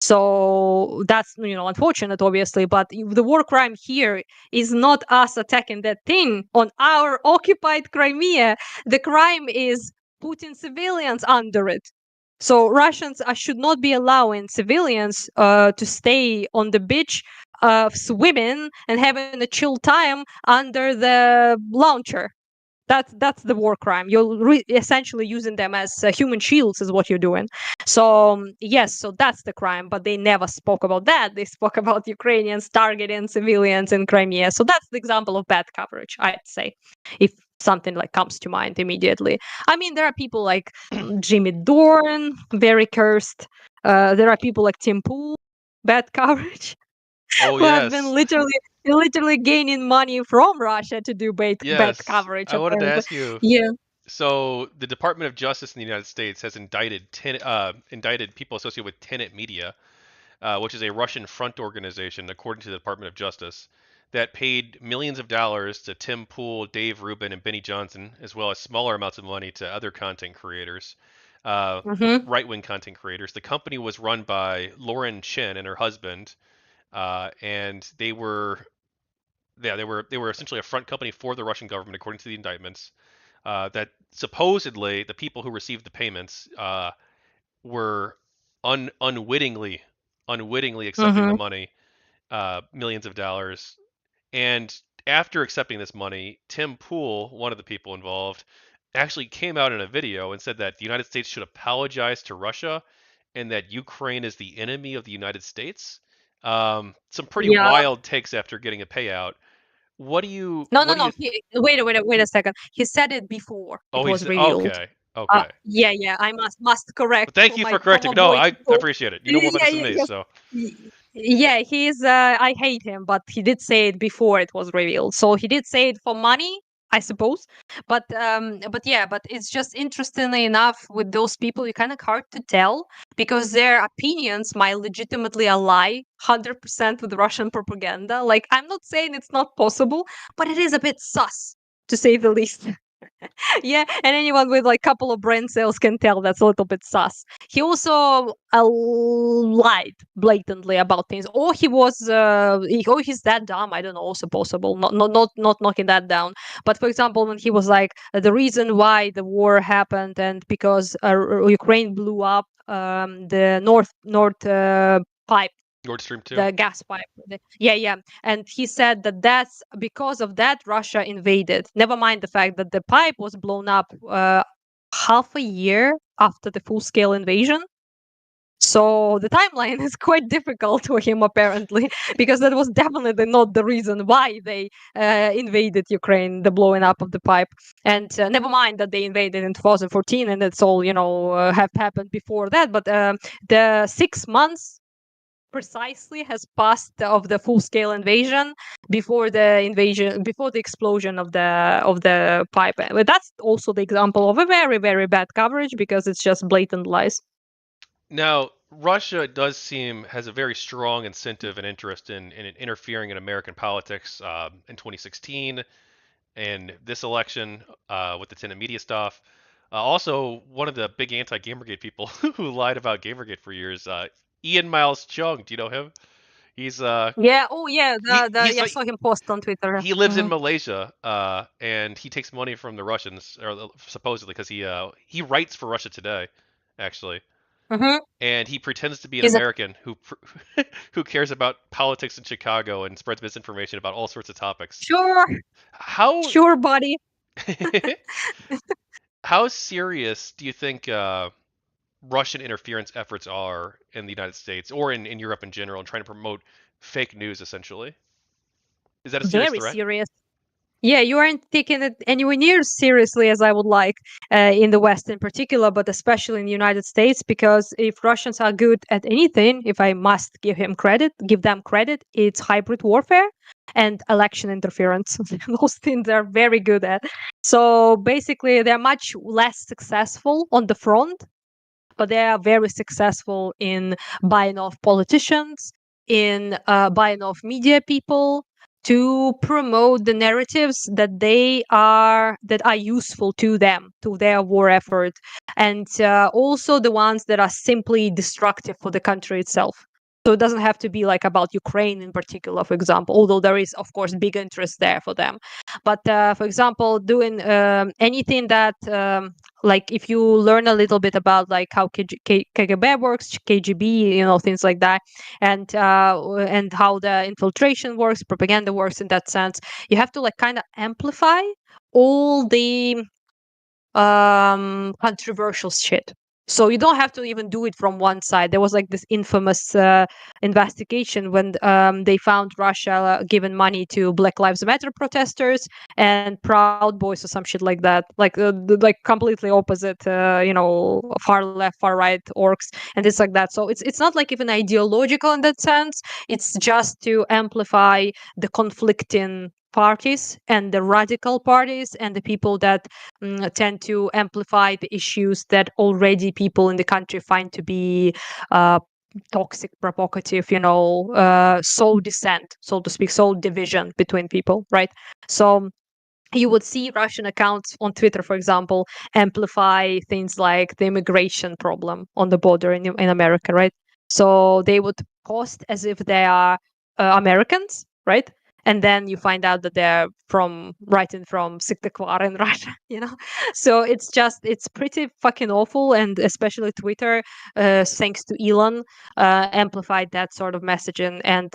So that's unfortunate, obviously, but the war crime here is not us attacking that thing on our occupied Crimea. The crime is putting civilians under it. So Russians should not be allowing civilians to stay on the beach, swimming and having a chill time under the launcher. That's the war crime. You're essentially using them as human shields, is what you're doing. So yes, so that's the crime. But they never spoke about that. They spoke about Ukrainians targeting civilians in Crimea. So that's the example of bad coverage, I'd say, if something like comes to mind immediately. I mean, there are people like Jimmy Dorn, very cursed. There are people like Tim Pool, bad coverage, Oh who has been yes, literally gaining money from Russia to do bad yes. coverage. I wanted to Apparently, ask you. yeah. So the Department of Justice in the United States has indicted people associated with Tenet Media, which is a Russian front organization, according to the Department of Justice, that paid millions of dollars to Tim Pool, Dave Rubin, and Benny Johnson, as well as smaller amounts of money to other content creators, uh, Mm-hmm. right-wing content creators. The company was run by Lauren Chen and her husband, and they were essentially a front company for the Russian government, according to the indictments. That supposedly the people who received the payments were unwittingly accepting the Mm-hmm. money, millions of dollars. And after accepting this money, Tim Pool, one of the people involved, actually came out in a video and said that the United States should apologize to Russia and that Ukraine is the enemy of the United States. Some pretty Yeah. wild takes after getting a payout. What do you No, what no, do you no. Wait a second. He said it before Oh, it was he's revealed. okay. Okay. Yeah. I must correct But thank you my for correcting. fellow No, boy. I appreciate it. You know more about Yeah, this than yeah, me, yes. so Yeah, he's I hate him, but he did say it before it was revealed. So he did say it for money, I suppose. But yeah, but it's just interestingly enough with those people, you kind of hard to tell because their opinions might legitimately ally 100% with Russian propaganda. Like I'm not saying it's not possible, but it is a bit sus to say the least. Yeah, and anyone with like couple of brain cells can tell that's a little bit sus. He also lied blatantly about things, or or he's that dumb. I don't know. Also possible. Not knocking that down. But for example, when he was like the reason why the war happened and because Ukraine blew up the north pipe, Nord Stream 2. the gas pipe. Yeah. And he said that that's because of that Russia invaded. Never mind the fact that the pipe was blown up half a year after the full scale invasion. So the timeline is quite difficult for him apparently, because that was definitely not the reason why they invaded Ukraine, the blowing up of the pipe. And never mind that they invaded in 2014, and it's all have happened before that. But the 6 months precisely has passed of the full scale invasion before the explosion of the pipe. But that's also the example of a very very bad coverage because it's just blatant lies. Now, Russia does seem has a very strong incentive and interest in interfering in American politics in 2016 and this election with the Tenet Media stuff. Also, one of the big anti-Gamergate people who lied about Gamergate for years, Ian Miles Chung. Do you know him? He's Yeah. Oh yeah. he Yeah, I saw him post on Twitter. he lives in Hmm. Malaysia, and he takes money from the Russians, or supposedly because he writes for Russia Today, actually, Hmm. and he pretends to be an He's a American who who cares about politics in Chicago and spreads misinformation about all sorts of topics. sure, How sure, buddy. how serious do you think Russian interference efforts are in the United States or in Europe in general, in trying to promote fake news? Essentially, is that a serious Very threat? serious. Yeah, you aren't taking it anywhere near as seriously as I would like in the West in particular, but especially in the United States, because if Russians are good at anything, if I must give them credit, it's hybrid warfare and election interference. Those things they're very good at. So basically, they're much less successful on the front, but they are very successful in buying off politicians, in buying off media people to promote the narratives that are useful to them, to their war effort, and also the ones that are simply destructive for the country itself. So it doesn't have to be like about Ukraine in particular, for example, although there is, of course, big interest there for them. But for example, doing anything that like if you learn a little bit about like how KGB works, KGB, things like that, and how the infiltration works, propaganda works in that sense, you have to like kind of amplify all the controversial shit. So you don't have to even do it from one side. There was like this infamous investigation when they found Russia giving money to Black Lives Matter protesters and Proud Boys or some shit like that, like completely opposite, far left, far right orcs and it's like that. So it's not like even ideological in that sense. It's just to amplify the conflicting parties and the radical parties and the people that tend to amplify the issues that already people in the country find to be uh, toxic, provocative, soul dissent, so to speak, soul division between people, right? So you would see Russian accounts on Twitter, for example, amplify things like the immigration problem on the border in America, right? So they would post as if they are Americans, right? And then you find out that they're writing from Syktyvkar in Russia, you know? So it's pretty fucking awful. And especially Twitter, thanks to Elon, amplified that sort of messaging. And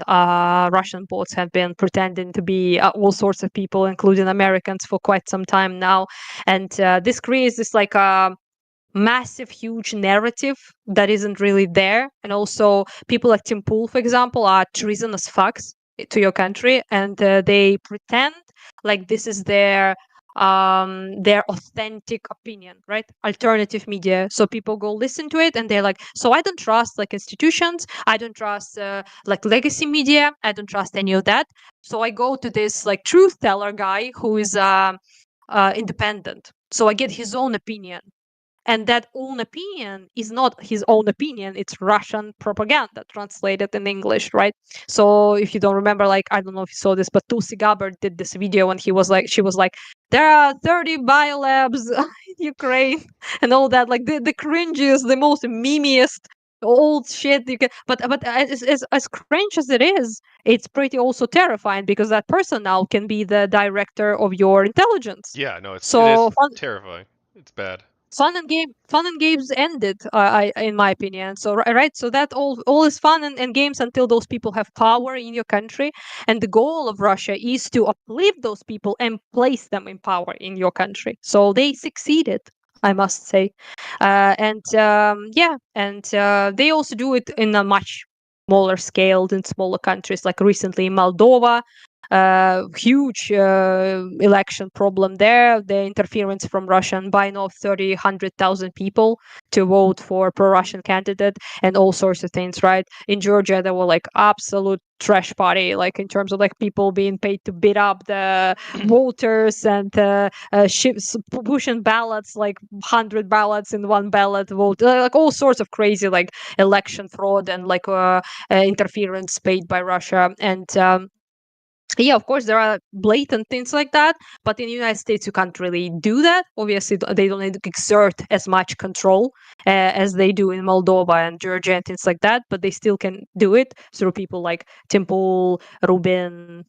Russian bots have been pretending to be all sorts of people, including Americans, for quite some time now. And this creates this like massive, huge narrative that isn't really there. And also, people like Tim Pool, for example, are treasonous fucks to your country, and they pretend like this is their authentic opinion, right? Alternative media. So people go listen to it and they're like, so I don't trust like institutions, I don't trust like legacy media, I don't trust any of that. So I go to this like truth teller guy who is independent, so I get his own opinion. And that own opinion is not his own opinion, it's Russian propaganda translated in English, right? So if you don't remember, like, I don't know if you saw this, but Tulsi Gabbard did this video and she was like, there are 30 biolabs in Ukraine and all that, like the cringiest, the most memeiest old shit you can. But as cringe as it is, it's pretty also terrifying because that person now can be the director of your intelligence. Yeah, no, it So is terrifying. It's bad. fun and games ended, in my opinion. So right, so that all is fun and games until those people have power in your country, and the goal of Russia is to uplift those people and place them in power in your country. So they succeeded, I must say. And yeah, and they also do it in a much smaller scale than smaller countries, like recently in Moldova. Huge election problem there. The interference from Russian buying off 100,000 people to vote for pro-Russian candidate and all sorts of things, right? In Georgia, there were like absolute trash party, like in terms of like people being paid to beat up the voters and pushing ballots, like 100 ballots in one ballot vote, like all sorts of crazy like election fraud and like interference paid by Russia. And yeah, of course there are blatant things like that, but in the United States you can't really do that. Obviously they don't need to exert as much control as they do in Moldova and Georgia and things like that, but they still can do it through people like Temple, Rubin,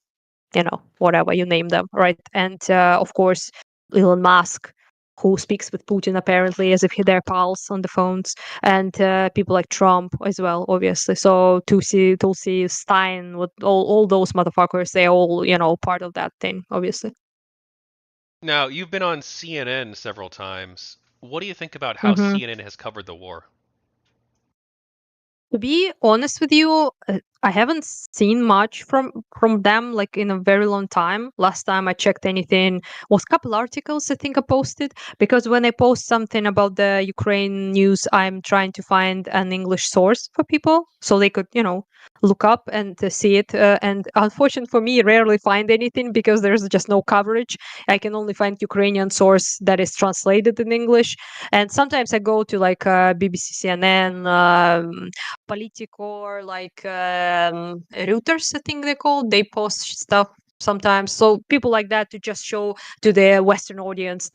whatever you name them, right? And of course Elon Musk, who speaks with Putin apparently as if they're pals on the phones, and people like Trump as well, obviously. So Tulsi Stein, with all those motherfuckers, they're all part of that thing, obviously. Now, you've been on CNN several times. What do you think about how hmm CNN has covered the war? To be honest with you, I haven't seen much from them like in a very long time. Last time I checked anything was a couple articles I think I posted, because when I post something about the Ukraine news, I'm trying to find an English source for people so they could look up and see it. And unfortunately for me, rarely find anything because there's just no coverage. I can only find Ukrainian source that is translated in English, and sometimes I go to like BBC, CNN. Politico, like Reuters, I think they call. They post stuff sometimes. So people like that to just show to the Western audience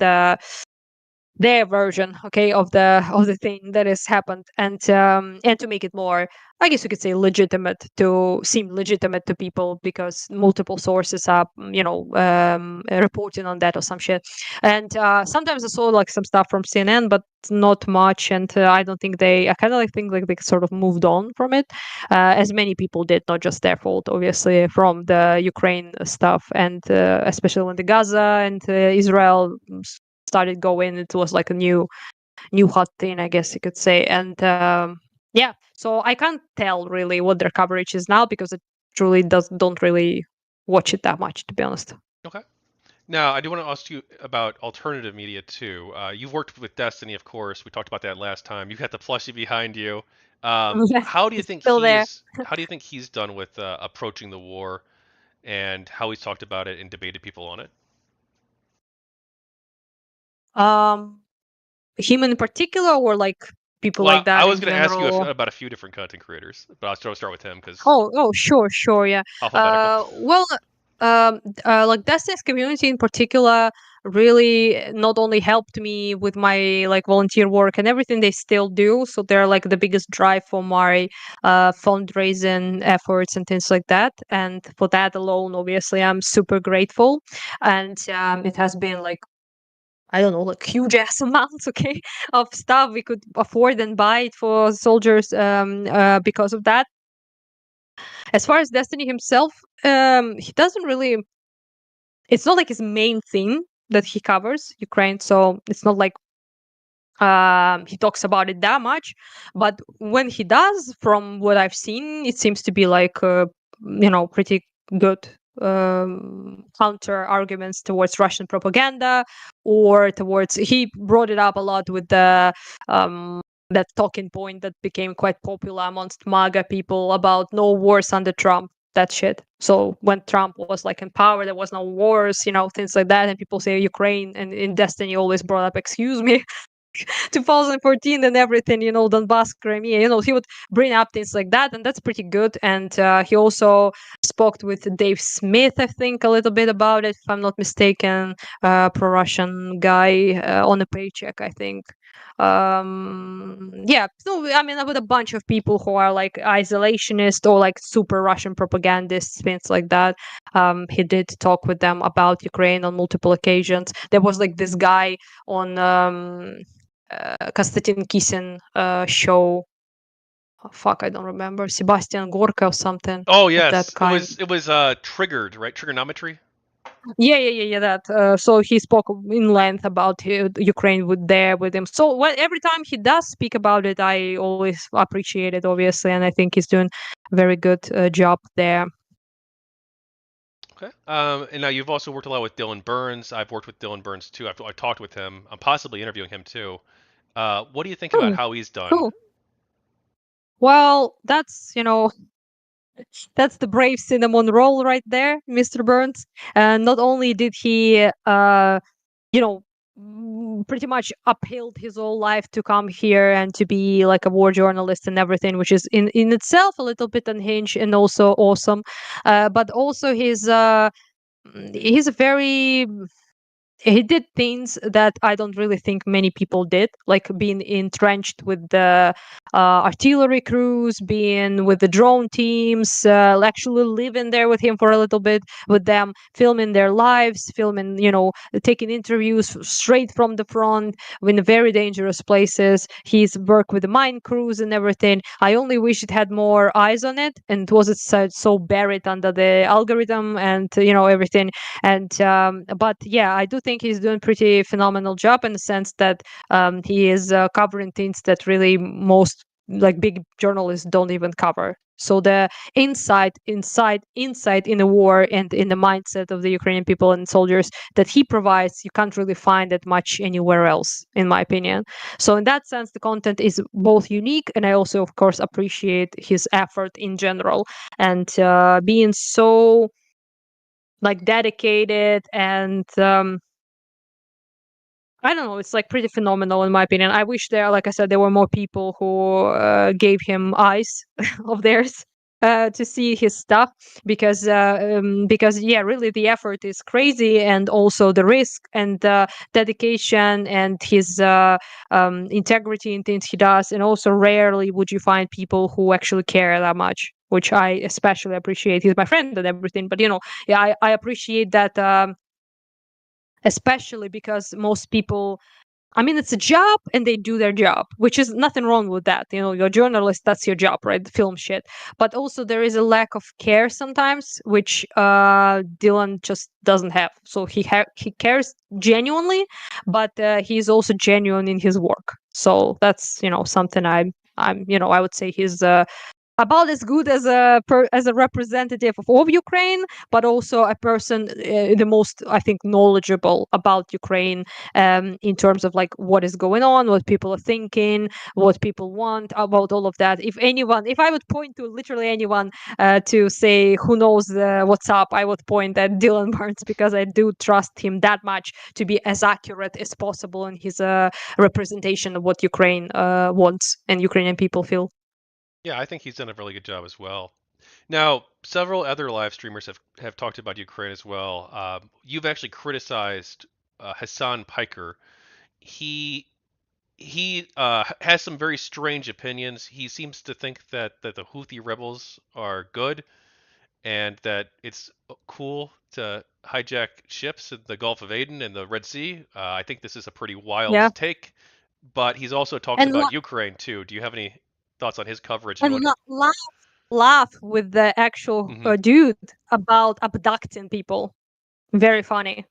their version, okay, of the thing that has happened, and to make it more, I guess you could say, legitimate, to seem legitimate to people, because multiple sources are, reporting on that or some shit. And sometimes I saw like some stuff from CNN, but not much. And I don't think I kind of like think like they sort of moved on from it, as many people did, not just their fault, obviously, from the Ukraine stuff, and especially when the Gaza and Israel started going, it was like a new hot thing, I guess you could say. And yeah, so I can't tell really what their coverage is now, because it truly don't really watch it that much, to be honest. Okay. Now, I do want to ask you about alternative media too. You've worked with Destiny, of course. We talked about that last time. You've got the plushie behind you. How do you It's think still there. he's done with approaching the war, and how he's talked about it and debated people on it? um Him in particular, or like people Well, like I that was in going to ask you general? about a few different content creators, but I'll start with him because Oh, sure, yeah. alphabetical. Well, like Destiny's community in particular really not only helped me with my like volunteer work and everything, they still do. So they're like the biggest drive for my fundraising efforts and things like that. And for that alone, obviously, I'm super grateful. And it has been like, I don't know, like huge ass amounts, okay, of stuff we could afford and buy it for soldiers, because of that. As far as Destiny himself, he doesn't really. It's not like his main thing that he covers Ukraine, so it's not like he talks about it that much. But when he does, from what I've seen, it seems to be like pretty good counter arguments towards Russian propaganda, or towards, he brought it up a lot with the that talking point that became quite popular amongst MAGA people about no wars under Trump. That shit. So when Trump was like in power, there was no wars, things like that. And people say Ukraine, and in Destiny always brought up, excuse me, 2014 and everything, Donbass, Crimea, he would bring up things like that, and that's pretty good. And he also spoke with Dave Smith, I think, a little bit about it, if I'm not mistaken, pro-Russian guy on a paycheck, I think. Yeah, so I mean, with a bunch of people who are like isolationist or like super Russian propagandists, things like that. He did talk with them about Ukraine on multiple occasions. There was like this guy on Konstantin Kisin show. Oh, fuck, I don't remember. Sebastian Gorka or something Oh of that yes, it kind. was triggered, right? Trigonometry. Yeah. That. So he spoke in length about Ukraine with him. So every time he does speak about it, I always appreciate it, obviously, and I think he's doing a very good job there. Okay. And now you've also worked a lot with Dylan Burns. I've worked with Dylan Burns too. I talked with him. I'm possibly interviewing him too. What do you think about Hmm, how he's done? cool. Well, that's the brave cinnamon roll right there, Mr. Burns. And not only did he, you know, pretty much upheld his whole life to come here and to be like a war journalist and everything, which is in itself a little bit unhinged and also awesome. But also he's a very he did things that I don't really think many people did, like being entrenched with the artillery crews, being with the drone teams, actually living there with him for a little bit, with them, filming their lives, filming, taking interviews straight from the front in very dangerous places. He's worked with the mine crews and everything. I only wish it had more eyes on it, and it wasn't so buried under the algorithm and everything. And but yeah, I do think he's doing pretty phenomenal job, in the sense that he is covering things that really most like big journalists don't even cover. So the insight in the war and in the mindset of the Ukrainian people and soldiers that he provides, you can't really find it much anywhere else, in my opinion. So in that sense, the content is both unique, and I also, of course, appreciate his effort in general, and being so like dedicated, and I don't know, it's like pretty phenomenal in my opinion. I wish there, like I said, there were more people who gave him eyes of theirs. to see his stuff because yeah, really the effort is crazy, and also the risk and dedication and his integrity in things he does, and also rarely would you find people who actually care that much, which I especially appreciate. He's my friend and everything, but yeah, I appreciate that, especially because most people, I mean, it's a job and they do their job, which is nothing wrong with that. You're a journalist, that's your job, right? Film shit. But also there is a lack of care sometimes, which Dylan just doesn't have. So he cares genuinely, but he's also genuine in his work. So that's, something I'm I would say he's about as good as as a representative of Ukraine, but also a person the most, I think, knowledgeable about Ukraine, in terms of like what is going on, what people are thinking, what people want about all of that. If I would point to literally anyone to say who knows what's up, I would point at Dylan Burns, because I do trust him that much to be as accurate as possible in his representation of what Ukraine wants and Ukrainian people feel. Yeah, I think he's done a really good job as well. Now, several other live streamers have talked about Ukraine as well. You've actually criticized Hassan Piker. He has some very strange opinions. He seems to think that the Houthi rebels are good and that it's cool to hijack ships in the Gulf of Aden and the Red Sea. I think this is a pretty wild Yeah. take, but he's also talked And about Ukraine too. Do you have any thoughts on his coverage and and what? laugh with the actual Mhm. dude about abducting people. Very funny.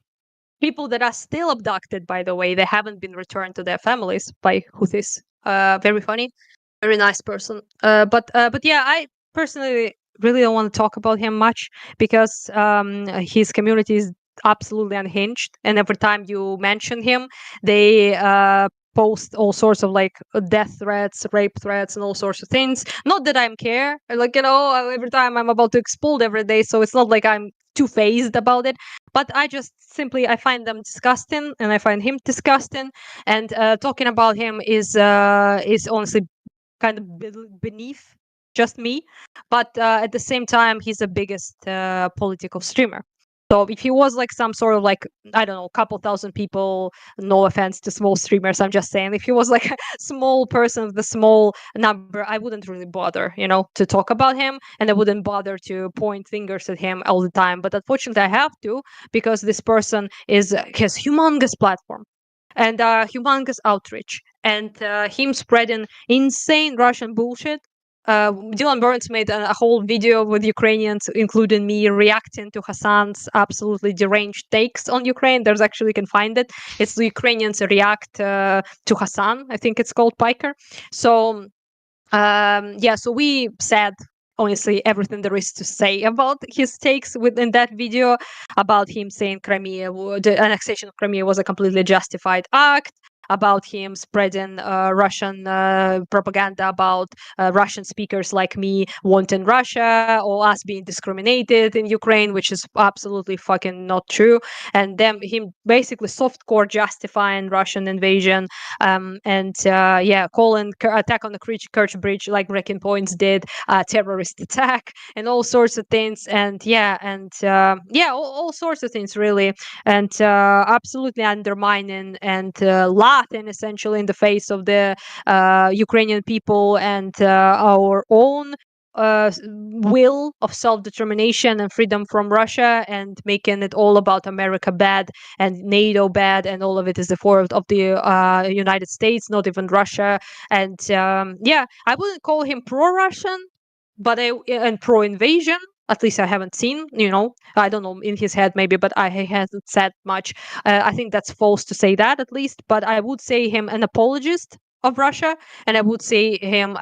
People that are still abducted, by the way, they haven't been returned to their families by Houthis. Very funny. Very nice person. But yeah, I personally really don't want to talk about him much, because his community is absolutely unhinged, and every time you mention him, they post all sorts of like death threats, rape threats, and all sorts of things. Not that I'm care, like every time I'm about to explode every day, so it's not like I'm too phased about it. But I just simply I find them disgusting, and I find him disgusting, and talking about him is honestly kind of beneath just me. But at the same time, he's the biggest political streamer. So if he was like some sort of like, I don't know, couple thousand people, no offense to small streamers, I'm just saying, if he was like a small person with a small number, I wouldn't really bother, to talk about him, and I wouldn't bother to point fingers at him all the time. But unfortunately, I have to, because this person has humongous platform and humongous outreach, and him spreading insane Russian bullshit. Dylan Burns made a whole video with Ukrainians, including me, reacting to Hassan's absolutely deranged takes on Ukraine. There's actually, you can find it. It's the Ukrainians react to Hassan. I think it's called Piker. So yeah, so we said honestly everything there is to say about his takes within that video, about him saying the annexation of Crimea was a completely justified act, about him spreading Russian propaganda about Russian speakers like me wanting Russia or us being discriminated in Ukraine, which is absolutely fucking not true, and then him basically softcore justifying Russian invasion, and yeah, calling attack on the Kerch Bridge, like Breaking Points did, terrorist attack, and all sorts of things, and yeah, all sorts of things really, and absolutely undermining and laughing essentially in the face of the Ukrainian people and our own will of self-determination and freedom from Russia, and making it all about America bad and NATO bad, and all of it is the fault of the United States, not even Russia. And yeah, I wouldn't call him pro-Russian, but and pro-invasion. At least I haven't seen, I don't know, in his head maybe, but he hasn't said much. I think that's false to say that, at least. But I would say him an apologist of Russia, and I would say him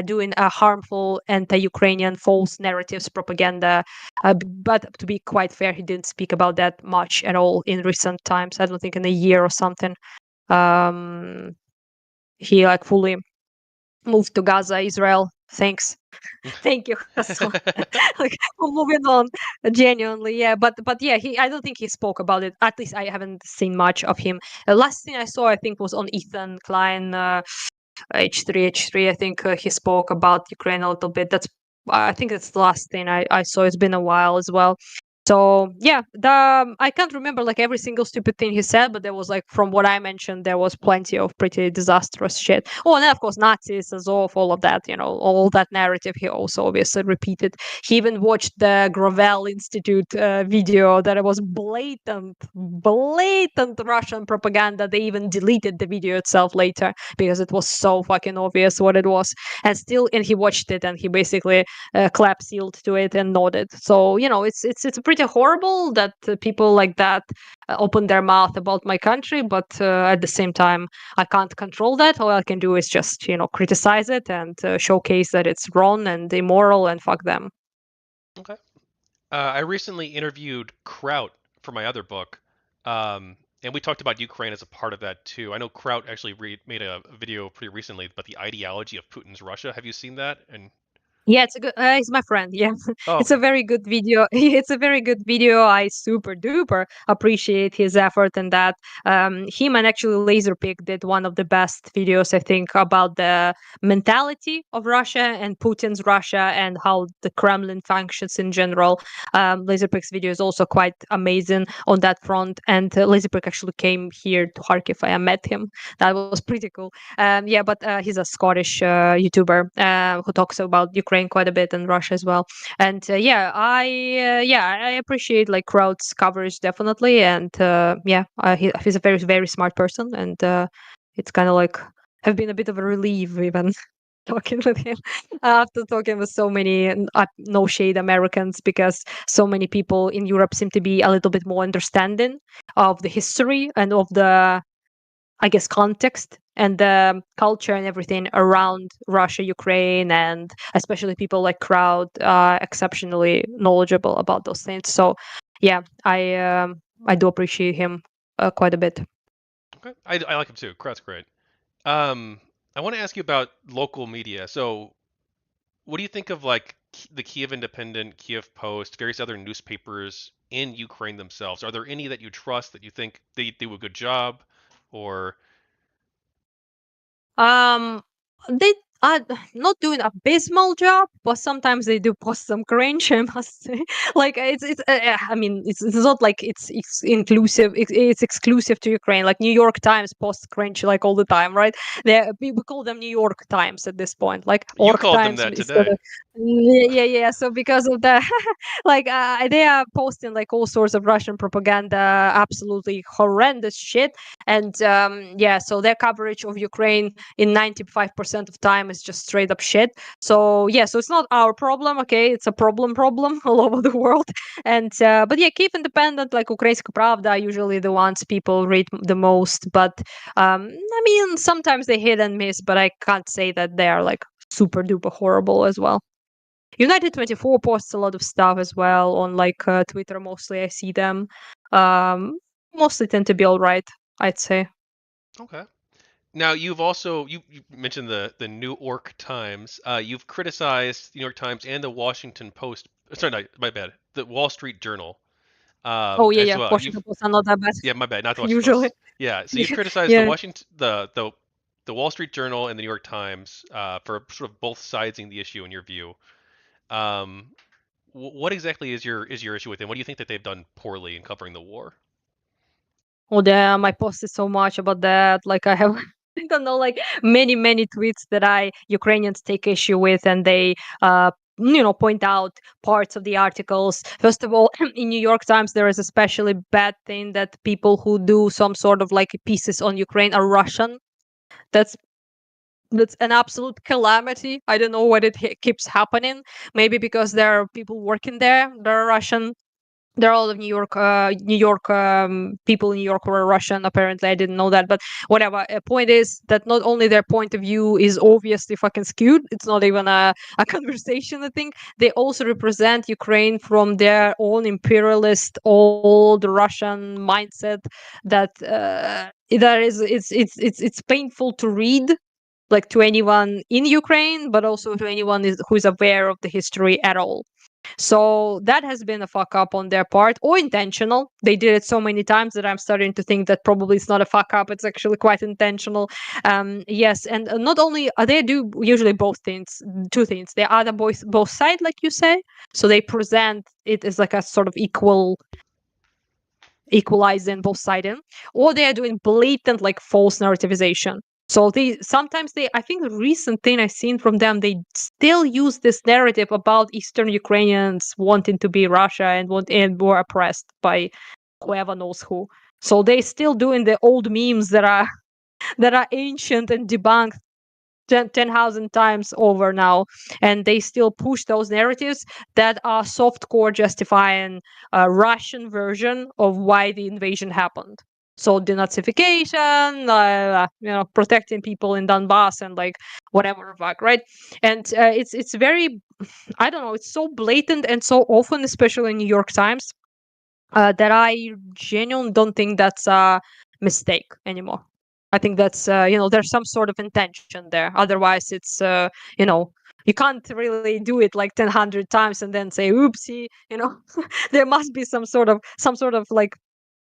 doing a harmful anti-Ukrainian false narratives propaganda. But to be quite fair, he didn't speak about that much at all in recent times. I don't think in a year or something. He like fully moved to Gaza, Israel. Thanks. Thank you, Hassan. Like, we're moving on, genuinely, yeah. But yeah, I don't think he spoke about it. At least I haven't seen much of him. The last thing I saw, I think, was on Ethan Klein, H3. I think he spoke about Ukraine a little bit. That's I think it's the last thing I saw. It's been a while as well. So yeah, I can't remember like every single stupid thing he said, but there was like from what I mentioned, there was plenty of pretty disastrous shit. Oh, and then of course Nazis, Azov, all of that, all that narrative he also obviously repeated. He even watched the Gravel Institute video that it was blatant Russian propaganda. They even deleted the video itself later because it was so fucking obvious what it was. And he watched it and he basically clap sealed to it and nodded. So it's pretty horrible that people like that open their mouth about my country, but at the same time, I can't control that. All I can do is just criticize it and showcase that it's wrong and immoral and fuck them. Okay. I recently interviewed Kraut for my other book, and we talked about Ukraine as a part of that too. I know Kraut actually made a video pretty recently about the ideology of Putin's Russia. Have you seen that? And Yeah, it's a good. He's my friend. Yeah, oh, it's a okay. very good video. It's a very good video. I super duper appreciate his effort and that. Him and actually Laserpig did one of the best videos I think about the mentality of Russia and Putin's Russia and how the Kremlin functions in general. Laserpig's video is also quite amazing on that front. And Laserpig actually came here to Kharkiv. I met him. That was pretty cool. Yeah, but he's a Scottish YouTuber who talks about Ukraine quite a bit and Russia as well. And I appreciate like Kraut's coverage definitely. And he's a very very smart person, and it's kind of like have been a bit of a relief even. Talking with him after talking with so many no shade Americans, because so many people in Europe seem to be a little bit more understanding of the history and of the, I guess, context and the culture and everything around Russia, Ukraine, and especially people like Crowd are exceptionally knowledgeable about those things. So, yeah, I do appreciate him quite a bit. Okay. I like him too. Kraut's great. Um, I want to ask you about local media. So, what do you think of like the Kiev Independent, Kiev Post, various other newspapers in Ukraine themselves? Are there any that you trust that you think they do a good job, or Um, they are not doing abysmal job, but sometimes they do post some cringe. I must say, like I mean, it's not like it's inclusive. It's exclusive to Ukraine. Like New York Times posts cringe like all the time, right? We call them New York Times at this point, like you Orc called them Times that instead today? of yeah. So because of that, like they are posting like all sorts of Russian propaganda, absolutely horrendous shit, and so their coverage of Ukraine in 95% of time is just straight up shit. So yeah, so it's not our problem, okay? It's a problem all over the world. And but yeah, Kiev Independent, like Ukrainska Pravda, are usually the ones people read the most. But I mean, sometimes they hit and miss, but I can't say that they are like super duper horrible as well. United 24 posts a lot of stuff as well on like Twitter. Mostly I see them. Um, Mostly tend to be all right, I'd say. Okay. Now you mentioned the New York Times. You've criticized the New York Times and the Washington Post. Sorry, no, my bad. The Wall Street Journal Oh yeah, as yeah. well. You've Washington Post are not that bad Yeah, my bad, not the Washington usually. Post. Yeah, so you've Yeah, criticized the yeah. Washington the Wall Street Journal and the New York Times for sort of both siding the issue in your view. Um, what exactly is your issue with them? What do you think that they've done poorly in covering the war? Oh damn, I posted so much about that. Like I have I don't know, like many tweets that I Ukrainians take issue with, and they point out parts of the articles. First of all, in New York Times there is especially bad thing that people who do some sort of like pieces on Ukraine are Russian. That's that's an absolute calamity. I don't know what keeps happening. Maybe because there are people working there that are Russian. There are all of New York people in New York who are Russian. Apparently, I didn't know that, but whatever. Point is that not only their point of view is obviously fucking skewed. It's not even a conversation. I think they also represent Ukraine from their own imperialist old Russian mindset. That is, it's painful to read, like to anyone in Ukraine, but also to anyone who is aware of the history at all. So that has been a fuck up on their part, or intentional. They did it so many times that I'm starting to think that probably it's not a fuck up. It's actually quite intentional. Yes, and not only they do usually both things, two things. They either both side, like you say, so they present it as like a sort of equalizing both siding, or they are doing blatant like false narrativization. So I think the recent thing I've seen from them, they still use this narrative about Eastern Ukrainians wanting to be Russia and were oppressed by whoever knows who. So they still doing the old memes that are that are ancient and debunked 10,000 times over now, and they still push those narratives that are softcore justifying a Russian version of why the invasion happened. So denazification, protecting people in Donbass and like whatever fuck, right? And it's very, I don't know, it's so blatant and so often, especially in New York Times, that I genuinely don't think that's a mistake anymore. I think that's there's some sort of intention there. Otherwise, it's you can't really do it like 100 times and then say oopsie. There must be some sort of like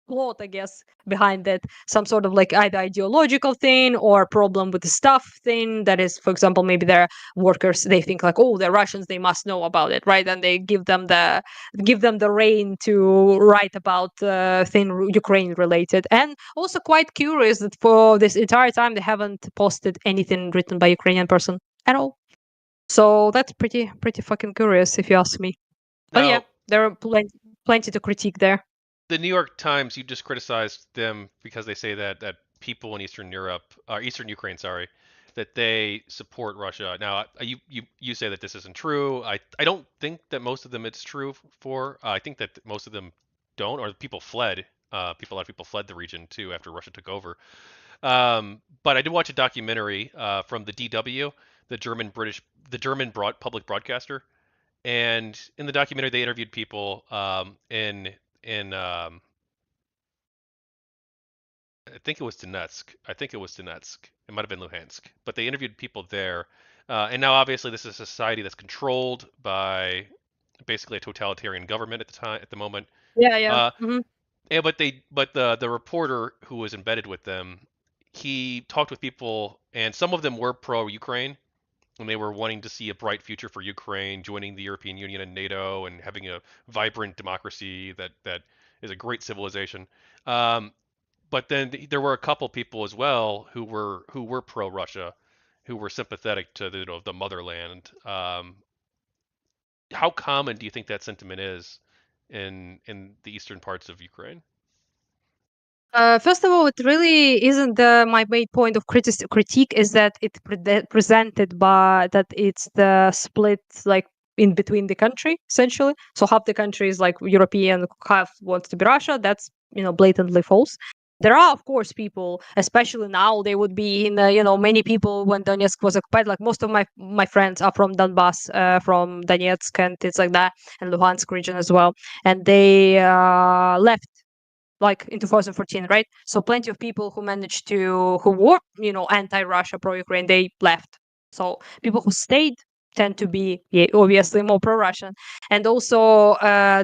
plot, I guess, behind it. Some sort of like either ideological thing or problem with the stuff thing. That is, for example, maybe their workers, they think like, oh, they're Russians, they must know about it, right? And they give them the reign to write about thing Ukraine related. And also quite curious that for this entire time they haven't posted anything written by Ukrainian person at all. So that's pretty fucking curious if you ask me. But yeah, Now, there are plenty to critique there. the New York Times, you just criticized them because they say that people in Eastern Europe, or Eastern Ukraine, sorry, that they support Russia. Now, you say that this isn't true. I don't think that most of them it's true for. I think that most of them don't, or people fled. A lot of people fled the region too after Russia took over. But I did watch a documentary from the DW, the German public broadcaster, and in the documentary they interviewed people in I think it was Donetsk. I think it was Donetsk. It might have been Luhansk, but they interviewed people there. And now, obviously, this is a society that's controlled by basically a totalitarian government at the moment. Yeah, yeah. Uh, Hmm. but the reporter who was embedded with them, he talked with people, and some of them were pro-Ukraine, and they were wanting to see a bright future for Ukraine, joining the European Union and NATO, and having a vibrant democracy that is a great civilization. Um, but then there were a couple people as well who were pro-Russia, who were sympathetic to the motherland. How common do you think that sentiment is in the eastern parts of Ukraine? First of all, it really isn't my main point of critique is that it presented by that it's the split like in between the country essentially. So half the country is like European, half wants to be Russia. That's blatantly false. There are of course people, especially now, they would be in many people when Donetsk was occupied. Like most of my friends are from Donbass, from Donetsk and things like that, and Luhansk region as well, and they left like in 2014, right? So plenty of people who were, anti-Russia, pro-Ukraine, they left. So people who stayed tend to be, yeah, obviously more pro-Russian. And also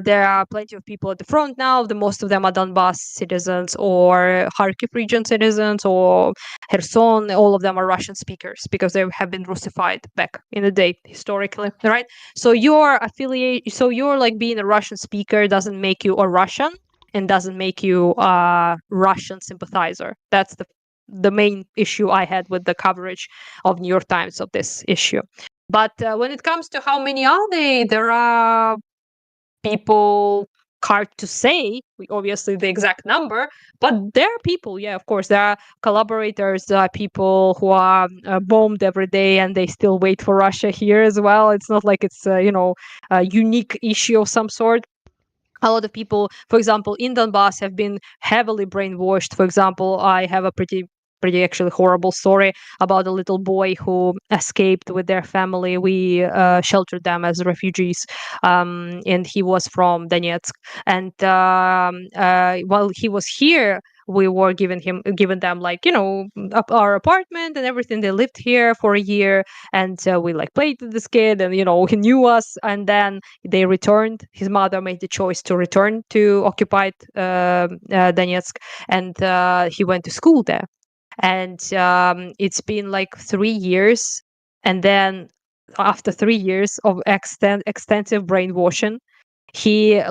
there are plenty of people at the front now. The most of them are Donbass citizens or Kharkiv region citizens or Kherson. All of them are Russian speakers because they have been Russified back in the day historically, right? So you're like being a Russian speaker doesn't make you a Russian and doesn't make you a Russian sympathizer. That's the main issue I had with the coverage of New York Times of this issue. But when it comes to how many are they, there are people, hard to say obviously the exact number, but there are people, yeah, of course, there are collaborators, there are people who are bombed every day and they still wait for Russia here as well. It's not like it's a unique issue of some sort. A lot of people, for example, in Donbass have been heavily brainwashed. For example, I have a pretty pretty actually horrible story about a little boy who escaped with their family. We sheltered them as refugees, and he was from Donetsk. And while he was here, we were giving them like our apartment and everything. They lived here for a year, and we like played with this kid, and he knew us. And then they returned. His mother made the choice to return to occupied Donetsk, and he went to school there. And it's been like 3 years, and then after 3 years of extensive brainwashing, he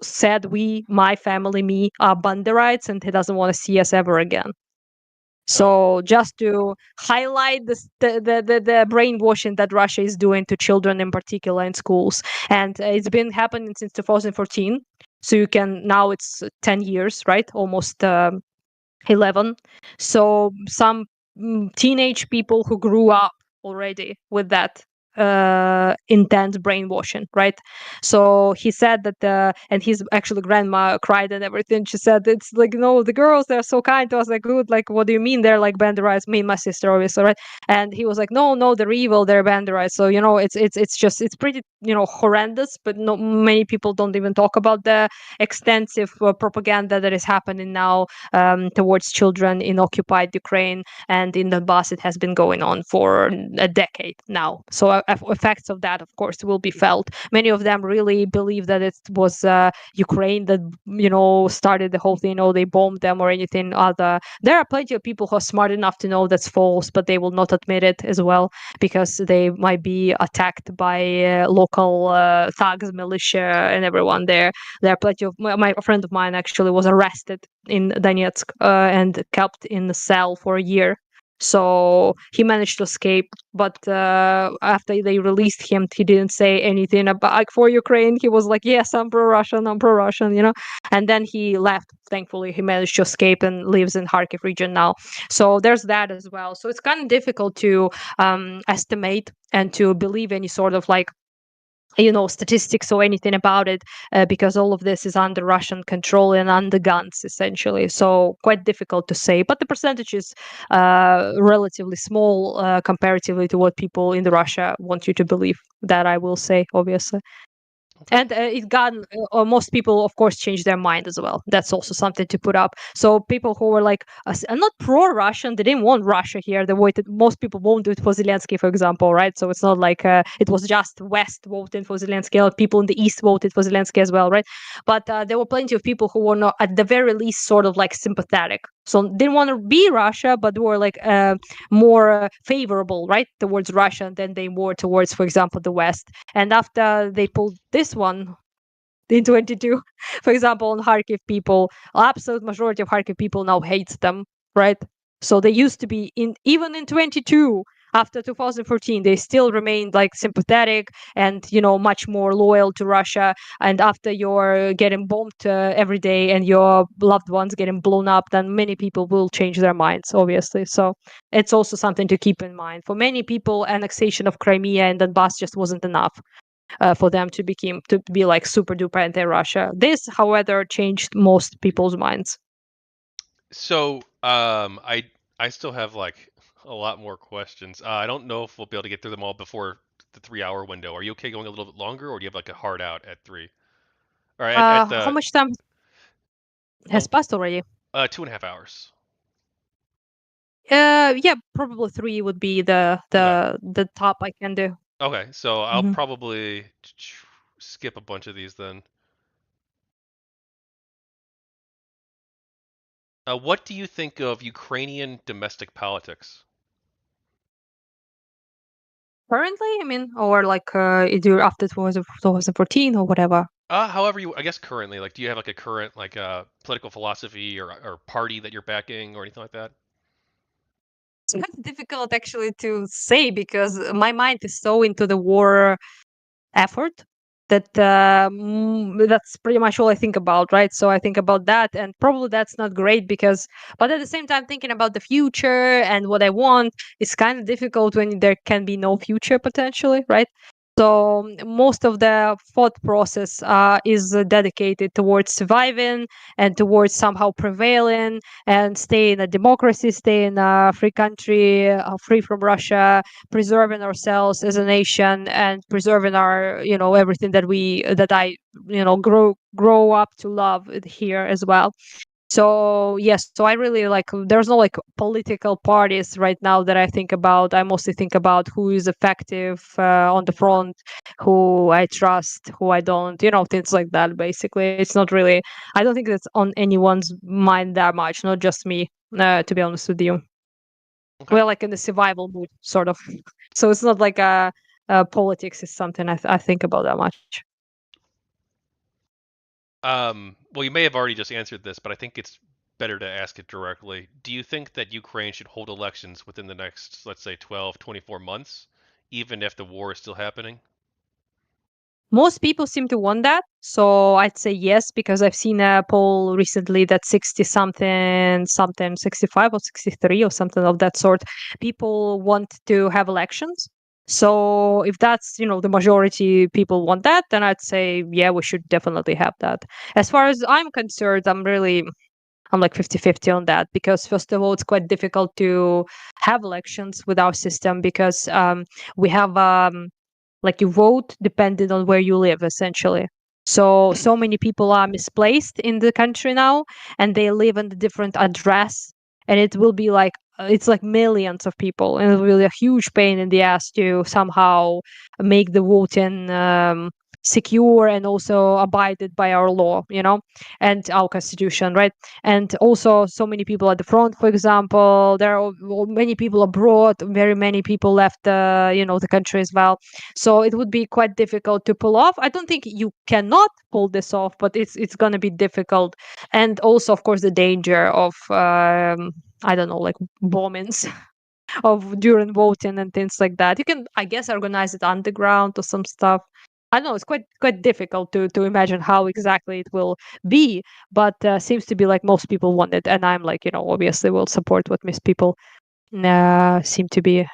said my family, me, are Banderites, and he doesn't want to see us ever again. So just to highlight the brainwashing that Russia is doing to children in particular in schools. And it's been happening since 2014. So now it's 10 years, right? Almost 11. So some teenage people who grew up already with that intense brainwashing, right? So he said that, and his actually grandma cried and everything. She said, it's like, no, the girls, they're so kind to us, like, good, like, what do you mean they're like Banderites? Me and my sister, obviously, right? And he was like, no, they're evil, they're Banderites. So it's pretty horrendous, but not many people don't even talk about the extensive propaganda that is happening now towards children in occupied Ukraine, and in Donbass it has been going on for a decade now. So effects of that, of course, will be felt. Many of them really believe that it was Ukraine that started the whole thing, they bombed them or anything other. There are plenty of people who are smart enough to know that's false, but they will not admit it as well, because they might be attacked by local thugs, militia, and everyone there. There are plenty of a friend of mine actually was arrested in Donetsk and kept in the cell for a year. So he managed to escape, but after they released him, he didn't say anything about like for Ukraine. He was like, "Yes, I'm pro-Russian, And then he left. Thankfully, he managed to escape and lives in Kharkiv region now. So there's that as well. So it's kind of difficult to estimate and to believe any sort of like statistics or anything about it, because all of this is under Russian control and under guns essentially. So quite difficult to say, but the percentage is relatively small comparatively to what people in Russia want you to believe. That I will say, obviously. And most people, of course, changed their mind as well. That's also something to put up. So people who were like, not pro-Russian, they didn't want Russia here. They voted. Most people voted for Zelensky, for example, right? So it's not like it was just West voting for Zelensky. People in the East voted for Zelensky as well, right? But there were plenty of people who were not, at the very least, sort of like sympathetic. So didn't want to be Russia, but were like more favorable, right, towards Russia than they were towards, for example, the West. And after they pulled this one in 22, for example, on Kharkiv people, absolute majority of Kharkiv people now hates them, right? So they used to be even in 22, after 2014, they still remained like sympathetic and much more loyal to Russia. And after you're getting bombed every day and your loved ones getting blown up, then many people will change their minds, obviously. So it's also something to keep in mind. For many people, annexation of Crimea and Donbass just wasn't enough for them to be like super duper anti-Russia. This, however, changed most people's minds. So I still have like a lot more questions. I don't know if we'll be able to get through them all before the 3 hour window. Are you okay going a little bit longer, or do you have like a hard out at 3? Or at How the much time has passed already? 2.5 hours. Yeah, probably 3 would be the Okay. the top I can do. Okay, so I'll probably skip a bunch of these then. What do you think of Ukrainian domestic politics? Currently, I mean, or like either after 2014 or whatever. However I guess currently, like, do you have like a current like political philosophy or party that you're backing or anything like that? It's kind of difficult actually to say, because my mind is so into the war effort that that's pretty much all I think about, right? So I think about that, and probably that's not great, but at the same time, thinking about the future and what I want is kind of difficult when there can be no future potentially, right? So most of the thought process is dedicated towards surviving and towards somehow prevailing and stay in a democracy, stay in a free country, free from Russia, preserving ourselves as a nation and preserving our, everything that I, grow up to love here as well. So yes, so I really like, there's no like political parties right now that I think about. I mostly think about who is effective on the front, who I trust, who I don't, things like that. Basically, it's not really, I don't think that's on anyone's mind that much, not just me, to be honest with you. Okay. We're like in the survival mood, sort of. So it's not like politics is something I think about that much. Well, you may have already just answered this, but I think it's better to ask it directly. Do you think that Ukraine should hold elections within the next, let's say, 12, 24 months, even if the war is still happening? Most people seem to want that. So I'd say yes, because I've seen a poll recently that 60 something, 65 or 63 or something of that sort, people want to have elections. So if that's, the majority people want that, then I'd say, yeah, we should definitely have that. As far as I'm concerned, I'm like 50-50 on that, because first of all, it's quite difficult to have elections with our system, because we have like you vote depending on where you live, essentially. So many people are misplaced in the country now, and they live in a different address, and it will be like it's like millions of people, and it will be a huge pain in the ass to somehow make the voting secure and also abided by our law, and our constitution, right? And also, so many people at the front, for example, there are many people abroad, very many people left the country as well. So it would be quite difficult to pull off. I don't think you cannot pull this off, but it's going to be difficult. And also, of course, the danger of I don't know, like bombings of during voting and things like that. You can, I guess, organize it underground or some stuff. I don't know. It's quite difficult to imagine how exactly it will be, but seems to be like most people want it, and I'm like, obviously will support what most people seem to be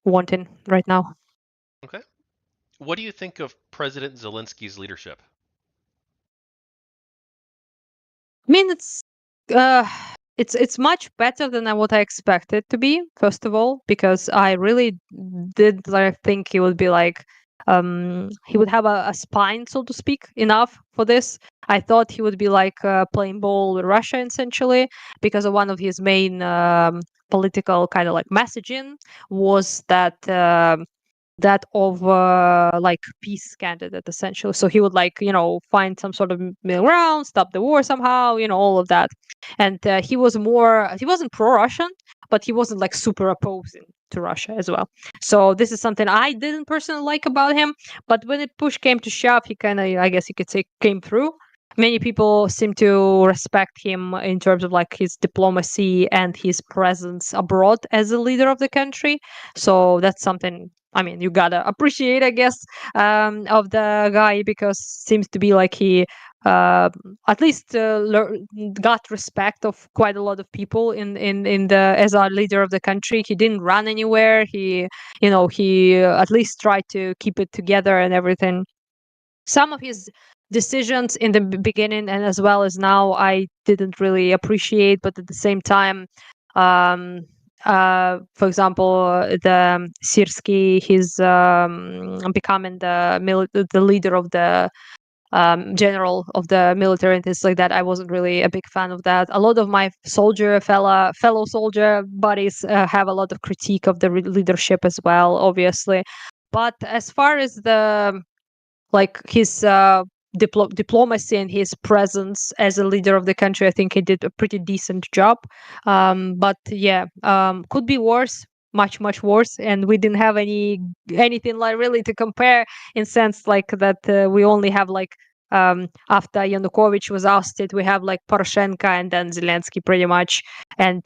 wanting right now. Okay. What do you think of President Zelensky's leadership? I mean, uh, it's much better than what I expected to be. First of all, because I really did like think he would be like, he would have a spine, so to speak, enough for this. I thought he would be like playing ball with Russia, essentially, because of one of his main political kind of like messaging was that of like peace candidate, essentially. So he would like find some sort of middle ground, stop the war somehow, all of that. And he wasn't pro-Russian, but he wasn't like super opposing to Russia as well. So this is something I didn't personally like about him. But when it push came to shove, he kind of, I guess you could say, came through. Many people seem to respect him in terms of like his diplomacy and his presence abroad as a leader of the country. So that's something, I mean, you gotta appreciate, I guess, of the guy, because seems to be like he at least got respect of quite a lot of people in the as our leader of the country. He didn't run anywhere. He at least tried to keep it together and everything. Some of his decisions in the beginning and as well as now I didn't really appreciate, but at the same time, um for example, the Sirsky, he's becoming the leader of the general of the military and things like that. I wasn't really a big fan of that. A lot of my fellow soldier buddies have a lot of critique of the leadership as well, obviously. But as far as the like his diplomacy and his presence as a leader of the country, I think he did a pretty decent job. But yeah, could be worse, much worse, and we didn't have anything like really to compare, in sense like that we only have like after Yanukovych was ousted, we have like Poroshenko and then Zelensky pretty much, and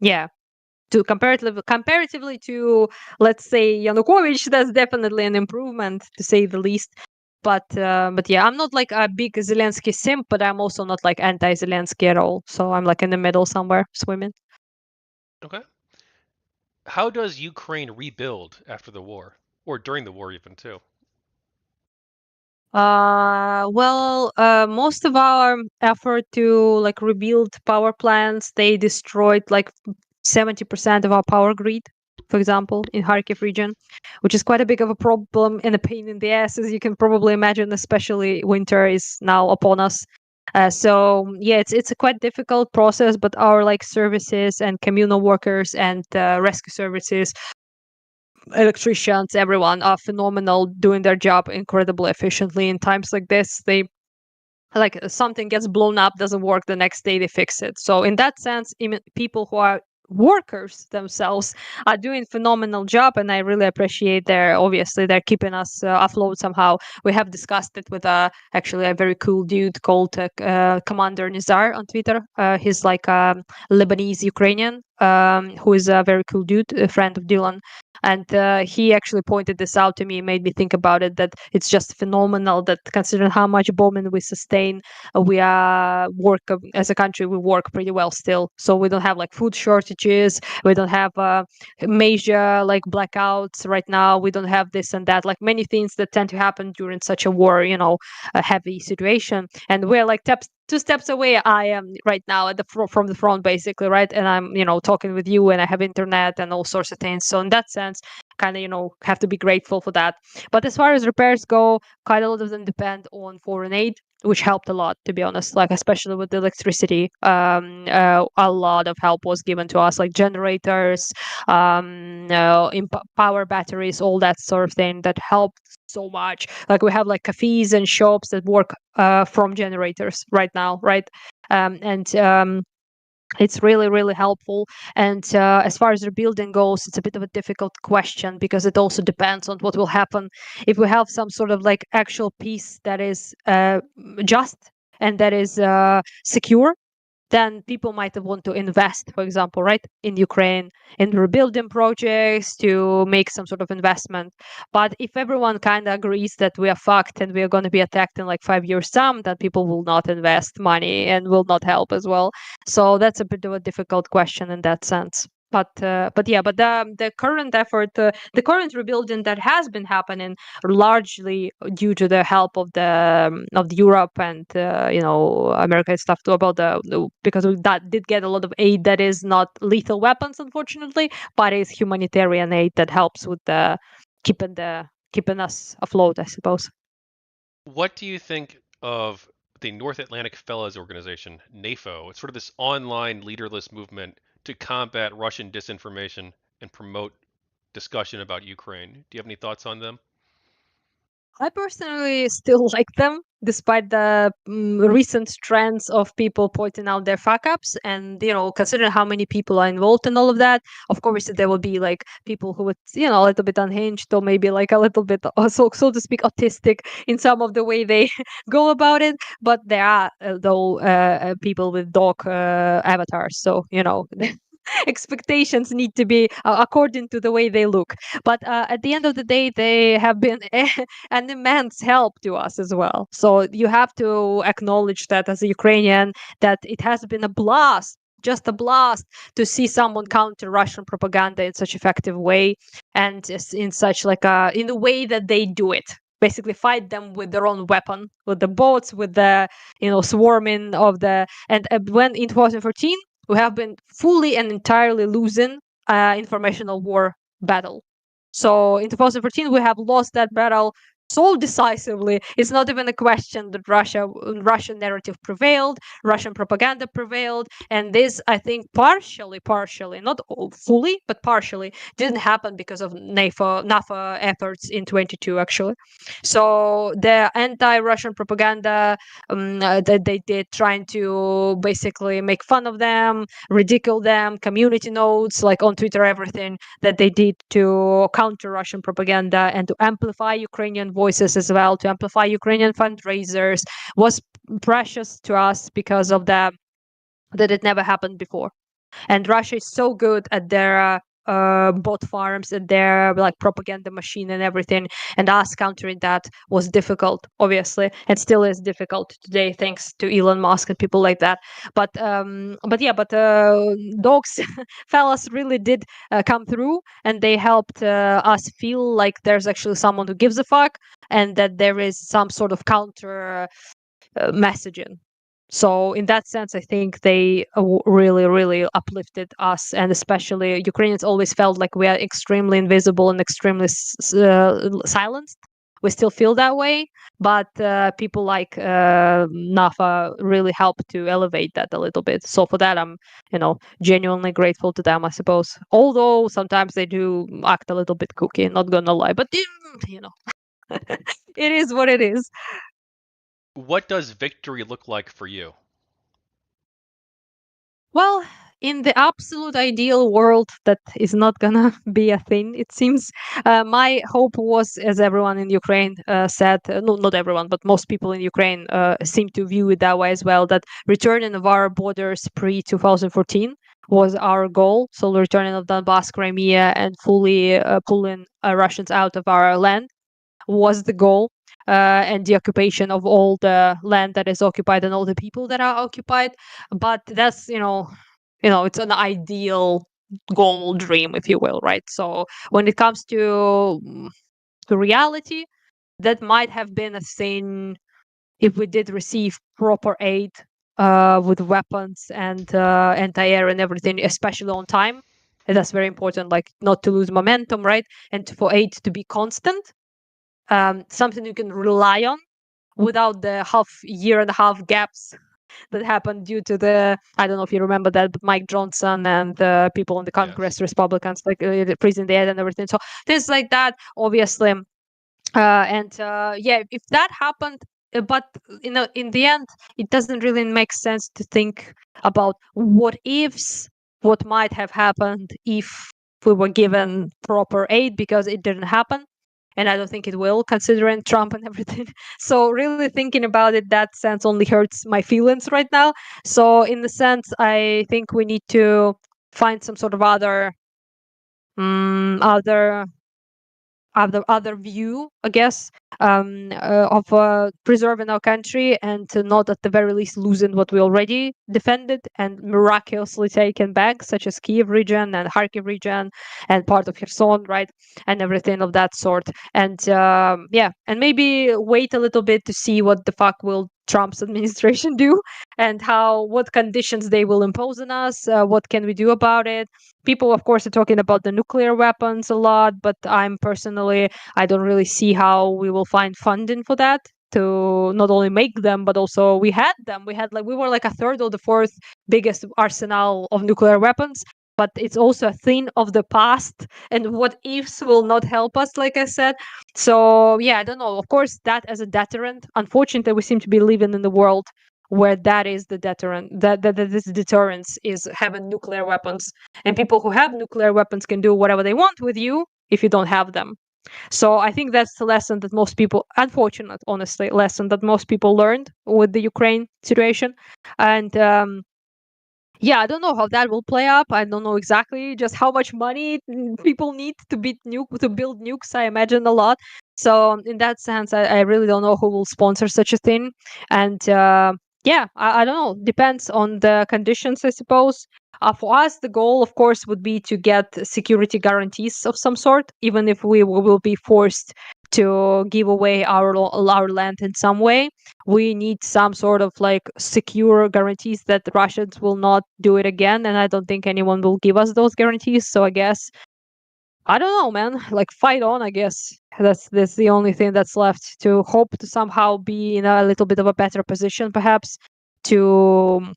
yeah, to comparatively to, let's say, Yanukovych, that's definitely an improvement, to say the least. But yeah, I'm not like a big Zelensky simp, but I'm also not like anti-Zelensky at all. So I'm like in the middle somewhere, swimming. Okay. How does Ukraine rebuild after the war? or during the war even too? Most of our effort to like rebuild power plants, they destroyed like 70% of our power grid, for example, in Kharkiv region, which is quite a big of a problem and a pain in the ass, as you can probably imagine, especially winter is now upon us. So yeah, it's a quite difficult process, but our like services and communal workers and rescue services, electricians, everyone are phenomenal, doing their job incredibly efficiently in times like this. They like something gets blown up, doesn't work, the next day they fix it. So in that sense, even people who are workers themselves are doing phenomenal job, and I really appreciate their, obviously they're keeping us afloat somehow. We have discussed it with actually a very cool dude called Commander Nizar on Twitter. He's like a Lebanese Ukrainian, who is a very cool dude, a friend of Dylan. And he actually pointed this out to me, made me think about it, that it's just phenomenal that considering how much bombing we sustain, we work as a country, we work pretty well still. So we don't have like food shortages, we don't have major like blackouts right now, we don't have this and that, like many things that tend to happen during such a war, a heavy situation. And we're like two steps away. I am right now at from the front, basically, right? And I'm talking with you, and I have internet and all sorts of things. So in that sense, kind of have to be grateful for that. But as far as repairs go, quite a lot of them depend on foreign aid, which helped a lot, to be honest, like especially with the electricity. A lot of help was given to us, like generators, power batteries, all that sort of thing that helped so much. Like we have like cafes and shops that work from generators right now, right? And it's really really helpful. And as far as rebuilding goes, it's a bit of a difficult question, because it also depends on what will happen if we have some sort of like actual peace that is just and that is secure. Then people might want to invest, for example, right, in Ukraine, in rebuilding projects, to make some sort of investment. But if everyone kind of agrees that we are fucked and we are going to be attacked in like 5 years time, then people will not invest money and will not help as well. So that's a bit of a difficult question in that sense. But the current effort, the current rebuilding that has been happening, largely due to the help of the Europe and America and stuff too, about because that did get a lot of aid that is not lethal weapons, unfortunately, but is humanitarian aid that helps with keeping us afloat, I suppose. What do you think of the North Atlantic Fellows Organization, NAFO? It's sort of this online leaderless movement to combat Russian disinformation and promote discussion about Ukraine. Do you have any thoughts on them? I personally still like them, despite the recent trends of people pointing out their fuck ups. And, considering how many people are involved in all of that, of course, there will be like people who would, a little bit unhinged, or maybe like a little bit, so to speak, autistic in some of the way they go about it. But there are, though, people with dog avatars. So, expectations need to be according to the way they look. But at the end of the day, they have been an immense help to us as well. So you have to acknowledge that as a Ukrainian, that it has been a blast, just a blast, to see someone counter Russian propaganda in such effective way, and in such like in the way that they do it. Basically, fight them with their own weapon, with the boats, with the swarming of the. And when in 2014, we have been fully and entirely losing informational war battle. So in 2014, we have lost that battle so decisively. It's not even a question that Russian narrative prevailed, Russian propaganda prevailed, and this, I think, partially, not fully, but partially, didn't happen because of NAFO efforts in 22 actually. So the anti-Russian propaganda that they did, trying to basically make fun of them, ridicule them, community notes like on Twitter, everything that they did to counter Russian propaganda and to amplify Ukrainian voices as well, to amplify Ukrainian fundraisers, was precious to us because of that it never happened before. And Russia is so good at their bot farms and their like propaganda machine and everything, and us countering that was difficult, obviously, and still is difficult today, thanks to Elon Musk and people like that. But dogs fellas really did come through, and they helped us feel like there's actually someone who gives a fuck, and that there is some sort of counter messaging. So in that sense, I think they really, really uplifted us, and especially Ukrainians always felt like we are extremely invisible and extremely silenced. We still feel that way, but people like NAFA really helped to elevate that a little bit. So for that, I'm, genuinely grateful to them, I suppose. Although sometimes they do act a little bit kooky, not gonna lie, but you know, it is what it is. What does victory look like for you? Well, in the absolute ideal world, that is not gonna be a thing, it seems. My hope was, as everyone in Ukraine said, no, not everyone, but most people in Ukraine seem to view it that way as well, that returning of our borders pre 2014 was our goal. So, returning of Donbass, Crimea, and fully pulling Russians out of our land was the goal. And the occupation of all the land that is occupied and all the people that are occupied. But that's, it's an ideal goal, dream, if you will, right? So when it comes to reality, that might have been a thing if we did receive proper aid with weapons and anti-air and everything, especially on time. And that's very important, like not to lose momentum, right? And for aid to be constant, something you can rely on without the half year and a half gaps that happened due to the, I don't know if you remember that, but Mike Johnson and the people in the Yes. Congress, Republicans, like freezing the aid and everything. So things like that, obviously. Yeah, if that happened, but in the end, it doesn't really make sense to think about what ifs, what might have happened if we were given proper aid, because it didn't happen, and I don't think it will, considering Trump and everything. So really thinking about it, that sense only hurts my feelings right now. So in the sense, I think we need to find some sort of other other view, I guess, of preserving our country, and to not at the very least losing what we already defended and miraculously taken back, such as Kiev region and Kharkiv region and part of Kherson, right, and everything of that sort. And yeah, and maybe wait a little bit to see what the fuck will Trump's administration do, and what conditions they will impose on us. What can we do about it? People, of course, are talking about the nuclear weapons a lot, but I don't really see how we will find funding for that, to not only make them, but also we had them. We were like a third or the fourth biggest arsenal of nuclear weapons. But it's also a thing of the past, and what ifs will not help us, like I said. So yeah, I don't know. Of course, that as a deterrent. Unfortunately, we seem to be living in the world where that is the deterrent. That this deterrence is having nuclear weapons, and people who have nuclear weapons can do whatever they want with you if you don't have them. So I think that's the lesson that most people, unfortunate, honestly, lesson that most people learned with the Ukraine situation. And yeah, I don't know how that will play up. I don't know exactly just how much money people need to build nukes. I imagine a lot. So in that sense, I really don't know who will sponsor such a thing. And yeah, I don't know. Depends on the conditions, I suppose. For us, the goal, of course, would be to get security guarantees of some sort, even if we will be forced to give away our land in some way. We need some sort of like secure guarantees that the Russians will not do it again, and I don't think anyone will give us those guarantees. So I guess, I don't know, man. Like, fight on. I guess that's the only thing that's left, to hope to somehow be in a little bit of a better position, perhaps, to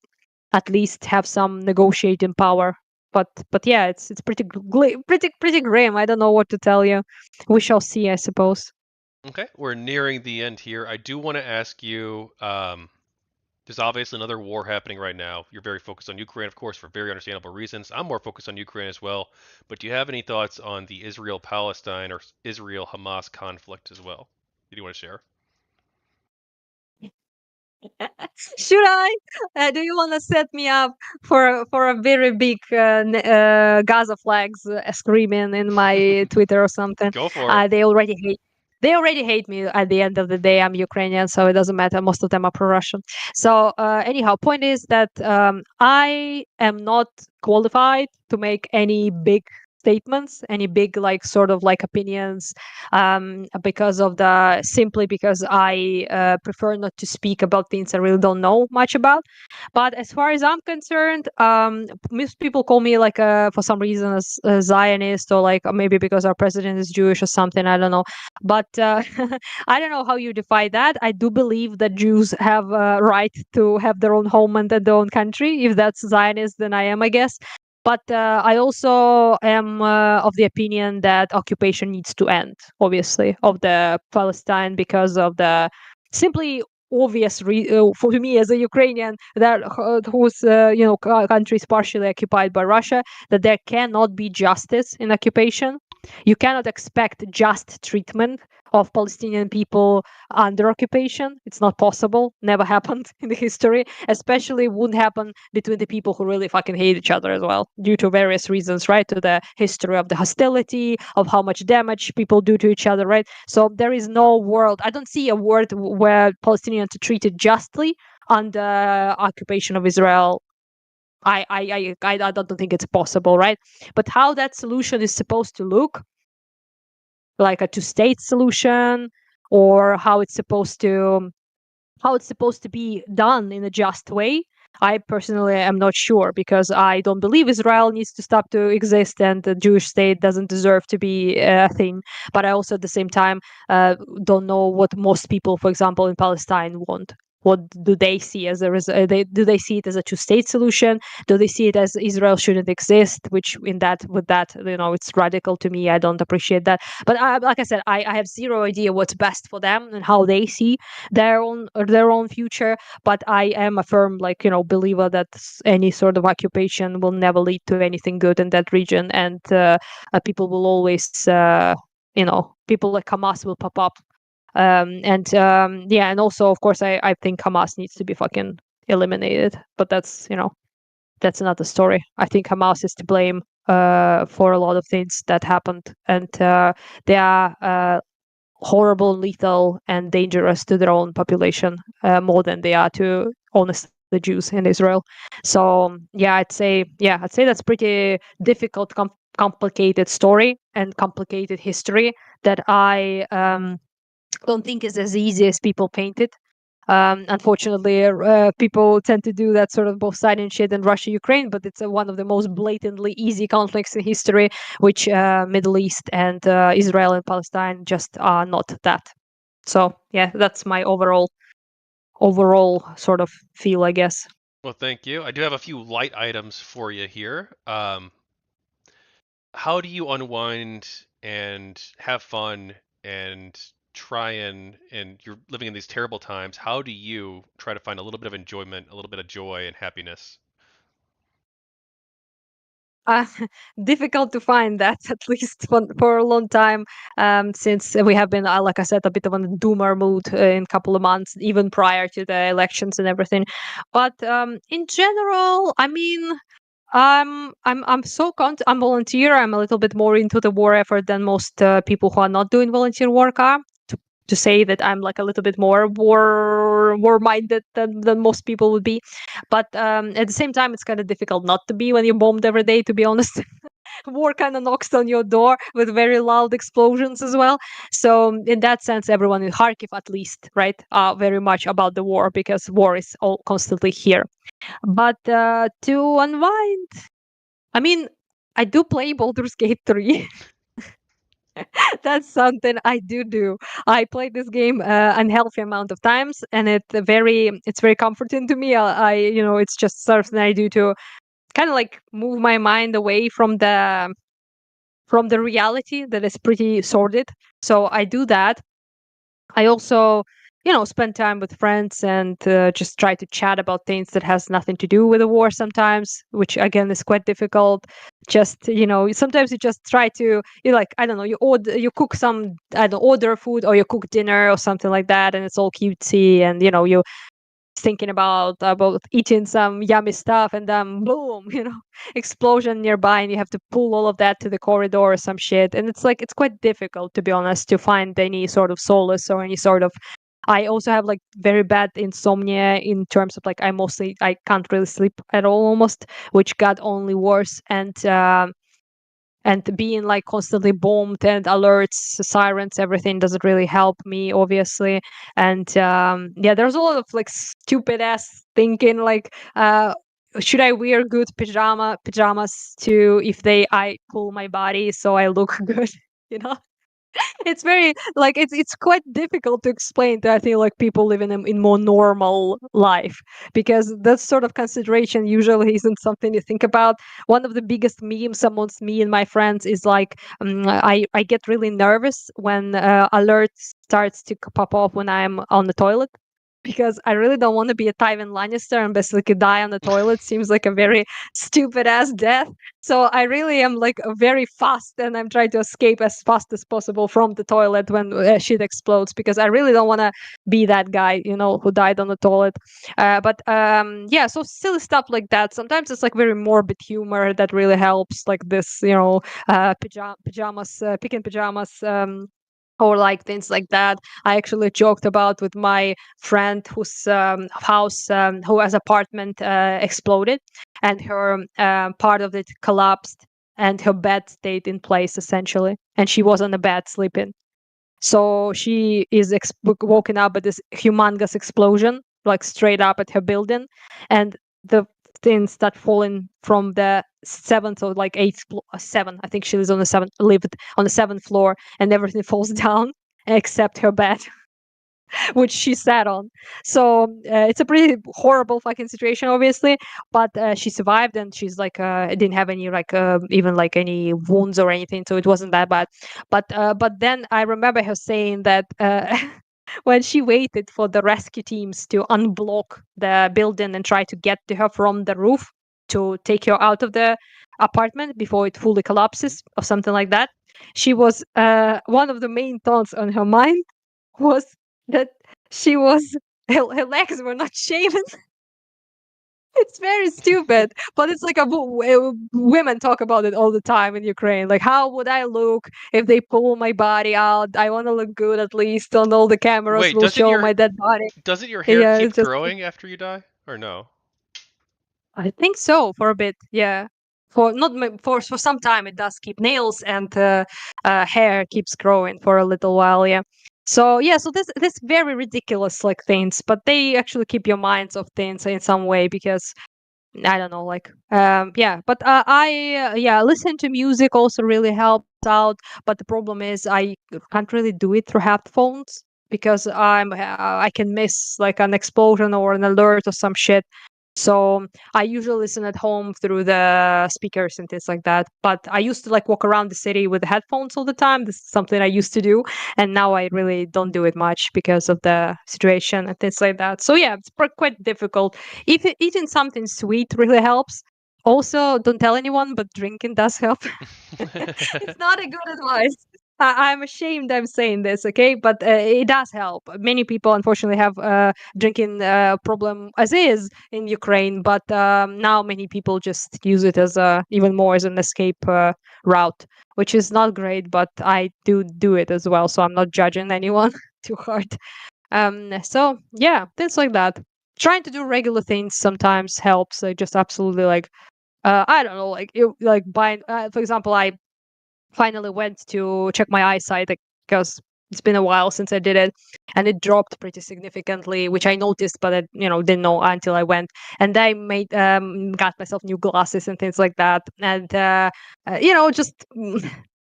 at least have some negotiating power. But yeah, it's pretty grim. I don't know what to tell you. We shall see, I suppose. Okay, we're nearing the end here. I do want to ask you, there's obviously another war happening right now. You're very focused on Ukraine, of course, for very understandable reasons. I'm more focused on Ukraine as well. But do you have any thoughts on the Israel-Palestine or Israel-Hamas conflict as well? Do you want to share? Should I? Do you want to set me up for a very big Gaza flags screaming in my Twitter or something? Go for it. They already hate. They already hate me. At the end of the day, I'm Ukrainian, so it doesn't matter. Most of them are pro-Russian. So anyhow, point is that I am not qualified to make any big statements, any big like sort of like opinions, because of the simply because I prefer not to speak about things I really don't know much about. But as far as I'm concerned, most people call me like for some reason a Zionist, or like maybe because our president is Jewish or something. I don't know, but I don't know how you define that. I do believe that Jews have a right to have their own homeland and their own country. If that's Zionist, then I am, I guess. But I also am of the opinion that occupation needs to end, obviously, of the Palestine, because of the simply obvious for me as a Ukrainian that whose country is partially occupied by Russia, that there cannot be justice in occupation. You cannot expect just treatment of Palestinian people under occupation. It's not possible. Never happened in the history. Especially wouldn't happen between the people who really fucking hate each other as well, due to various reasons, right? To the history of the hostility, of how much damage people do to each other, right? So there is no world. I don't see a world where Palestinians are treated justly under occupation of Israel. I don't think it's possible, right? But how that solution is supposed to look, like a two-state solution, or how it's supposed to be done in a just way, I personally am not sure, because I don't believe Israel needs to stop to exist and the Jewish state doesn't deserve to be a thing. But I also at the same time don't know what most people, for example, in Palestine want. What do they see as do they see it as a two-state solution? Do they see it as Israel shouldn't exist? Which with that, it's radical to me. I don't appreciate that. But like I said, I have zero idea what's best for them and how they see their own future. But I am a firm believer that any sort of occupation will never lead to anything good in that region, and people will always people like Hamas will pop up. And also, of course, I think Hamas needs to be fucking eliminated, but that's another story. I think Hamas is to blame for a lot of things that happened, and they are horrible, lethal, and dangerous to their own population, more than they are to, honestly, the Jews in Israel. So I'd say that's pretty difficult, complicated story and complicated history that I don't think is as easy as people paint it. Unfortunately, people tend to do that sort of both sided shit in Russia, Ukraine, but it's one of the most blatantly easy conflicts in history, which Middle East and Israel and Palestine just are not that. So that's my overall sort of feel, I guess. Well, thank you. I do have a few light items for you here. How do you unwind and have fun and try and you're living in these terrible times? How do you try to find a little bit of enjoyment, a little bit of joy and happiness? uh, Difficult to find that, at least for a long time, since we have been, like I said, a bit of a doomer mood in a couple of months, even prior to the elections and everything. But in general, I mean, I'm volunteer. I'm a little bit more into the war effort than most people who are not doing volunteer work are. To say that I'm like a little bit more war minded than most people would be, but at the same time, it's kind of difficult not to be when you're bombed every day. To be honest, war kind of knocks on your door with very loud explosions as well. So in that sense, everyone in Kharkiv, at least, right, are very much about the war, because war is all constantly here. But to unwind, I mean, I do play Baldur's Gate 3. That's something I do. I played this game unhealthy amount of times, and it's very comforting to me. It's just something I do to kind of like move my mind away from the reality that is pretty sordid. So I do that. I also, spend time with friends and just try to chat about things that has nothing to do with the war sometimes, which again is quite difficult. Just, sometimes you just try to, I don't know, you cook some, I don't know, order food, or you cook dinner or something like that, and it's all cutesy, and, you thinking about eating some yummy stuff, and then boom, explosion nearby, and you have to pull all of that to the corridor or some shit. And it's like it's quite difficult, to be honest, to find any sort of solace or any sort of. I also have like very bad insomnia in terms of like I can't really sleep at all almost, which got only worse. And being like constantly bombed and alerts, sirens, everything doesn't really help me, obviously. And yeah, there's a lot of like stupid ass thinking, like should I wear good pajamas to if I pull my body so I look good, you know? It's very like it's quite difficult to explain to, I think, like people living in more normal life, because that sort of consideration usually isn't something you think about. One of the biggest memes amongst me and my friends is like, I get really nervous when alert starts to pop up when I'm on the toilet, because I really don't want to be a Tywin Lannister and basically die on the toilet. Seems like a very stupid ass death. So I really am like very fast, and I'm trying to escape as fast as possible from the toilet when shit explodes, because I really don't want to be that guy, who died on the toilet. But yeah, so silly stuff like that. Sometimes it's like very morbid humor that really helps, like this, pajamas, picking pajamas. Or like things like that. I actually joked about with my friend whose house, who has apartment exploded, and her part of it collapsed, and her bed stayed in place essentially, and she was on the bed sleeping. So she is woken up at this humongous explosion, like straight up at her building, and the things start falling from the seventh or like eighth seven. I think she lives on the seventh, lived on the seventh floor, and everything falls down except her bed, which she sat on. So it's a pretty horrible fucking situation, obviously. But she survived, and she's like, didn't have any like even like any wounds or anything, so it wasn't that bad. But then I remember her saying that. When she waited for the rescue teams to unblock the building and try to get to her from the roof to take her out of the apartment before it fully collapses or something like that, she was one of the main thoughts on her mind was that she was her legs were not shaven. It's very stupid, but it's like women talk about it all the time in Ukraine. Like, how would I look if they pull my body out? I want to look good, at least on all the cameras Wait, will show my dead body. doesn't your hair Yeah, keep it's just growing after you die, or no? I think so for a bit. Yeah, for not for some time it does keep nails and hair keeps growing for a little while. Yeah. So yeah, so this very ridiculous like things, but they actually keep your minds off things in some way, because I don't know, like yeah. But I yeah, listen to music also really helps out. But the problem is I can't really do it through headphones, because I can miss like an explosion or an alert or some shit. So I usually listen at home through the speakers and things like that. But I used to like walk around the city with headphones all the time. This is something I used to do, and now I really don't do it much because of the situation and things like that. So yeah, it's quite difficult. If eating something sweet really helps. Also, don't tell anyone, but drinking does help. It's not a good advice. I'm ashamed I'm saying this, okay? But it does help. Many people, unfortunately, have drinking problem as is in Ukraine, but now many people just use it as even more as an escape route, which is not great. But I do it as well, so I'm not judging anyone too hard. So yeah, things like that. Trying to do regular things sometimes helps. Just absolutely like I don't know, like like buying. For example, I finally went to check my eyesight, because it's been a while since I did it, and it dropped pretty significantly, which I noticed, but I didn't know until I went. And I made got myself new glasses and things like that, and just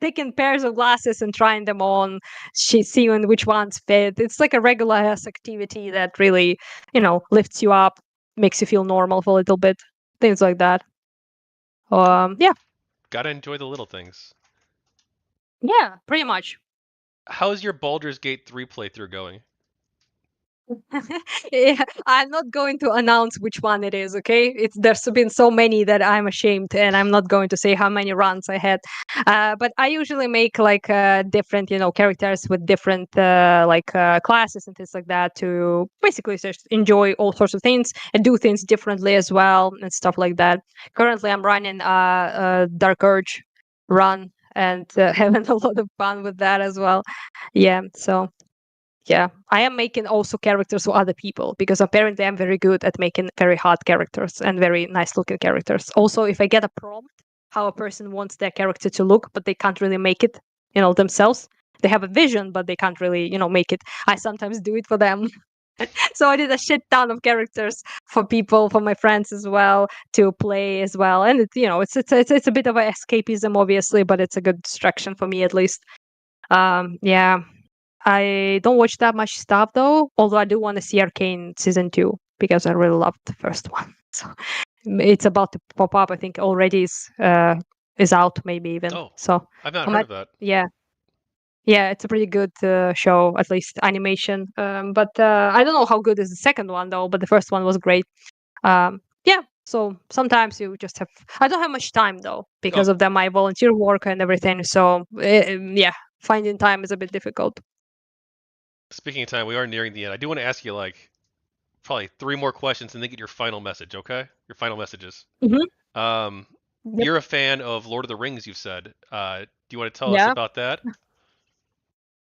taking pairs of glasses and trying them on, seeing which ones fit. It's like a regular ass activity that really lifts you up, makes you feel normal for a little bit, things like that. Yeah, Gotta enjoy the little things. yeah, pretty much. How's your Baldur's Gate 3 playthrough going? Yeah, I'm not going to announce which one it is, okay? There's been so many that I'm ashamed, and I'm not going to say how many runs I had. But I usually make like different, characters with different classes and things like that to basically just enjoy all sorts of things and do things differently as well and stuff like that. Currently, I'm running a Dark Urge run and having a lot of fun with that as well. Yeah, so yeah, I am making also characters for other people because apparently I'm very good at making very hard characters and very nice looking characters. Also, if I get a prompt how a person wants their character to look, but they can't really make it, themselves. They have a vision, but they can't really, make it. I sometimes do it for them. So I did a shit ton of characters for people, for my friends as well, to play as well. And it's a bit of a escapism, obviously, but it's a good distraction for me at least. Yeah. I don't watch that much stuff though, although I do want to see Arcane season 2 because I really loved the first one. So it's about to pop up. I think already is out, maybe even. Oh, So I've not I'm heard at, of that. yeah, yeah, it's a pretty good show, at least animation. But I don't know how good is the second one though. But the first one was great. Yeah. So sometimes you just have. I don't have much time though Oh, because of my volunteer work and everything. So yeah, finding time is a bit difficult. speaking of time, we are nearing the end. I do want to ask you like probably 3 more questions and then get your final message, okay? Your final messages. Hmm. Um, you're a fan of Lord of the Rings, you've said. Do you want to tell us Yeah, about that?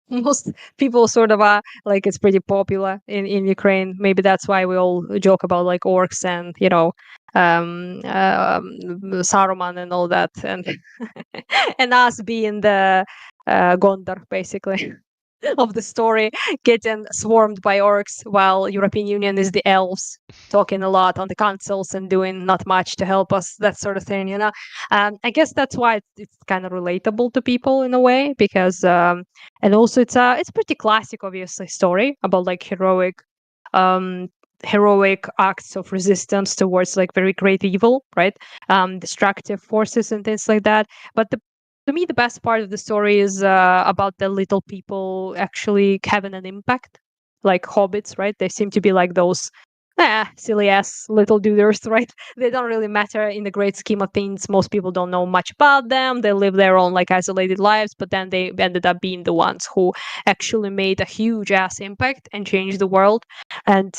most people sort of are like it's pretty popular in Ukraine. Maybe that's why we all joke about like orcs and Saruman and all that, and and us being the Gondor basically of the story, getting swarmed by orcs while European Union is the elves talking a lot on the councils and doing not much to help us, that sort of thing. I guess that's why it's kind of relatable to people in a way because and also it's pretty classic obviously story about like um heroic acts of resistance towards like very great evil, right? Destructive forces and things like that. But to me the best part of the story is about the little people actually having an impact, like hobbits, right? They seem to be like those silly ass little dooders, right? They don't really matter in the great scheme of things. Most people don't know much about them. They live their own like isolated lives, but then they ended up being the ones who actually made a huge ass impact and changed the world. And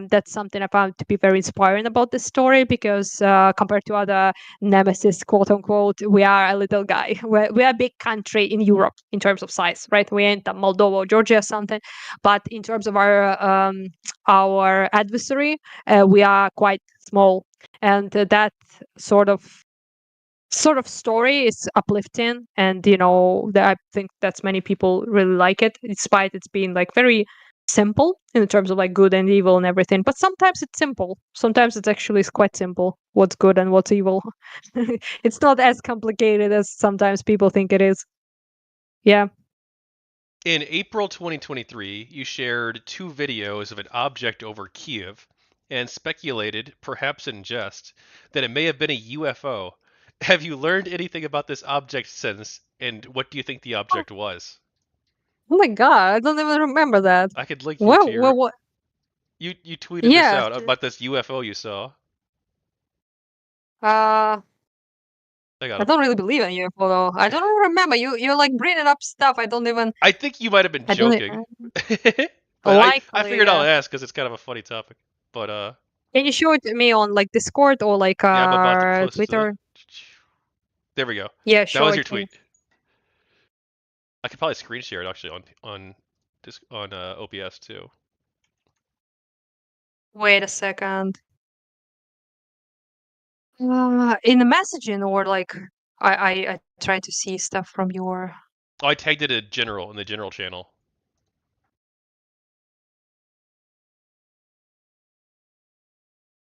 that's something I found to be very inspiring about this story because compared to other nemesis, quote unquote, we are a little guy. We're a big country in Europe in terms of size, right? We ain't Moldova or Georgia or something, but in terms of our adversary, we are quite small, and that sort of story is uplifting, and I think that's many people really like it, despite it's being like very simple in terms of like good and evil and everything. But sometimes it's simple. Sometimes it's actually quite simple. What's good and what's evil. It's not as complicated as sometimes people think it is. Yeah. In April 2023, you shared 2 videos of an object over Kiev and speculated, perhaps in jest, that it may have been a UFO. Have you learned anything about this object since, and what do you think the Oh, object was? oh my god, I don't even remember that. I could link you to Well, your. what? You tweeted this Yeah. out about this UFO you saw. Uh, I got I him. don't really believe in UFO though. I don't even remember. You're like bringing up stuff. I don't even. I think you might have been I don't. joking, but I Likely. figured I'll ask because it's kind of a funny topic. But Can you show it to me on like Discord or like yeah, I'm about to post it. Twitter? There we go. Yeah, That show was it your to me. tweet. I could probably screen share it actually on this on OBS too. Wait a second. In the messaging or like I try to see stuff from your Oh, I tagged it in the general channel.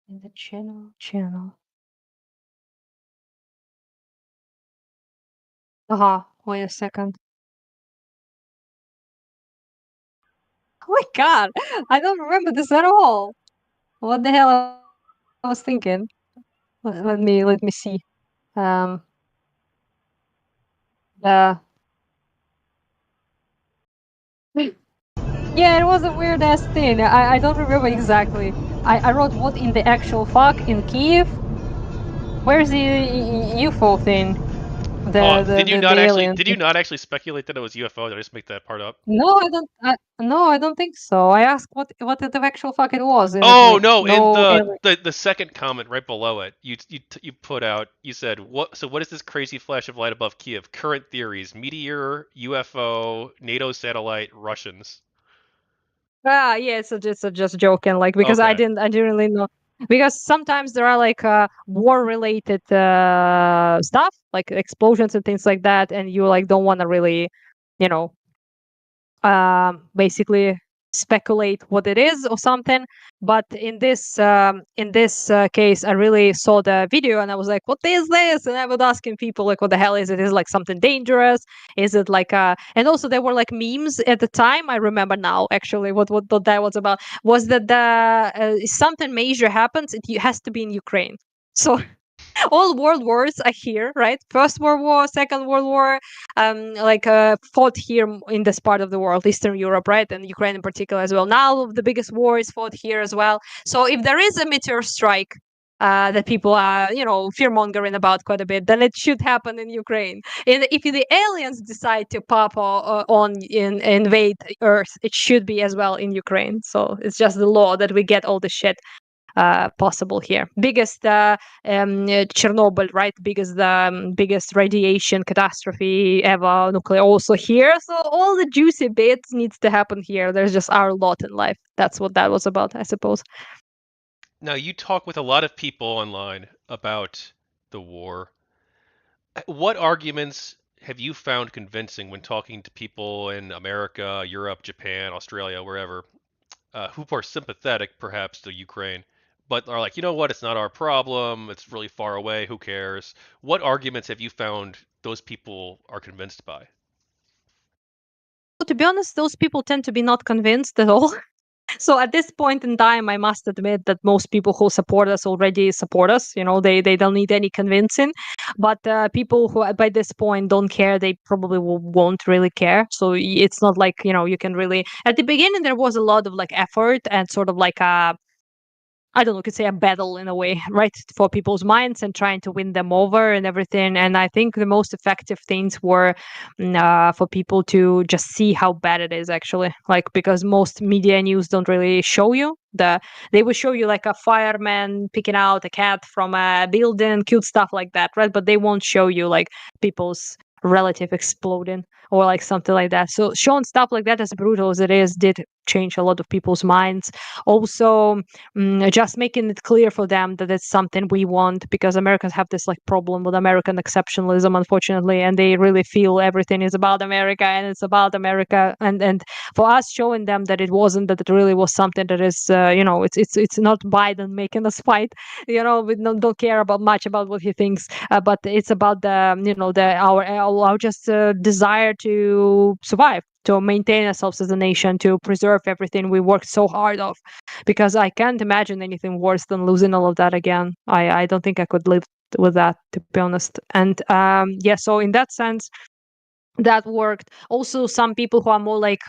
in the channel. Wait a second. Oh my god, I don't remember this at all. What the hell I was thinking? Let me see. Um. Uh. Yeah, it was a weird ass thing. I don't remember exactly. I wrote what in the actual fuck in Kiev. Where's the UFO thing? Oh, The the did you the, not the actually? alien Did you thing. not actually speculate that it was UFO? Did I just make that part up? No, I don't. No, I don't think so. I asked what the actual fuck it was, and it's Oh like no! In no the, alien. the the second comment right below it, you put out. You said what? So what is this crazy flash of light above Kiev? Current theories: meteor, UFO, NATO satellite, Russians. Ah, yeah, just joking, like because Okay. I didn't really know because sometimes there are like war related stuff like explosions and things like that, and you like don't want to really, you know, basically speculate what it is or something. But in this case, I really saw the video and I was like, "What is this?" And I was asking people like, "What the hell is it? Is it like something dangerous? Is it like?" And also there were like memes at the time. I remember now actually what that was about was that the if something major happens, it has to be in Ukraine. So all world wars are here, right? First World War, Second World War, fought here in this part of the world, Eastern Europe, right, and Ukraine in particular as well. Now the biggest war is fought here as well. So if there is a meteor strike. That people are, fear mongering about quite a bit, then it should happen in Ukraine. And if the aliens decide to pop on invade Earth, it should be as well in Ukraine. So it's just the law that we get all the shit possible here. Biggest Chernobyl, right? Biggest radiation catastrophe ever, nuclear also here. So all the juicy bits needs to happen here. There's just our lot in life. That's what that was about, I suppose. Now you talk with a lot of people online about the war. What arguments have you found convincing when talking to people in America, Europe, Japan, Australia, wherever, who are sympathetic perhaps to Ukraine, but are like, you know what, it's not our problem, it's really far away, who cares? What arguments have you found those people are convinced by? To be honest, those people tend to be not convinced at all. So at this point in time, I must admit that most people who support us already support us. They don't need any convincing. But people who by this point don't care, they probably won't really care. So it's not like you can really. At the beginning, there was a lot of like effort and sort of like a I don't know, could say a battle in a way, right, for people's minds and trying to win them over and everything. And I think the most effective things were for people to just see how bad it is actually, like because most media news don't really show you they will show you like a fireman picking out a cat from a building, cute stuff like that, right? But they won't show you like people's relative exploding or like something like that. So showing stuff like that, as brutal as it is, did change a lot of people's minds. Also, just making it clear for them that it's something we want, because Americans have this like problem with American exceptionalism, unfortunately, and they really feel everything is about America and it's about America. And for us showing them that it wasn't, that it really was something that is, it's not Biden making us fight. We don't care about much about what he thinks, but it's about the our just desire to survive, to maintain ourselves as a nation, to preserve everything we worked so hard of, because I can't imagine anything worse than losing all of that again. I don't think I could live with that, to be honest. And yeah, so in that sense, that worked. Also, some people who are more like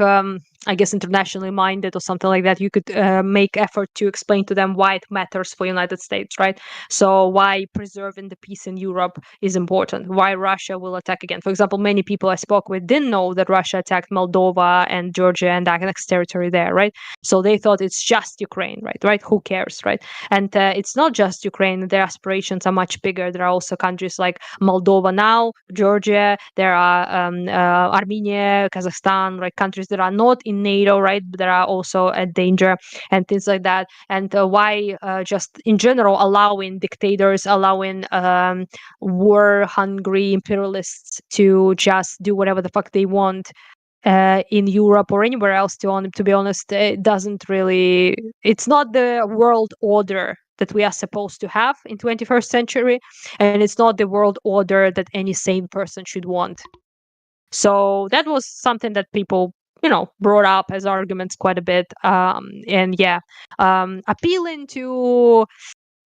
I guess internationally minded or something like that, you could make effort to explain to them why it matters for United States, right? So why preserving the peace in Europe is important, why Russia will attack again. For example, many people I spoke with didn't know that Russia attacked Moldova and Georgia and annexed territory there, right? So they thought it's just Ukraine, right? Who cares, right? And it's not just Ukraine. Their aspirations are much bigger. There are also countries like Moldova now, Georgia. There are Armenia, Kazakhstan, right? Countries that are not in NATO, right? But there are also a danger and things like that. And why just in general allowing dictators, allowing war-hungry imperialists to just do whatever the fuck they want in Europe or anywhere else, to be honest, it doesn't really, it's not the world order that we are supposed to have in 21st century, and it's not the world order that any sane person should want. So that was something that people, brought up as arguments quite a bit. And yeah, appealing to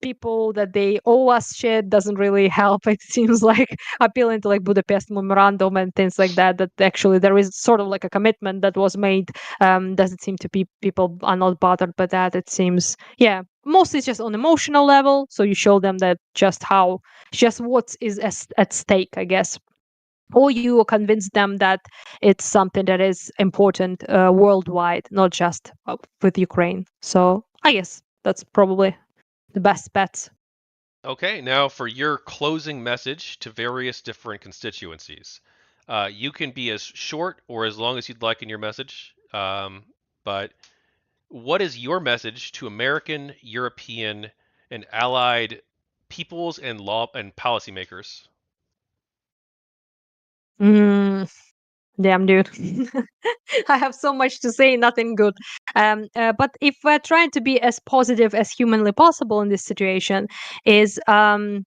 people that they owe us shit doesn't really help. It seems like appealing to like Budapest Memorandum and things like that, that actually there is sort of like a commitment that was made. Doesn't seem to be people are not bothered by that. It seems, yeah, mostly just on emotional level. So you show them that just what is at stake, I guess. Or you convince them that it's something that is important worldwide, not just with Ukraine. So I guess that's probably the best bets. Okay, now for your closing message to various different constituencies. You can be as short or as long as you'd like in your message, but what is your message to American, European, and allied peoples and law and policymakers? Mm, damn, dude. I have so much to say, nothing good. But if we're trying to be as positive as humanly possible in this situation, is I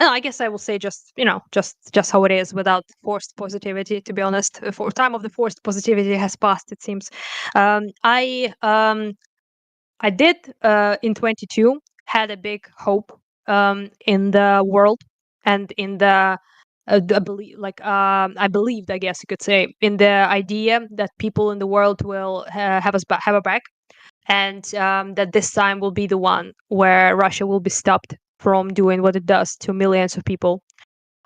no, I guess I will say just just how it is without forced positivity. To be honest, for time of the forced positivity has passed. It seems. Um, I um, I did in 22 had a big hope in the world and in the believe I believed, I guess you could say, in the idea that people in the world will have a back, and that this time will be the one where Russia will be stopped from doing what it does to millions of people,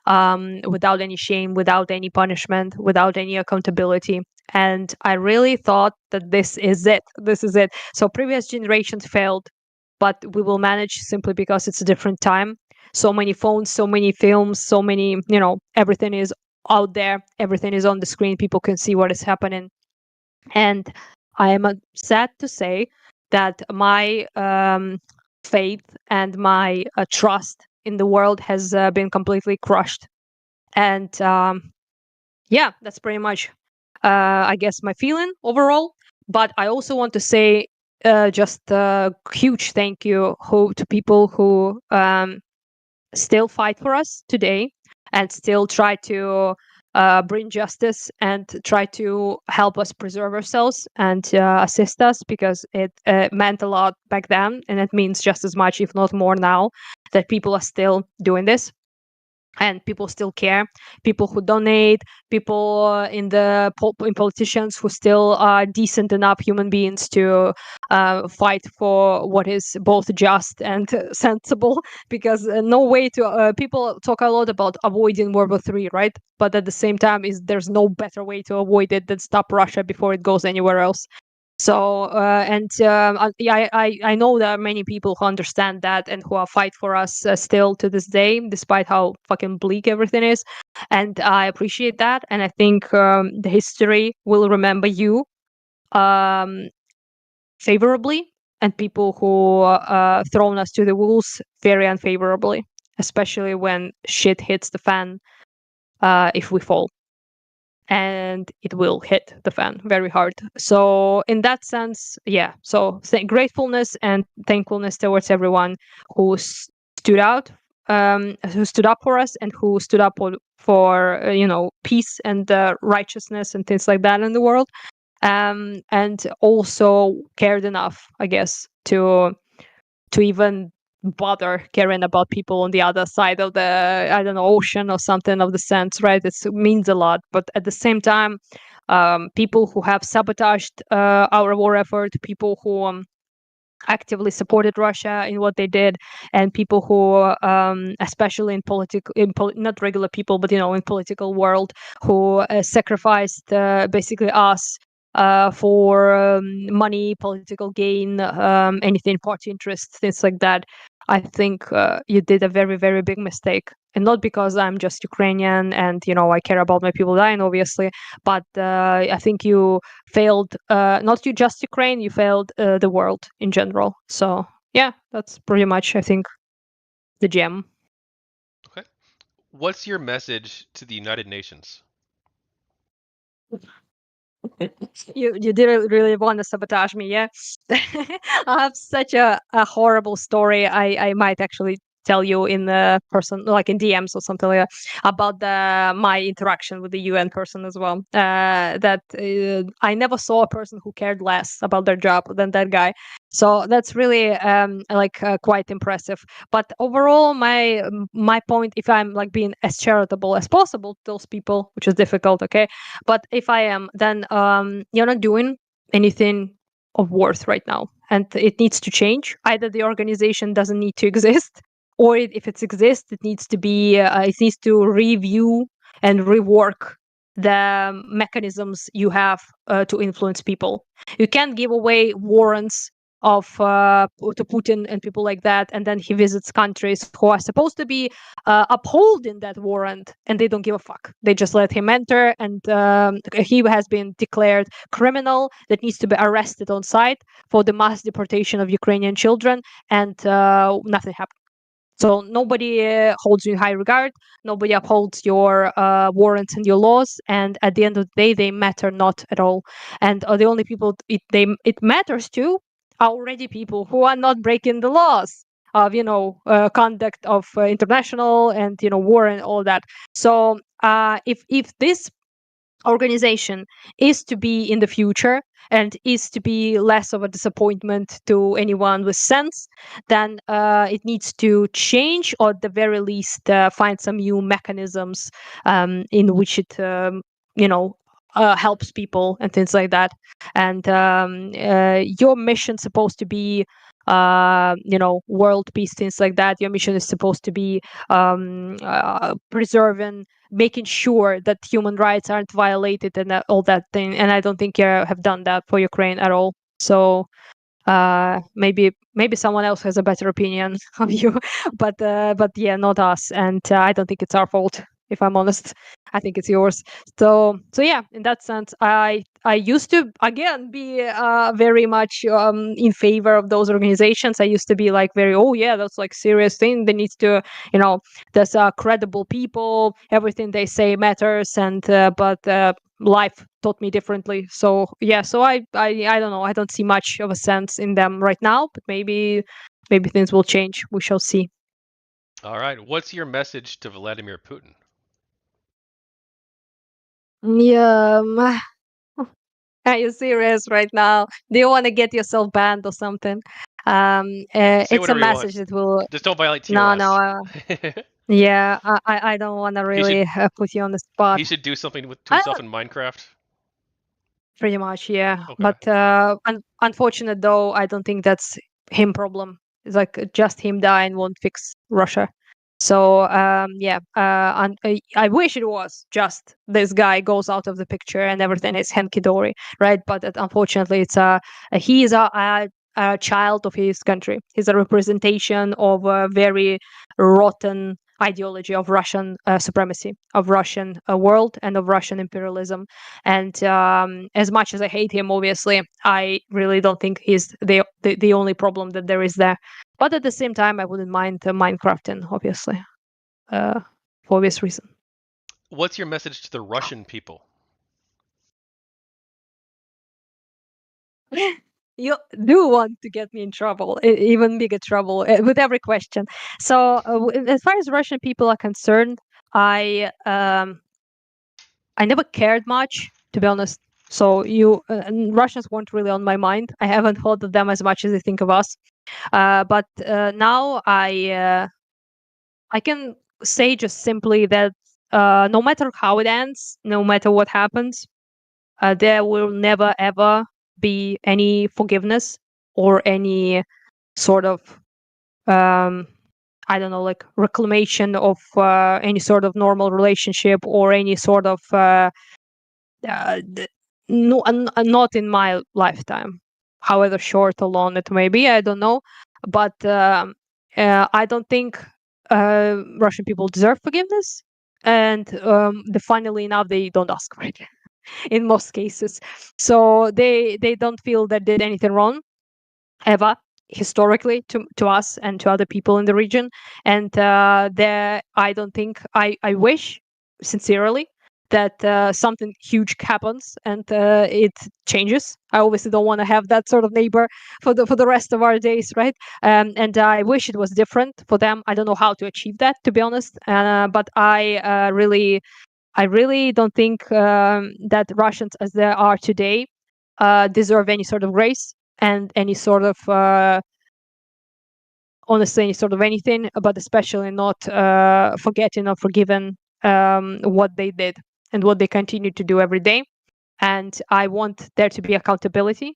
without any shame, without any punishment, without any accountability. And I really thought that this is it. This is it. So previous generations failed, but we will manage simply because it's a different time. So many phones, so many films, so many, everything is out there, everything is on the screen. People can see what is happening. And I am sad to say that my faith and my trust in the world has been completely crushed. And yeah, that's pretty much, I guess, my feeling overall. But I also want to say just a huge thank you to people who still fight for us today and still try to bring justice and try to help us preserve ourselves and assist us, because it meant a lot back then, and it means just as much, if not more now, that people are still doing this and people still care. People who donate, people in politicians who still are decent enough human beings to fight for what is both just and sensible. Because no way to people talk a lot about avoiding World War III, right? But at the same time, there's no better way to avoid it than stop Russia before it goes anywhere else. So yeah, I know there are many people who understand that and who are fight for us still to this day, despite how fucking bleak everything is, and I appreciate that. And I think the history will remember you um, favorably, and people who thrown us to the wolves very unfavorably, especially when shit hits the fan. If we fall, and it will hit the fan very hard. So in that sense, yeah. So gratefulness and thankfulness towards everyone who stood out, who stood up for us, and who stood up for peace and righteousness and things like that in the world, and also cared enough, I guess, to even bother caring about people on the other side of the, I don't know, ocean or something of the sense, right? It means a lot. But at the same time, people who have sabotaged our war effort, people who actively supported Russia in what they did, and people who, especially in not regular people, but in political world, who sacrificed basically us for money, political gain, anything, party interest, things like that. I think you did a very, very big mistake. And not because I'm just Ukrainian and, I care about my people dying, obviously, but I think you failed, not you just Ukraine, you failed the world in general. So, yeah, that's pretty much, I think, the gem. Okay. What's your message to the United Nations? You didn't really want to sabotage me, yeah? I have such a horrible story. I might actually tell you in the person, like in DMs or something like that, about my interaction with the UN person as well. That I never saw a person who cared less about their job than that guy. So that's really quite impressive. But overall, my point, if I'm like being as charitable as possible to those people, which is difficult, okay, but if I am, then you're not doing anything of worth right now, and it needs to change. Either the organization doesn't need to exist, or if it exists, it needs to review and rework the mechanisms you have to influence people. You can't give away warrants to Putin and people like that, and then he visits countries who are supposed to be upholding that warrant, and they don't give a fuck. They just let him enter, and he has been declared criminal that needs to be arrested on site for the mass deportation of Ukrainian children, and nothing happened. So nobody holds you in high regard. Nobody upholds your warrants and your laws. And at the end of the day, they matter not at all. And the only people it matters to are already people who are not breaking the laws of conduct of international and war and all that. So if this organization is to be in the future and is to be less of a disappointment to anyone with sense, then it needs to change, or at the very least find some new mechanisms in which it helps people and things like that. And your mission's supposed to be world peace, things like that. Your mission is supposed to be preserving, making sure that human rights aren't violated and all that thing. And I don't think you have done that for Ukraine at all. So maybe someone else has a better opinion of you, but yeah, not us. And I don't think it's our fault, if I'm honest. I think it's yours. So yeah, in that sense, I used to again be very much in favor of those organizations. I used to be like very, oh yeah, that's like serious thing. They need to, there's credible people. Everything they say matters. And but life taught me differently. So yeah, so I don't know. I don't see much of a sense in them right now, but maybe things will change. We shall see. All right. What's your message to Vladimir Putin? Yeah. Are you serious right now? Do you want to get yourself banned or something? Say It's a whatever you want. message that will. Just don't violate No, TOS. yeah, I don't want to he should really put you on the spot. he should do something to I himself in Minecraft. Pretty much, yeah. Okay. But unfortunate though, I don't think that's him problem. It's like just him dying won't fix Russia. So yeah, and I wish it was just this guy goes out of the picture and everything is hanky dory, right? But unfortunately, it's he is a child of his country. He's a representation of a very rotten ideology of Russian supremacy, of Russian world, and of Russian imperialism. And as much as I hate him, obviously, I really don't think he's the only problem that there is there. But at the same time, I wouldn't mind Minecrafting, obviously, for obvious reason. What's your message to the Russian people? You do want to get me in trouble, even bigger trouble, with every question. So, as far as Russian people are concerned, I never cared much, to be honest. So Russians weren't really on my mind. I haven't thought of them as much as they think of us. But now I can say just simply that no matter how it ends, no matter what happens, there will never ever be any forgiveness or any sort of I don't know, like reclamation of any sort of normal relationship or any sort of no, not in my lifetime, however short or long it may be. I don't know, but I don't think Russian people deserve forgiveness, and funnily enough, they don't ask for it in most cases. So they don't feel that they did anything wrong ever historically to us and to other people in the region. And I don't think I wish sincerely that something huge happens and it changes. I obviously don't want to have that sort of neighbor for the rest of our days, right? And I wish it was different for them. I don't know how to achieve that, to be honest. But I really don't think that Russians, as they are today, deserve any sort of grace. and any sort of honestly any sort of anything, but especially not forgetting or forgiving what they did and what they continue to do every day. And I want there to be accountability.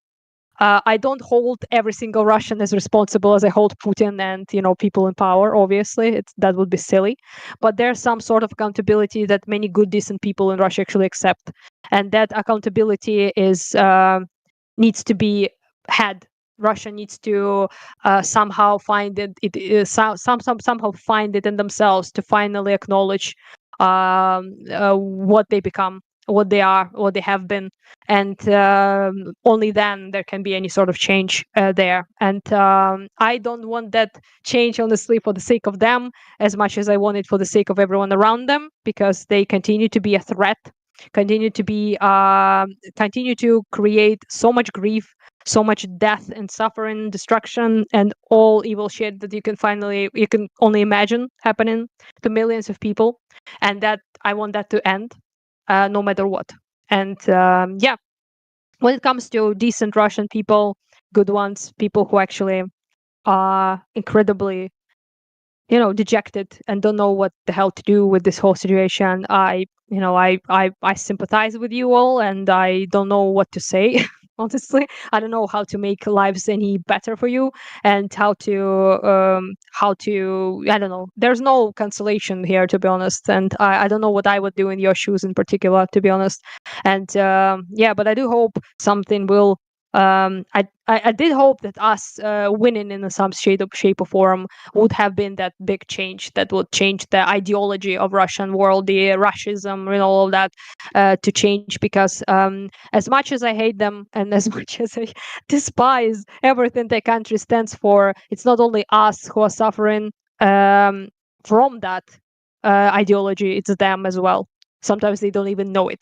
I don't hold every single Russian as responsible as I hold Putin and people in power. Obviously, that would be silly. But there's some sort of accountability that many good, decent people in Russia actually accept, and that accountability is needs to be had. Russia needs to somehow find somehow find it in themselves to finally acknowledge what they become, what they are, what they have been, and only then there can be any sort of change there. And I don't want that change, honestly, for the sake of them as much as I want it for the sake of everyone around them, because they continue to be a threat, continue to create so much grief, so much death and suffering, destruction, and all evil shit that you can only imagine happening to millions of people. And that I want that to end, no matter what. And yeah, when it comes to decent Russian people, good ones, people who actually are incredibly, dejected and don't know what the hell to do with this whole situation, I sympathize with you all, and I don't know what to say. Honestly, I don't know how to make lives any better for you, and how to I don't know. There's no consolation here, to be honest, and I don't know what I would do in your shoes in particular, to be honest. And yeah, but I do hope something will. I did hope that us winning in some shape or form would have been that big change that would change the ideology of Russian world, the Russism, and all of that to change. Because as much as I hate them and as much as I despise everything their country stands for, it's not only us who are suffering from that ideology; it's them as well. Sometimes they don't even know it,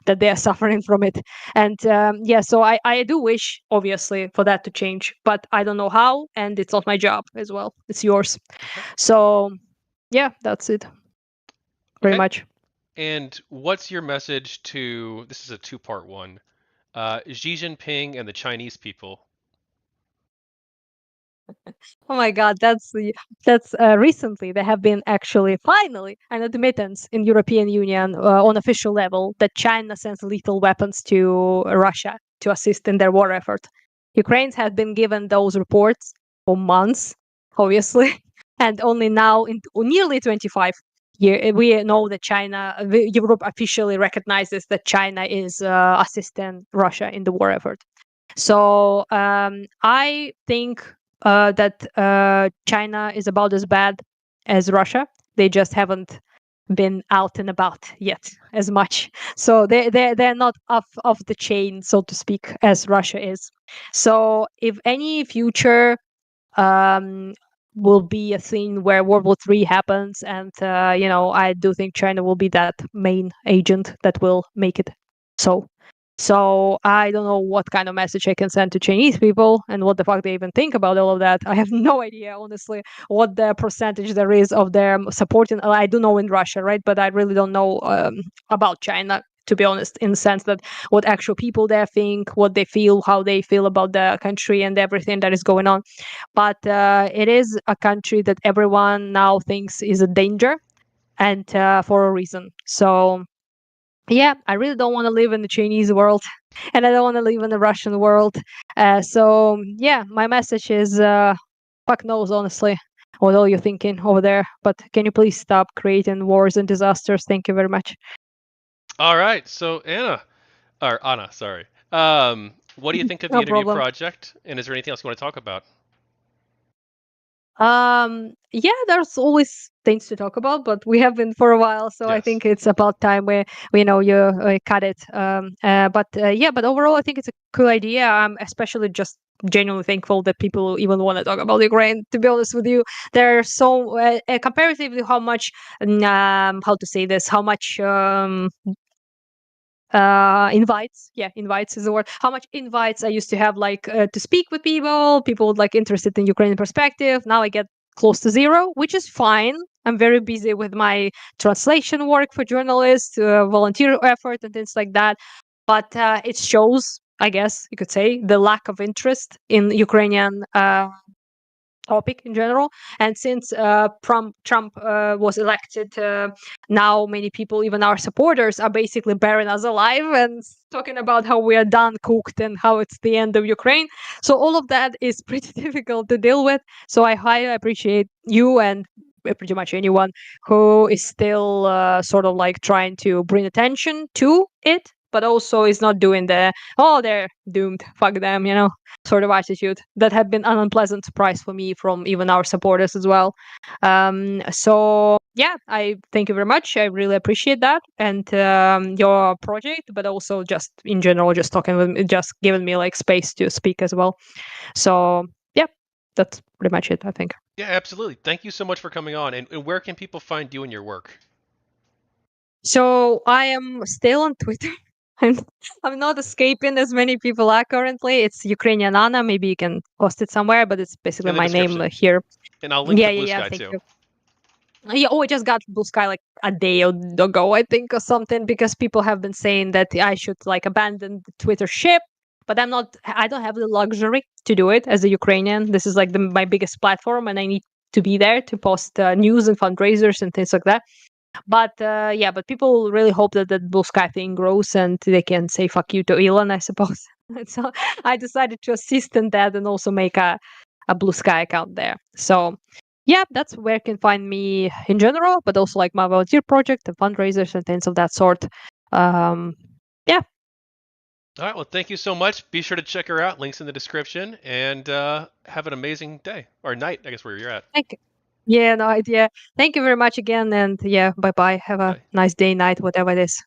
that they are suffering from it. And yeah, so I do wish, obviously, for that to change, but I don't know how, and it's not my job as well. It's yours. Okay. So yeah, that's it. Very Okay. much. And what's your message to, this is a two-part one, Xi Jinping and the Chinese people? Oh my God, that's recently there have been actually finally an admittance in European Union on official level that China sends lethal weapons to Russia to assist in their war effort. Ukraine had been given those reports for months, obviously, and only now in nearly 25 years we know that Europe officially recognizes that China is assisting Russia in the war effort. So I think that China is about as bad as Russia. They just haven't been out and about yet as much. So they're not off the chain, so to speak, as Russia is. So if any future will be a thing where World War III happens, and I do think China will be that main agent that will make it so. So I don't know what kind of message I can send to Chinese people and what the fuck they even think about all of that. I have no idea, honestly, what the percentage there is of them supporting. I do know in Russia, right? But I really don't know about China, to be honest, in the sense that what actual people there think, what they feel, how they feel about the country and everything that is going on. But it is a country that everyone now thinks is a danger, and for a reason. So yeah, I really don't want to live in the Chinese world, and I don't want to live in the Russian world. So yeah, my message is fuck knows, honestly, what all you're thinking over there. But can you please stop creating wars and disasters? Thank you very much. All right, so Anna, sorry. What do you think of the No interview problem. project, and is there anything else you want to talk about? Yeah, there's always things to talk about, but we have been for a while, so I Yes. think it's about time we know you cut it. But yeah, but overall, I think it's a cool idea. I'm especially just genuinely thankful that people even want to talk about Ukraine. To be honest with you, there's so comparatively how much how to say this, how much invites, yeah, invites is the word, how much invites I used to have, like to speak with people would like interested in Ukrainian perspective. Now I get close to zero, which is fine. I'm very busy with my translation work for journalists, volunteer effort and things like that. But it shows, I guess you could say, the lack of interest in Ukrainian topic in general. And since Trump was elected, now many people, even our supporters, are basically burying us alive and talking about how we are done cooked and how it's the end of Ukraine. So all of that is pretty difficult to deal with. So I highly appreciate you and pretty much anyone who is still sort of like trying to bring attention to it, but also is not doing the, oh, they're doomed, fuck them, sort of attitude that had been an unpleasant surprise for me from even our supporters as well. So yeah, I thank you very much. I really appreciate that and your project, but also just in general, just talking with me, just giving me like space to speak as well. So yeah, that's pretty much it, I think. Yeah, absolutely. Thank you so much for coming on. And where can people find you and your work? So I am still on Twitter. I'm, I'm not escaping as many people are currently. It's Ukrainian Ana. Maybe you can post it somewhere, but it's basically In the my name description. here. And I'll link Yeah, to yeah, Blue yeah. Sky Thank too. you. Yeah, I just got Blue Sky like a day ago, I think, or something, because people have been saying that I should like abandon the Twitter ship, but I'm not. I don't have the luxury to do it as a Ukrainian. This is like my biggest platform, and I need to be there to post news and fundraisers and things like that. But yeah, but people really hope that the Blue Sky thing grows and they can say fuck you to Elon, I suppose. And so I decided to assist in that and also make a Blue Sky account there. So yeah, that's where you can find me in general, but also like my volunteer project and fundraisers and things of that sort. Yeah. All right. Well, thank you so much. Be sure to check her out. Links in the description. And have an amazing day or night, I guess, where you're at. Thank you. Yeah, no idea. Thank you very much again. And yeah, bye bye. Have a Bye. nice day, night, whatever it is.